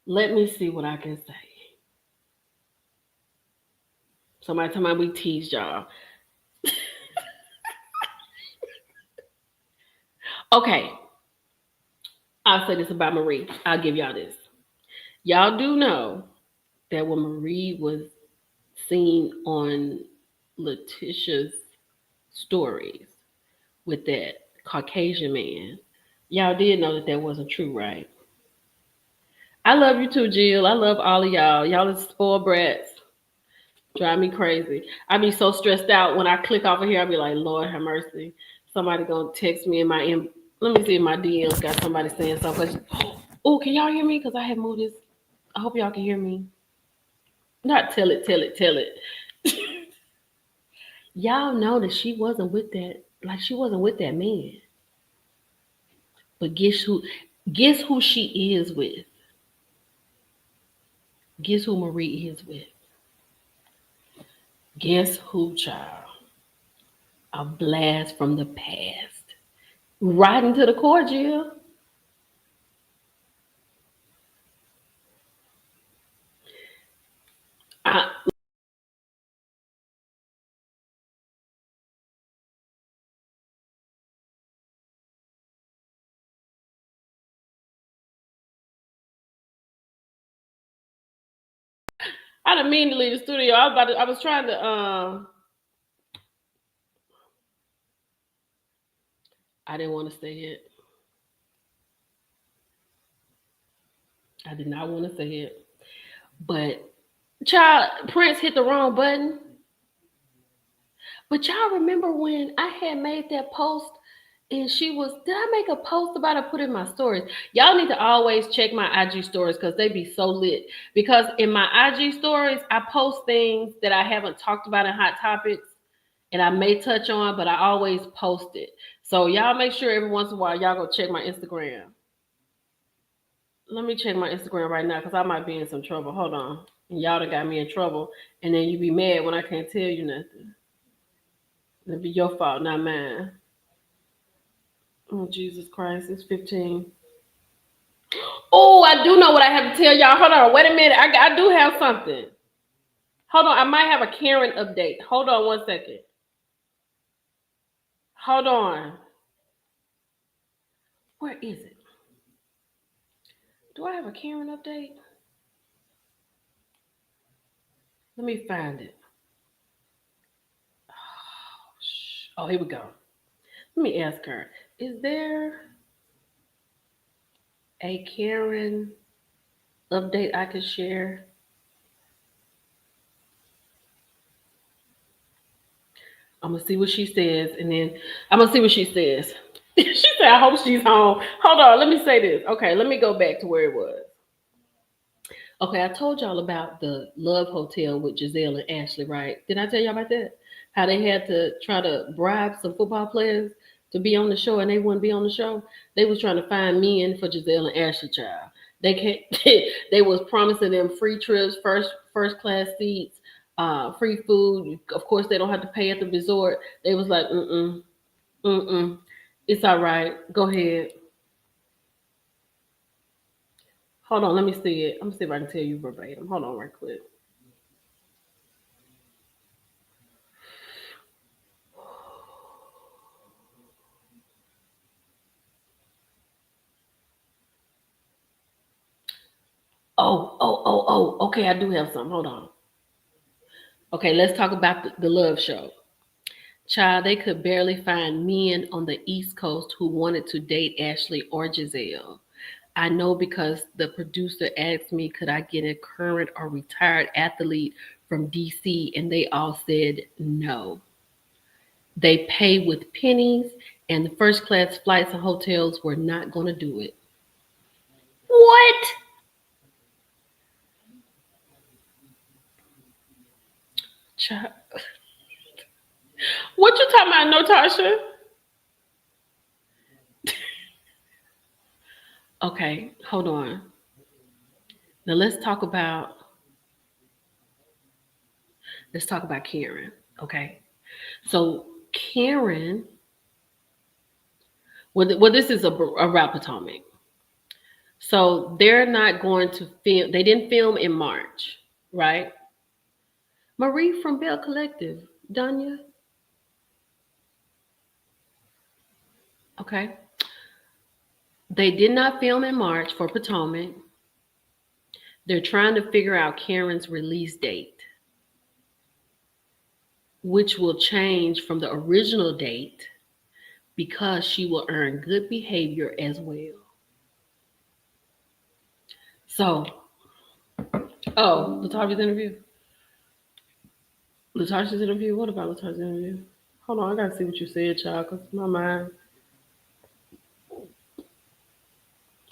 Let me see what I can say. Somebody tell me we teased y'all. Okay. I'll say this about Marie. I'll give y'all this. Y'all do know that when Marie was seen on Latisha's stories with that Caucasian man, y'all did know that wasn't true, right? I love you too, Jill. I love all of y'all. Y'all are spoiled brats. Drive me crazy. I be so stressed out when I click off of here. I be like, Lord have mercy. Somebody gonna text me in my let me see if my DMs got somebody saying something. Oh, can y'all hear me? Because I have moved this. I hope y'all can hear me. Not tell it. Y'all know that she wasn't with that. Like she wasn't with that man. But guess who she is with? Guess who Marie is with? Guess who, child? A blast from the past. Right into the core, Jill. I didn't mean to leave the studio. I was trying to I didn't want to say it. I did not want to say it. But child, Prince hit the wrong button. But y'all remember when I had made that post and did I make a post about it, put in my stories? Y'all need to always check my IG stories because they be so lit. Because in my IG stories, I post things that I haven't talked about in Hot Topics and I may touch on, but I always post it. So y'all make sure every once in a while y'all go check my Instagram. Let me check my Instagram right now because I might be in some trouble. Hold on. And y'all done got me in trouble. And then you be mad when I can't tell you nothing. It'll be your fault, not mine. Oh, Jesus Christ. It's 15. Oh, I do know what I have to tell y'all. Hold on. Wait a minute. I do have something. Hold on. I might have a Karen update. Hold on 1 second. Hold on. Where is it? Do I have a Karen update? Let me find it. Oh, here we go. Let me ask her. Is there a Karen update I could share? I'm gonna see what she says, and then I'm gonna see what she says. She said, "I hope she's home." Hold on, let me say this. Okay, let me go back to where it was. Okay, I told y'all about the Love Hotel with Giselle and Ashley, right? Did I tell y'all about that? How they had to try to bribe some football players to be on the show, and they wouldn't be on the show. They was trying to find men for Giselle and Ashley, child. They can't. They was promising them free trips, first class seats, free food. Of course, they don't have to pay at the resort. They was like, mm. It's all right. Go ahead. Hold on, let me see it. I'm gonna see if I can tell you verbatim. Hold on, right quick. Oh. Okay, I do have some. Hold on. Okay, let's talk about the love show. Child, they could barely find men on the East Coast who wanted to date Ashley or Giselle. I know because the producer asked me, could I get a current or retired athlete from DC? And they all said no. They pay with pennies, and the first class flights and hotels were not going to do it. What? Child. What you talking about, Natasha? Okay, hold on. Now let's talk about Karen. Okay. So Karen, well this is a rap Potomac. So they're not going to film. They didn't film in March, right? Marie from Bell Collective, Danya. Okay. They did not film in March for Potomac. They're trying to figure out Karen's release date, which will change from the original date because she will earn good behavior as well. So, oh, Latasha's interview. Latasha's interview. What about Latasha's interview? Hold on, I gotta see what you said, child, because my mind.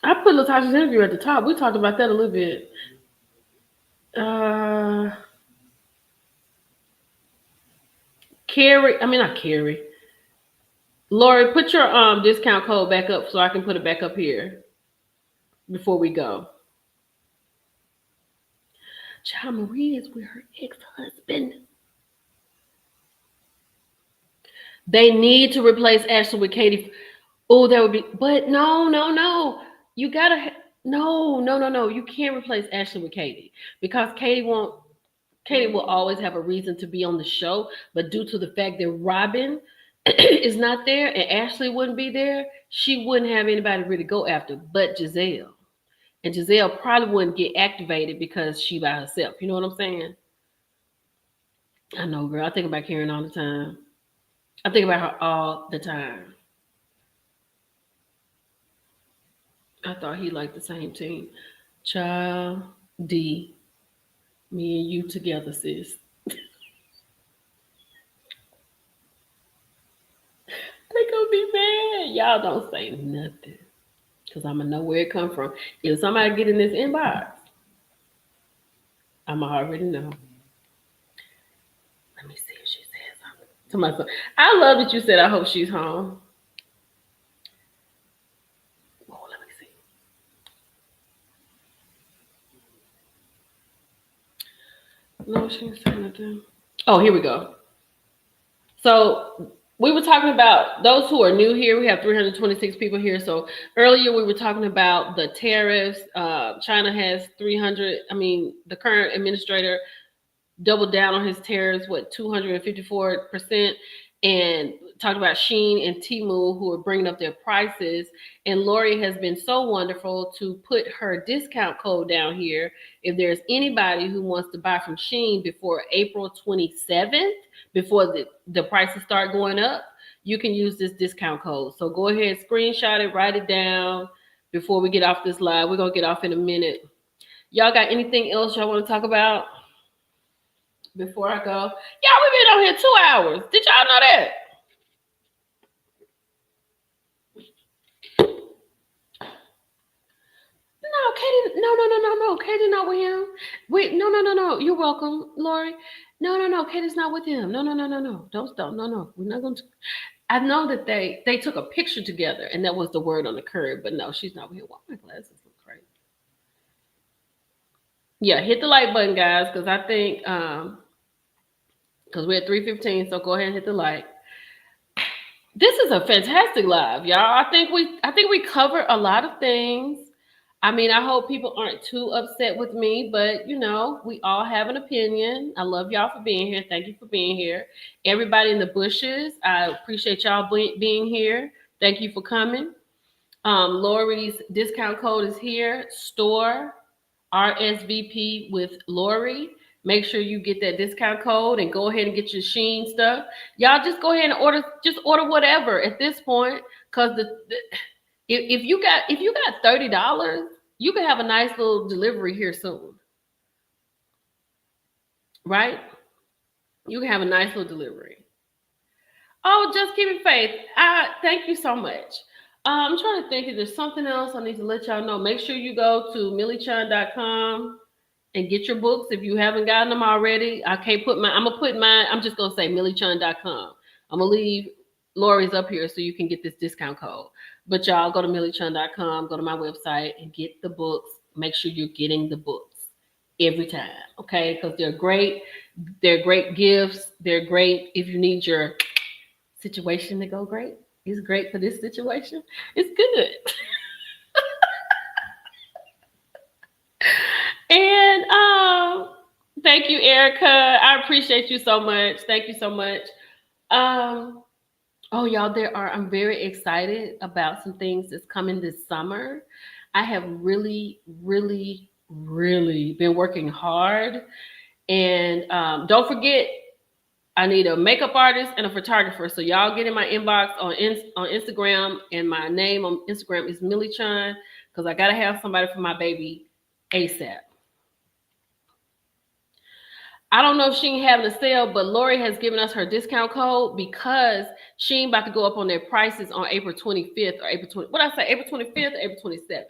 I put Latasha's interview at the top. We talked about that a little bit. Uh, not Carrie. Lori, put your discount code back up so I can put it back up here before we go. Child, Marie is with her ex-husband. They need to replace Ashley with Katie. Oh, that would be, but no. You gotta, no. You can't replace Ashley with Katie because Katie will always have a reason to be on the show. But due to the fact that Robin is not there and Ashley wouldn't be there, she wouldn't have anybody to really go after but Giselle. And Giselle probably wouldn't get activated because she by herself. You know what I'm saying? I know, girl. I think about Karen all the time. I think about her all the time. I thought he liked the same team. Child D, me and you together, sis. They gonna be mad. Y'all don't say nothing. Cause I'ma know where it come from. If somebody get in this inbox, I'ma already know. Let me see if she said something. To myself. I love that you said I hope she's home. Oh, let me see. No, she didn't say nothing. Oh, here we go. So we were talking about those who are new here. We have 326 people here. So earlier we were talking about the tariffs. China has 300. I mean, the current administrator doubled down on his tariffs, 254%, and talked about Shein and Temu who are bringing up their prices. And Lori has been so wonderful to put her discount code down here. If there's anybody who wants to buy from Shein before April 27th, before the prices start going up, you can use this discount code. So go ahead, screenshot it, write it down before we get off this live. We're going to get off in a minute. Y'all got anything else y'all want to talk about before I go? Y'all, we've been on here 2 hours. Did y'all know that? No, Katie. No. Katie's not with him. Wait, no. You're welcome, Lori. No. Katie's not with him. No. Don't stop. No. We're not going to. I know that they took a picture together, and that was the word on the curb. But no, she's not with him. Why my glasses look crazy? Yeah, hit the like button, guys, because I think because we're at 3:15. So go ahead and hit the like. This is a fantastic live, y'all. I think we covered a lot of things. I mean, I hope people aren't too upset with me, but we all have an opinion. I love y'all for being here. Thank you for being here. Everybody in the bushes, I appreciate y'all being here. Thank you for coming. Lori's discount code is here. Store RSVP with Lori. Make sure you get that discount code and go ahead and get your Shein stuff. Y'all just go ahead and order whatever at this point, because if you got $30, you can have a nice little delivery here soon, right? You can have a nice little delivery. Oh, just keeping faith. Thank you so much. I'm trying to think if there's something else I need to let y'all know. Make sure you go to millichun.com and get your books if you haven't gotten them already. I'm just gonna say millichun.com. I'm gonna leave Lori's up here so you can get this discount code. But y'all go to millichun.com, go to my website and get the books. Make sure you're getting the books every time, okay? Because they're great. They're great gifts. They're great if you need your situation to go great. It's great for this situation. It's good. And thank you, Erica. I appreciate you so much. Thank you so much. Oh, y'all, I'm very excited about some things that's coming this summer. I have really, really, really been working hard. And don't forget, I need a makeup artist and a photographer. So y'all get in my inbox on Instagram, and my name on Instagram is Millie Chun, because I gotta have somebody for my baby ASAP. I don't know if Shein having a sale, but Lori has given us her discount code because Shein about to go up on their prices on April 25th or April 20. What I say, April 25th or April 27th?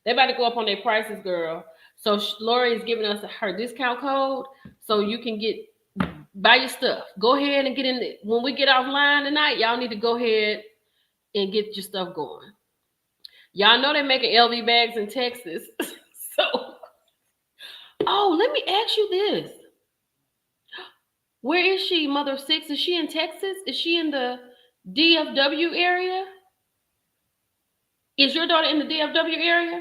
They about to go up on their prices, girl. So Lori is giving us her discount code so you can buy your stuff. Go ahead and get in it. When we get offline tonight, y'all need to go ahead and get your stuff going. Y'all know they're making LV bags in Texas. So, let me ask you this. Where is she, mother of six? Is she in Texas? Is she in the DFW area? Is your daughter in the DFW area?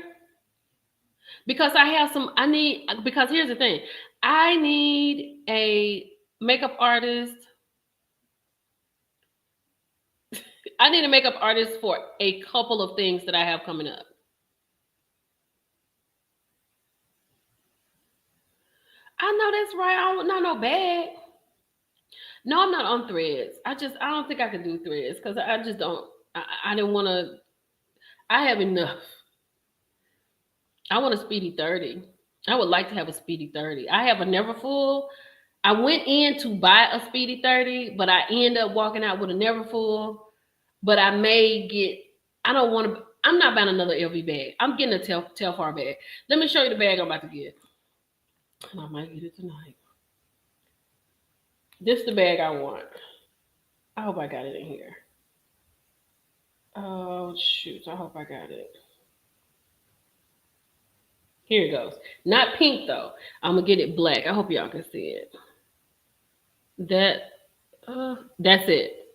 Because because here's the thing. I need a makeup artist. I need a makeup artist for a couple of things that I have coming up. I know that's right. I don't know no bag. No, I'm not on Threads. I don't think I can do Threads because I just don't. I didn't want to. I have enough. I want a speedy 30. I would like to have a speedy 30. I have a never full. I went in to buy a speedy 30, but I end up walking out with a never full. But I may get. I don't want to. I'm not buying another LV bag. I'm getting a Telfar bag. Let me show you the bag I'm about to get. And I might get it tonight. This is the bag I want. I hope I got it in here. Oh, shoot. I hope I got it. Here it goes. Not pink though. I'm gonna get it black. I hope y'all can see it. That that's it.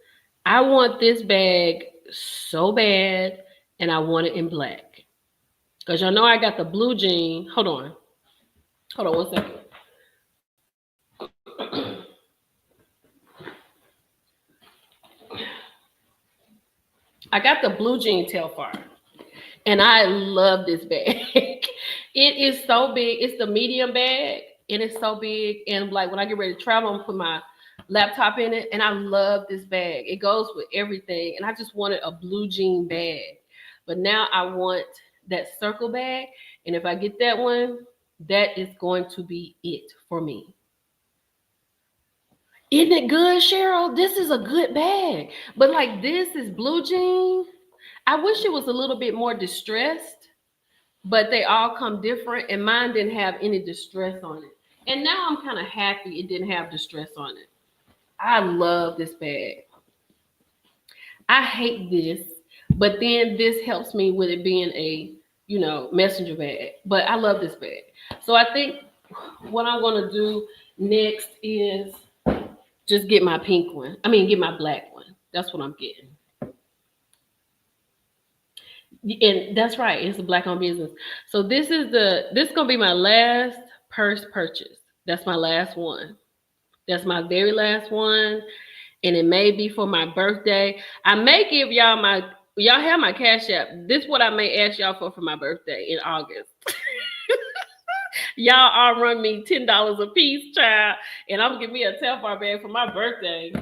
I want this bag so bad, and I want it in black. Cause y'all know I got the blue jean. Hold on 1 second. I got the blue jean Telfar, and I love this bag. It is so big. It's the medium bag, and it's so big. And like when I get ready to travel, I'm gonna put my laptop in it, and I love this bag. It goes with everything, and I just wanted a blue jean bag, but now I want that circle bag, and if I get that one, that is going to be it for me. Isn't it good, Cheryl? This is a good bag, but like this is blue jean. I wish it was a little bit more distressed, but they all come different, and mine didn't have any distress on it. And now I'm kind of happy it didn't have distress on it. I love this bag. I hate this, but then this helps me with it being a, messenger bag. But I love this bag. So I think what I'm gonna do next is just get my pink one. I mean, get my black one. That's what I'm getting. And that's right, it's a black on business. So this is gonna be my last purse purchase. That's my last one. That's my very last one. And it may be for my birthday. I may give y'all have my cash app. This is what I may ask y'all for my birthday in August. Y'all all run me $10 a piece, child, and I'm gonna give me a Telfar bag for my birthday.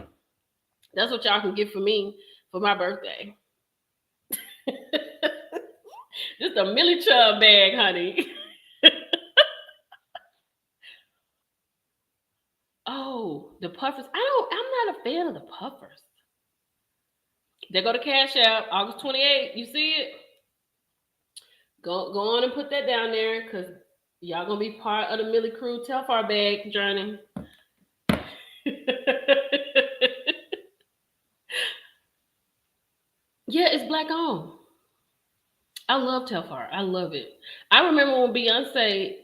That's what y'all can get for me for my birthday. Just a Millie Chubb bag, honey. Oh, the puffers. I'm not a fan of the puffers. They go to Cash App, August 28th. You see it? Go on and put that down there, because y'all gonna be part of the Millie Crew Telfar bag journey. Yeah, it's black on. I love Telfar. I love it. I remember when Beyonce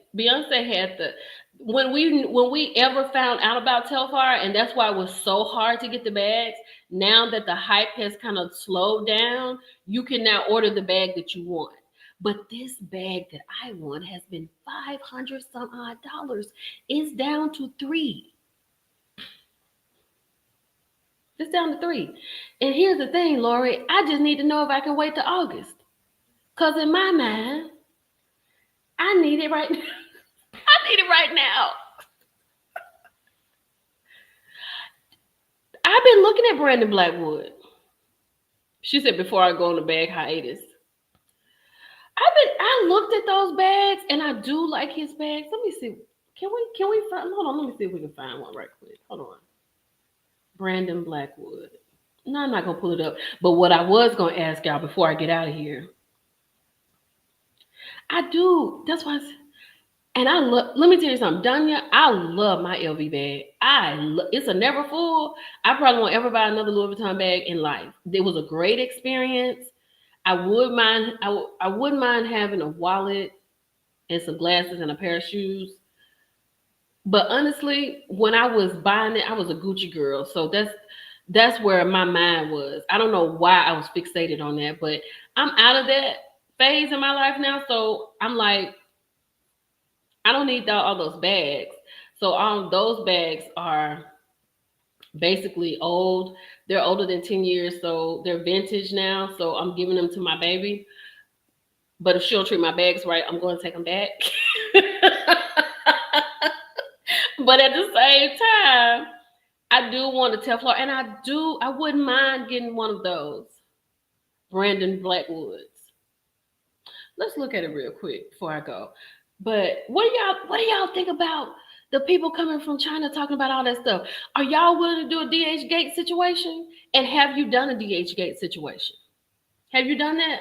had when we ever found out about Telfar, and that's why it was so hard to get the bags. Now that the hype has kind of slowed down, you can now order the bag that you want. But this bag that I want has been $500 some odd dollars. It's down to $3. It's down to $3. And here's the thing, Lori, I just need to know if I can wait till August. Because in my mind, I need it right now. I need it right now. I've been looking at Brandon Blackwood. She said before I go on the bag hiatus. I looked at those bags, and I do like his bags. Let me see. Can we find, hold on, let me see if we can find one right quick. Hold on. Brandon Blackwood. No, I'm not gonna pull it up. But what I was gonna ask y'all before I get out of here. I do. That's why and I love, let me tell you something, Danya, I love my LV bag. It's a never full. I probably won't ever buy another Louis Vuitton bag in life. It was a great experience. I wouldn't mind having a wallet and some glasses and a pair of shoes. But honestly, when I was buying it, I was a Gucci girl. So that's where my mind was. I don't know why I was fixated on that, but I'm out of that phase in my life now. So I'm like, I don't need all those bags. So those bags are basically old. They're older than 10 years, so they're vintage now. So I'm giving them to my baby. But if she don't treat my bags right, I'm going to take them back. But at the same time, I do want a Telfar, and I wouldn't mind getting one of those Brandon Blackwoods. Let's look at it real quick before I go. But what do y'all think about the people coming from China talking about all that stuff? Are y'all willing to do a DH Gate situation? And have you done a DH Gate situation? Have you done that?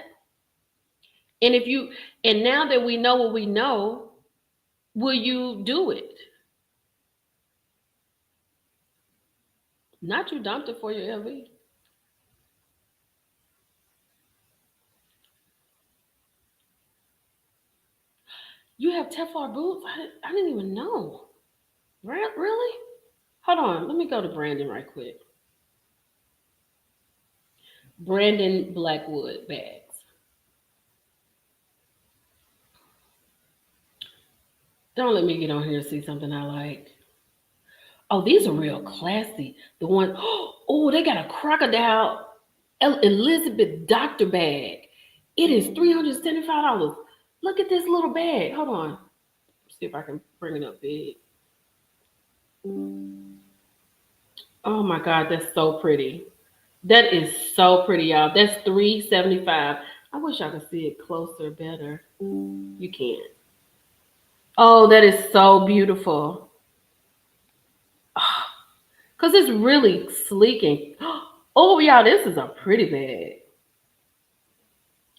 And now that we know what we know, will you do it? Not you dumped it for your LV. You have Teflon boots? I didn't even know. Really? Hold on. Let me go to Brandon right quick. Brandon Blackwood bags. Don't let me get on here and see something I like. Oh, these are real classy. The one, oh, they got a crocodile Elizabeth Doctor bag. It is $375. Look at this little bag. Hold on. See if I can bring it up big. Oh my God, that's so pretty. That is so pretty, y'all. That's $375. I wish I could see it closer, better. You can't. Oh, that is so beautiful. Cause it's really sleek and oh y'all, this is a pretty bag.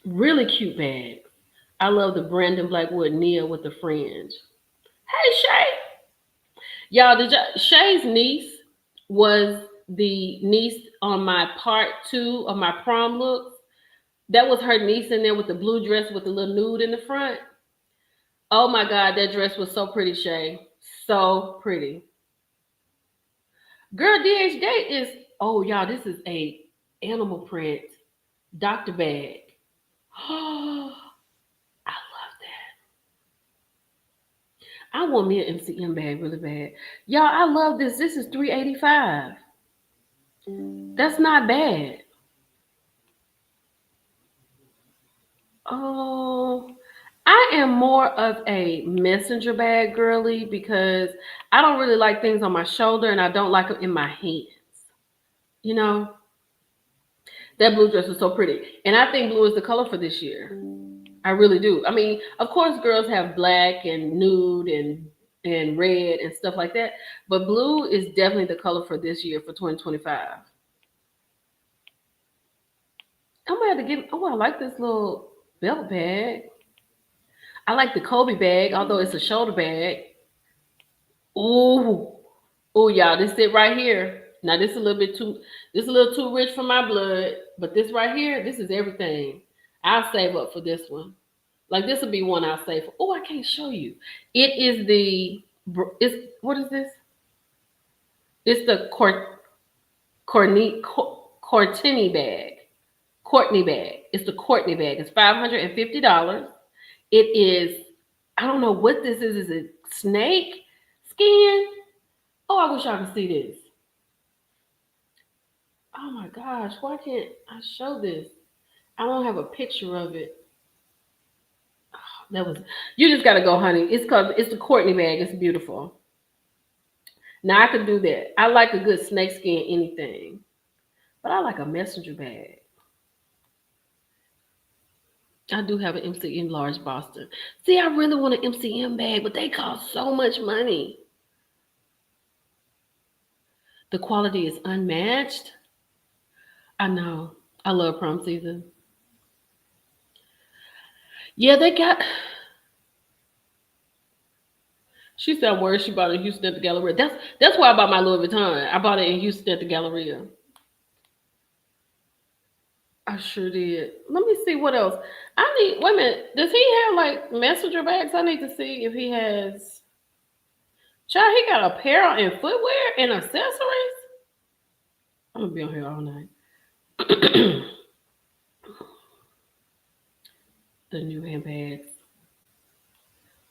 Really cute bag. I love the Brandon Blackwood Nia with the fringe. Hey Shay. Y'all, Shay's niece was the niece on my part two of my prom looks. That was her niece in there with the blue dress with the little nude in the front. Oh my God, that dress was so pretty, Shay. So pretty. Girl, DH Gate is, oh y'all, this is a animal print Dr. bag. Oh, I love that. I want me an MCM bag really bad. Y'all, I love this. This is $385. That's not bad. Oh, I am more of a messenger bag girly because I don't really like things on my shoulder and I don't like them in my hands. You know, that blue dress is so pretty. And I think blue is the color for this year. I really do. I mean, of course, girls have black and nude and red and stuff like that, but blue is definitely the color for this year for 2025. I'm gonna have to get. Oh, I like this little belt bag. I like the Kobe bag, although it's a shoulder bag. Ooh, ooh, y'all, this it right here. Now this is a little bit too. This is a little too rich for my blood, but this right here, this is everything. I'll save up for this one. Like this will be one I'll save for. Oh, I can't show you. It is the. It's what is this? It's the Courtney bag. Courtney bag. It's the Courtney bag. It's $550. It is. I don't know what this is. Is it snake skin? Oh, I wish I could see this. Oh my gosh, why can't I show this? I don't have a picture of it. That was you just gotta go, honey. It's called it's the Courtney bag. It's beautiful. Now I could do that. I like a good snakeskin anything, but I like a messenger bag. I do have an MCM large Boston. See, I really want an MCM bag, but they cost so much money. The quality is unmatched. I know. I love prom season. Yeah, they got. She said where she bought it in Houston at the Galleria. That's why I bought my Louis Vuitton. I bought it in Houston at the Galleria. I sure did. Let me see what else. I need. Wait a minute. Does he have like messenger bags? I need to see if he has. Child, he got apparel and footwear and accessories. I'm gonna be on here all night. The new handbags.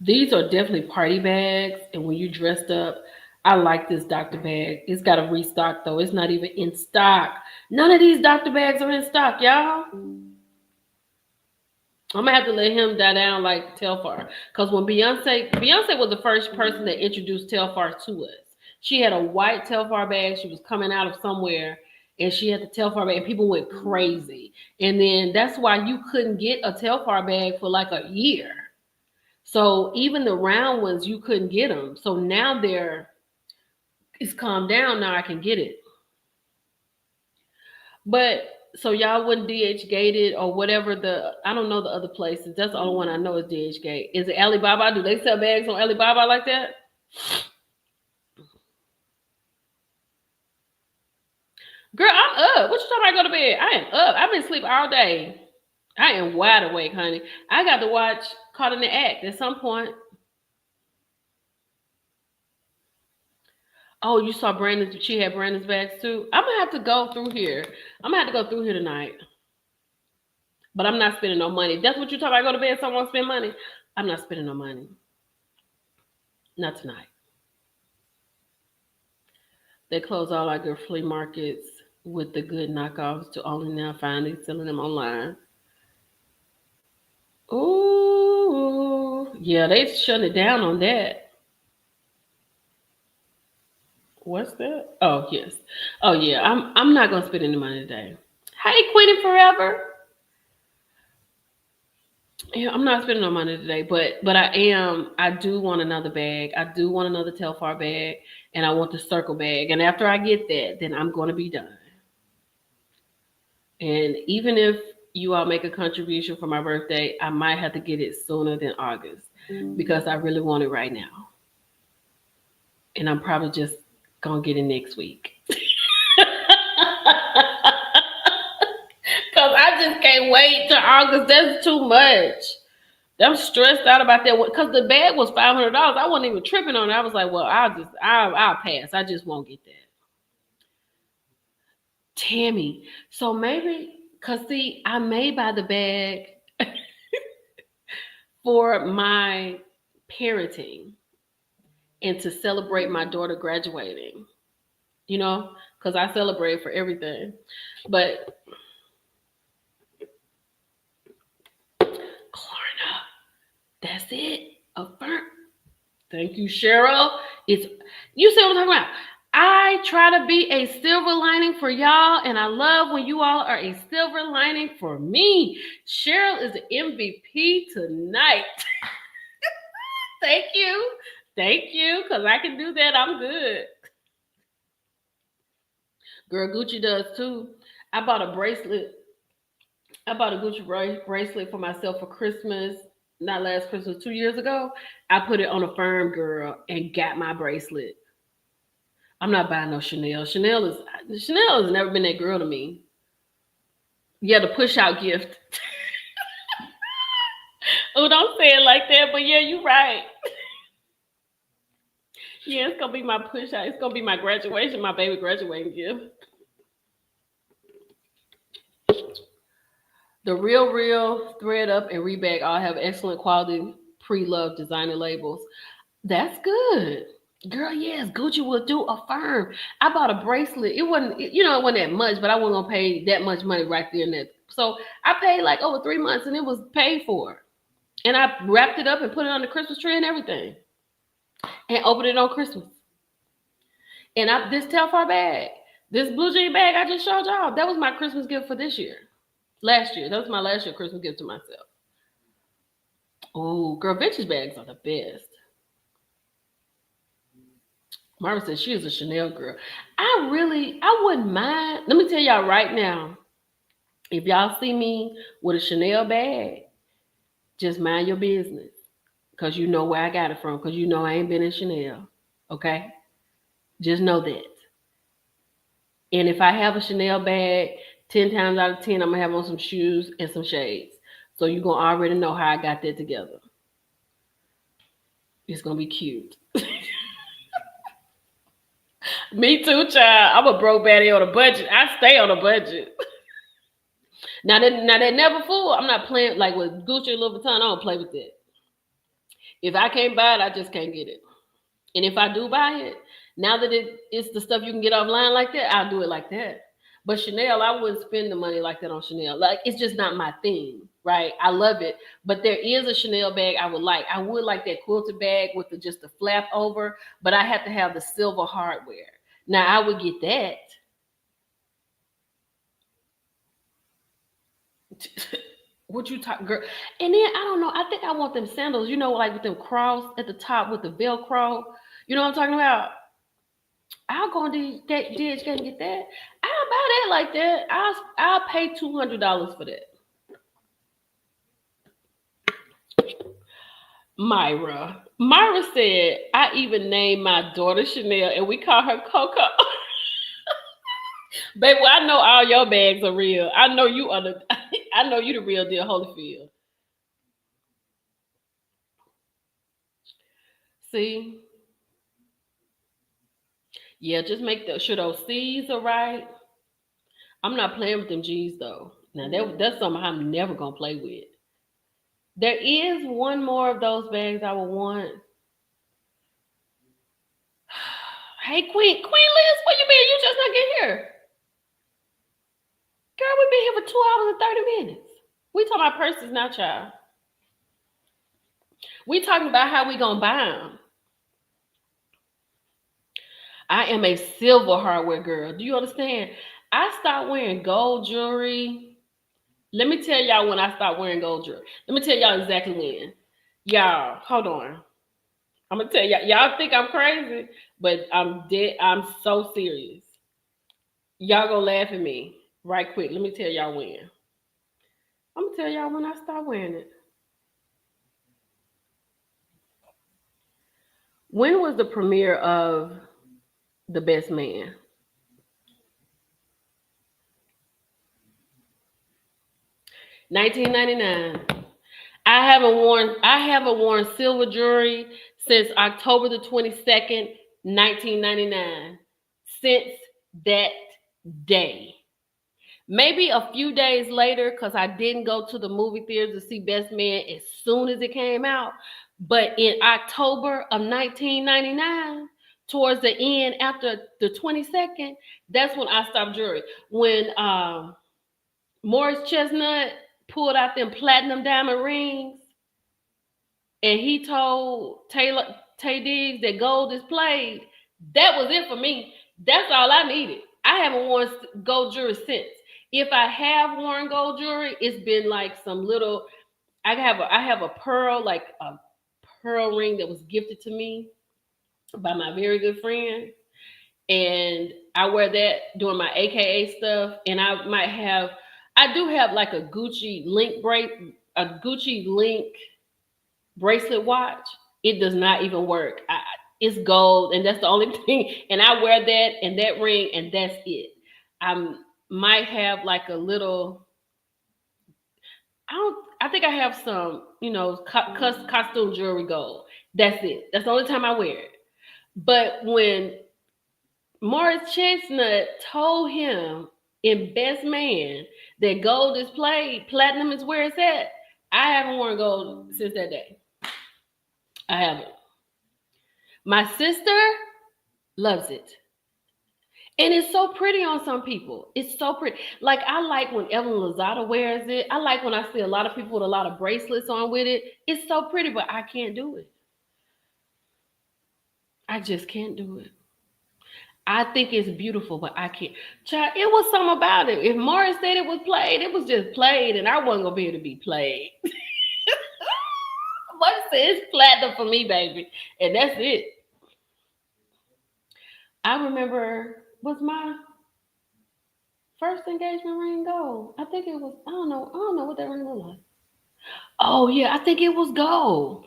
These are definitely party bags, and when you dressed up, I like this Dr. bag. It's got a restock though. It's not even in stock. None of these Dr. bags are in stock, y'all. I'm gonna have to let him die down like Telfar. Cause when Beyonce was the first person that introduced Telfar to us. She had a white Telfar bag. She was coming out of somewhere, and she had the Telfar bag, and people went crazy. And then that's why you couldn't get a Telfar bag for like a year. So even the round ones, you couldn't get them. So now it's calmed down. Now I can get it. But so y'all wouldn't DH gated or whatever I don't know the other places. That's the only one I know is DH gate. Is it Alibaba? Do they sell bags on Alibaba like that? Girl, I'm up. What you talking about? I go to bed. I am up. I've been asleep all day. I am wide awake, honey. I got to watch caught in the act at some point. Oh, you saw Brandon. She had Brandon's bags too. I'm gonna have to go through here. I'm gonna have to go through here tonight. But I'm not spending no money. If that's what you talk about. I go to bed, someone spend money. I'm not spending no money. Not tonight. They close all our good flea markets with the good knockoffs to only now finally selling them online. Ooh, yeah, they shut it down on that. What's that? Oh yes. Oh yeah. I'm not gonna spend any money today. Hey, Queenie Forever. Yeah, I'm not spending no money today, but I am. I do want another bag. I do want another Telfar bag, and I want the circle bag. And after I get that, then I'm going to be done. And even if you all make a contribution for my birthday, I might have to get it sooner than August because I really want it right now. And I'm probably just gonna get it next week. Cause I just can't wait till August. That's too much. I'm stressed out about that because the bag was $500. I wasn't even tripping on it. I was like, well, I'll pass. I just won't get that. Tammy. So maybe, cause see, I may buy the bag for my parenting and to celebrate my daughter graduating. You know, cause I celebrate for everything. But Klarna, that's it. Affirm. Thank you, Cheryl. It's you see what I'm talking about. I try to be a silver lining for y'all, and I love when you all are a silver lining for me. Cheryl is the MVP tonight. Thank you. Thank you, because I can do that. I'm good. Girl, Gucci does too. I bought a bracelet. I bought a Gucci bracelet for myself for Christmas. Not last Christmas, 2 years ago. I put it on a firm, girl, and got my bracelet. I'm not buying no Chanel. Chanel has never been that girl to me. Yeah, the push out gift. Oh, don't say it like that, but yeah, you're right. Yeah, it's gonna be my push out. It's gonna be my graduation, my baby graduating gift. The Real, Thread Up, and Rebag all have excellent quality pre-loved designer labels. That's good. Girl, yes, Gucci will do a firm. I bought a bracelet. It wasn't, it wasn't that much, but I wasn't gonna pay that much money right there and there. So I paid like over 3 months and it was paid for. And I wrapped it up and put it on the Christmas tree and everything. And opened it on Christmas. And this Telfar bag, this blue jean bag I just showed y'all, that was my Christmas gift for this year. Last year. That was my last year Christmas gift to myself. Oh, girl, vintage bags are the best. Marvin said she is a Chanel girl. I wouldn't mind. Let me tell y'all right now, if y'all see me with a Chanel bag, just mind your business. Because you know where I got it from. Because you know I ain't been in Chanel. Okay? Just know that. And if I have a Chanel bag, 10 times out of 10, I'm going to have on some shoes and some shades. So you're going to already know how I got that together. It's going to be cute. Me too, child. I'm a broke baddie on a budget. I stay on a budget. Now they never fool. I'm not playing like with Gucci and Louis Vuitton. I don't play with that. If I can't buy it, I just can't get it. And if I do buy it, now that it's the stuff you can get offline like that, I'll do it like that. But Chanel, I wouldn't spend the money like that on Chanel. Like, it's just not my thing, right? I love it. But there is a Chanel bag I would like. I would like that quilted bag with just the flap over, but I have to have the silver hardware. Now, I would get that. What you talk, girl? And then, I don't know. I think I want them sandals, like with them cross at the top with the Velcro. You know what I'm talking about? I'll go on DHgate and get that. I'll buy that like that. I'll pay $200 for that. Myra said, I even named my daughter Chanel and we call her Coco. Baby, I know all your bags are real. I know you the real deal, Holyfield. See? Yeah, just make sure those C's are right. I'm not playing with them G's though. Now that's something I'm never gonna play with. There is one more of those bags I would want. Hey Queen Liz, where you been? You just not get here. Girl, we been here for 2 hours and 30 minutes. We talking about purses now, child. We talking about how we gonna buy them. I am a silver hardware girl. Do you understand? I stopped wearing gold jewelry. Let me tell y'all when I stopped wearing gold jewelry. Let me tell y'all exactly when. Y'all, hold on. I'm gonna tell y'all. Y'all think I'm crazy, but I'm dead. I'm so serious. Y'all gonna laugh at me right quick. Let me tell y'all when. I'm gonna tell y'all when I stopped wearing it. When was the premiere of The Best Man? 1999. I haven't worn silver jewelry since October the 22nd, 1999. Since that day. Maybe a few days later, because I didn't go to the movie theater to see Best Man as soon as it came out. But in October of 1999, towards the end, after the 22nd, that's when I stopped jewelry. When Morris Chestnut pulled out them platinum diamond rings, and he told Tay Diggs that gold is played, that was it for me. That's all I needed. I haven't worn gold jewelry since. If I have worn gold jewelry, it's been like some little. I have a pearl, like a pearl ring that was gifted to me by my very good friend, and I wear that during my AKA stuff. And I do have like a Gucci link bracelet watch. It does not even work. It's gold, and that's the only thing. And I wear that and that ring, and that's it. I might have like a little. I don't. I think I have some, costume jewelry gold. That's it. That's the only time I wear it. But when Morris Chestnut told him in Best Man that gold is played, platinum is where it's at, I haven't worn gold since that day. I haven't. My sister loves it. And it's so pretty on some people. It's so pretty. Like, I like when Evelyn Lozada wears it. I like when I see a lot of people with a lot of bracelets on with it. It's so pretty, but I can't do it. I just can't do it. I think it's beautiful, but I can't. Child, it was something about it. If Morris said it was played, it was just played, and I wasn't going to be able to be played. Morris said it's platinum for me, baby. And that's it. I remember, was my first engagement ring gold? I think it was. I don't know what that ring looked like. Oh yeah, I think it was gold.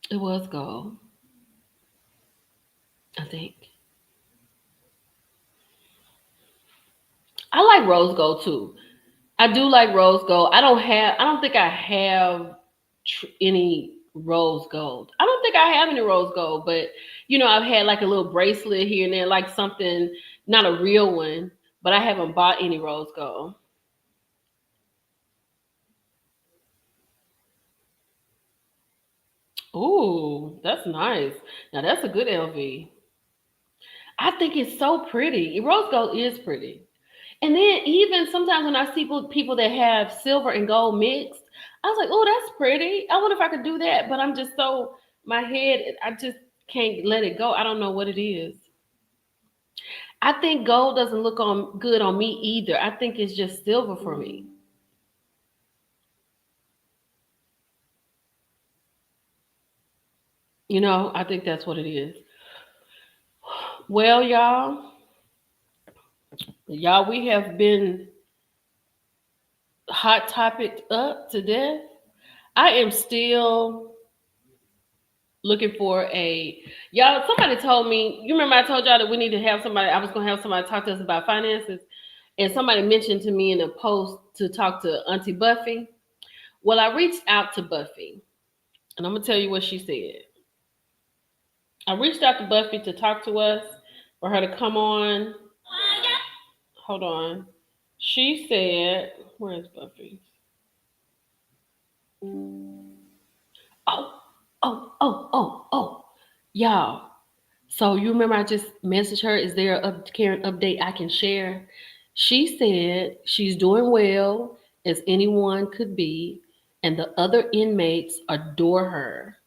It was gold. I think. I like rose gold too. I do like rose gold. I don't think I have any rose gold. I don't think I have any rose gold, but I've had like a little bracelet here and there, like something, not a real one, but I haven't bought any rose gold. Ooh, that's nice. Now that's a good LV. I think it's so pretty. Rose gold is pretty. And then even sometimes when I see people that have silver and gold mixed, I was like, oh, that's pretty. I wonder if I could do that. But I'm just so, my head, I just can't let it go. I don't know what it is. I think gold doesn't look on good on me either. I think it's just silver for me. I think that's what it is. Well, y'all, we have been hot topic up to death. I am still looking for y'all. Somebody told me, you remember I told y'all that we need to have somebody, I was going to have somebody talk to us about finances. And somebody mentioned to me in a post to talk to Auntie Buffy. Well, I reached out to Buffy And I'm gonna tell you what she said. I reached out to Buffy to talk to us, for her to come on. Hold on. She said, "Where is Buffy?" Oh, oh. Y'all. So you remember I just messaged her, is there a current update I can share? She said she's doing well as anyone could be, and the other inmates adore her.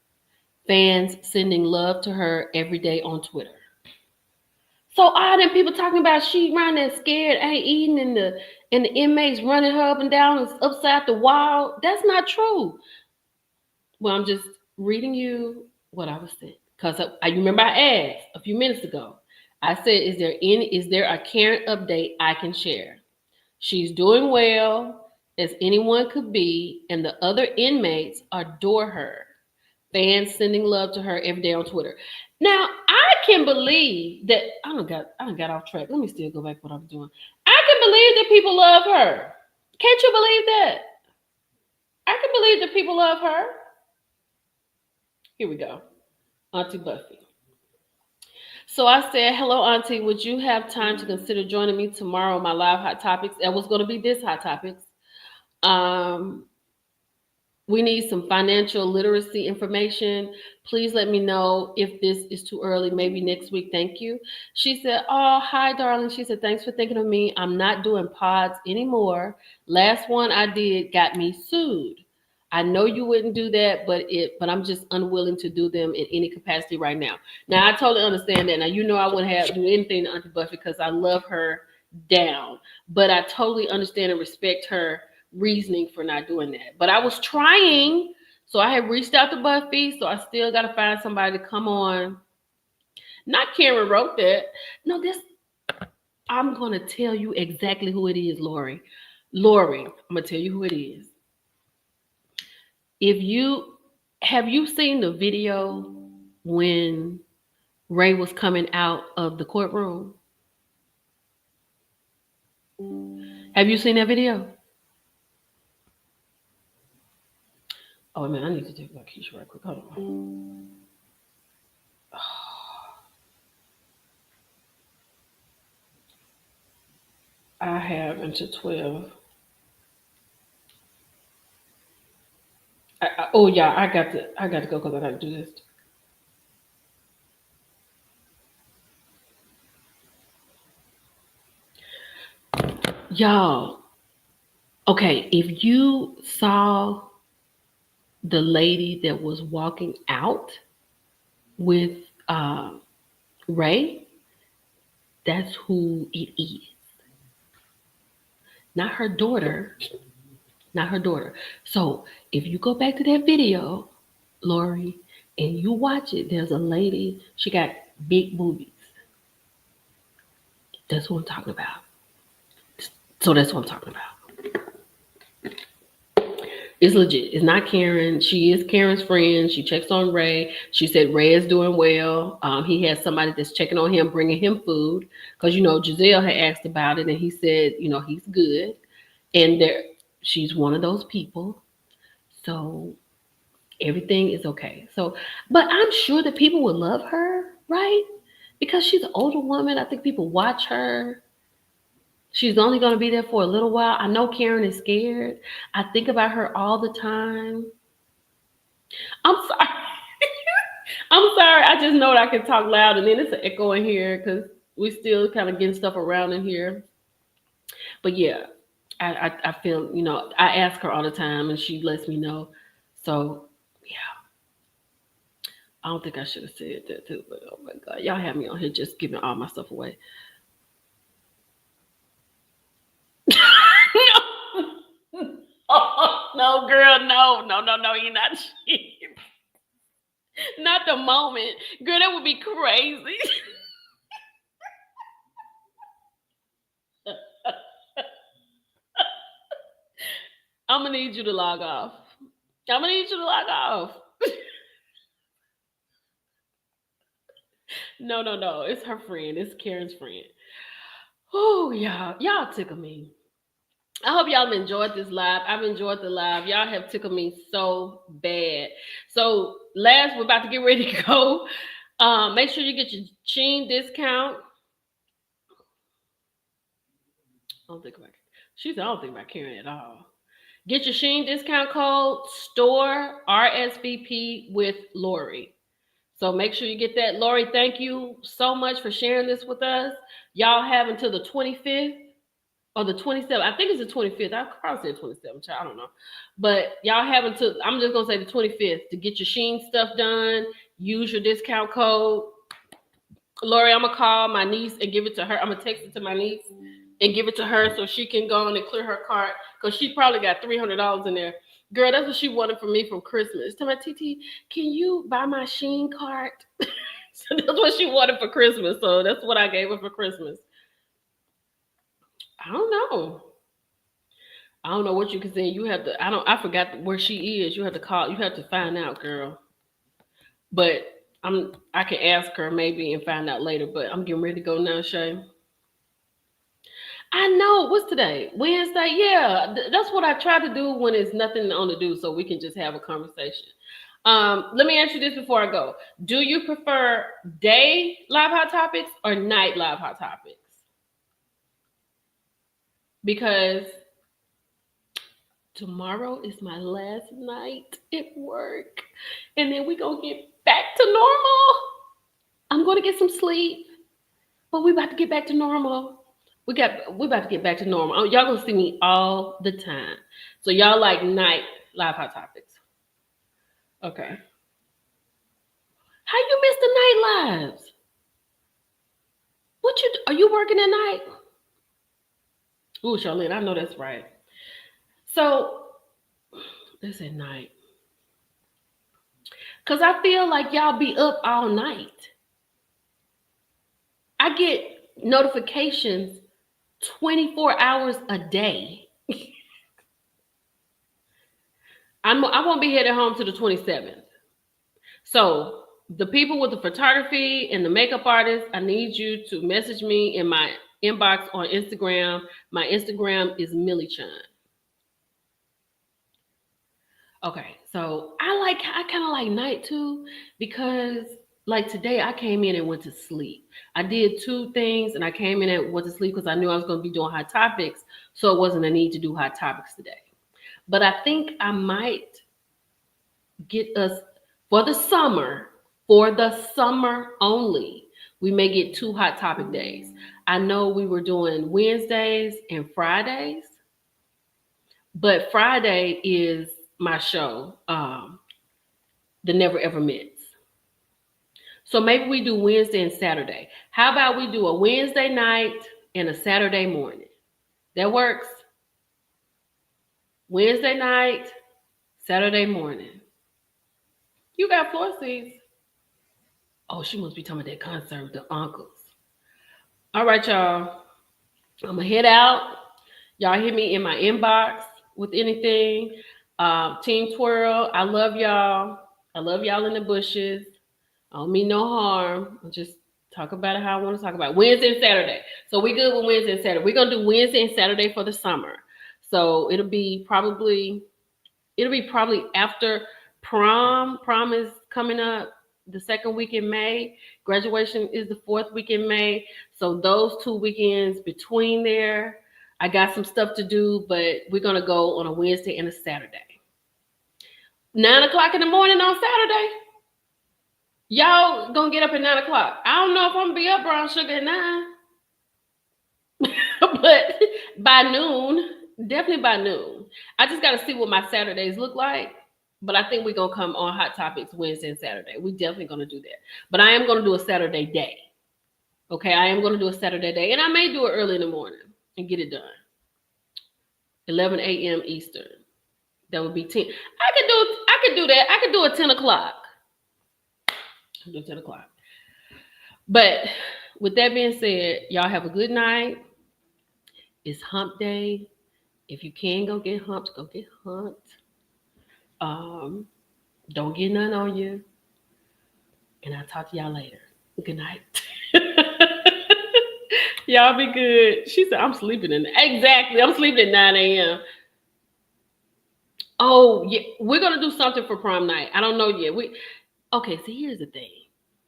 Fans sending love to her every day on Twitter. So all them people talking about she running there scared, ain't eating, and the inmates running her up and down and upside the wall. That's not true. Well, I'm just reading you what I was saying. Because I remember I asked a few minutes ago. I said, is there a current update I can share? She's doing well as anyone could be, and the other inmates adore her. Fans sending love to her every day on Twitter. Now I can believe that I don't got off track. Let me still go back to what I was doing. I can believe that people love her. Can't you believe that? I can believe that people love her. Here we go. Auntie Buffy. So I said, hello, Auntie. Would you have time to consider joining me tomorrow on my live Hot Topics? That was going to be this Hot Topics. Um, we need some financial literacy information. Please let me know if this is too early, maybe next week. Thank you. She said, oh, hi, darling. She said, thanks for thinking of me. I'm not doing pods anymore. Last one I did got me sued. I know you wouldn't do that, but I'm just unwilling to do them in any capacity right now. Now I totally understand that. Now you know I wouldn't have do anything to Auntie Buffy because I love her down. But I totally understand and respect her reasoning for not doing that. But I was trying, so I had reached out to Buffy, so I still got to find somebody to come on. Not Karen wrote that. No, this I'm gonna tell you exactly who it is, Lori. Lori, I'm gonna tell you who it is. If you have you seen the video when Ray was coming out of the courtroom? Have you seen that video? Oh man, I need to take my keys right quick. Hold on. I have until 12. Oh yeah, I got to go because I got to do this. Y'all, okay, if you saw the lady that was walking out with Ray, that's who it is. Not her daughter. Not her daughter. So if you go back to that video, Lori, and you watch it, there's a lady, she got big boobies. That's what I'm talking about. So that's what I'm talking about. It's legit. It's not Karen. She is Karen's friend. She checks on Ray. She said Ray is doing well. He has somebody that's checking on him, bringing him food. Because, Giselle had asked about it, and he said, he's good. And she's one of those people. So everything is okay. So, but I'm sure that people would love her, right? Because she's an older woman. I think people watch her. She's only going to be there for a little while. I know Karen is scared. I think about her all the time. I'm sorry. I'm sorry. I just know that I can talk loud and then it's an echo in here because we still kind of getting stuff around in here. But yeah, I feel, I ask her all the time and she lets me know. So yeah, I don't think I should have said that too, but oh my God, y'all have me on here just giving all my stuff away. No. Oh, no, girl, no, you're not cheating. Not the moment. Girl, that would be crazy. I'm gonna need you to log off. I'm gonna need you to log off. No. It's her friend. It's Karen's friend. Oh, y'all tickle me. I hope y'all have enjoyed this live. I've enjoyed the live. Y'all have tickled me so bad. So last, we're about to get ready to go. Make sure you get your Sheen discount. I don't think about I don't think about carrying it at all. Get your Sheen discount code store RSVP with Lori. So make sure you get that. Lori, thank you so much for sharing this with us. Y'all have until the 25th or the 27th. I think it's the 25th. I probably said 27th. I don't know. But y'all have until, I'm just going to say the 25th to get your Sheen stuff done. Use your discount code. Lori, I'm going to call my niece and give it to her. I'm going to text it to my niece and give it to her so she can go on and clear her cart because she probably got $300 in there. Girl, that's what she wanted from me from Christmas. Tell my TT, can you buy my Sheen cart? So that's what she wanted for Christmas. So that's what I gave her for Christmas. I don't know. I don't know what you can say. You have to. I forgot where she is. You have to call. You have to find out, girl. But I can ask her maybe and find out later. But I'm getting ready to go now, Shay. I know. What's today? Wednesday? Yeah. That's what I try to do when there's nothing on to do so we can just have a conversation. Let me ask you this before I go. Do you prefer day live hot topics or night live hot topics? Because tomorrow is my last night at work. And then we're going to get back to normal. I'm going to get some sleep. But we about to get back to normal. We about to get back to normal. Y'all gonna see me all the time. So y'all like night live hot topics. Okay. How you miss the night lives? Are you working at night? Ooh, Charlene, I know that's right. So it's at night. Cause I feel like y'all be up all night. I get notifications 24 hours a day. I won't be headed home to the 27th. So the people with the photography and the makeup artists, I need you to message me in my inbox on Instagram. My Instagram is Millichan. Okay, so I kind of like night too because like today I came in and went to sleep. I did two things and I came in and went to sleep because I knew I was going to be doing hot topics, so it wasn't a need to do hot topics today. But I think I might get us for the summer only. We may get two hot topic days. I know we were doing Wednesdays and Fridays, but Friday is my show, The Never Ever Mints. So maybe we do Wednesday and Saturday. How about we do a Wednesday night and a Saturday morning? That works. Wednesday night, Saturday morning. You got floor seats. Oh, she must be talking about that concert with the uncles. All right, y'all. I'm going to head out. Y'all hit me in my inbox with anything. Team Twirl, I love y'all. I love y'all in the bushes. I don't mean no harm. I'll just talk about it how I want to talk about it. Wednesday and Saturday. So we good with Wednesday and Saturday. We're going to do Wednesday and Saturday for the summer. So it'll be probably after prom. Prom is coming up the second week in May. Graduation is the fourth week in May. So those 2 weekends between there, I got some stuff to do, but we're going to go on a Wednesday and a Saturday. 9 o'clock in the morning on Saturday. Y'all going to get up at 9 o'clock. I don't know if I'm going to be up brown sugar at 9. But by noon, definitely by noon. I just got to see what my Saturdays look like. But I think we're going to come on Hot Topics Wednesday and Saturday. We definitely going to do that. But I am going to do a Saturday day. Okay, I am going to do a Saturday day. And I may do it early in the morning and get it done. 11 a.m. Eastern. That would be 10. I could do that. I could do it 10 o'clock. I'll do 10 o'clock. But with that being said, y'all have a good night. It's hump day. If you can go get humped, go get humped. Don't get none on you. And I'll talk to y'all later. Good night. Y'all be good. She said, I'm sleeping exactly. I'm sleeping at 9 a.m. Oh, yeah. We're gonna do something for prom night. I don't know yet. Okay, so here's the thing.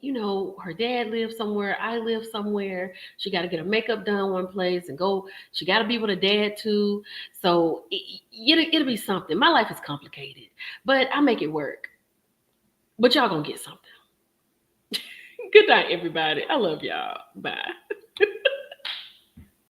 You know, her dad lives somewhere, I live somewhere. She got to get her makeup done one place and go. She got to be with her dad too. So it'll be something. My life is complicated, but I make it work. But y'all gonna get something. Good night, everybody. I love y'all. Bye.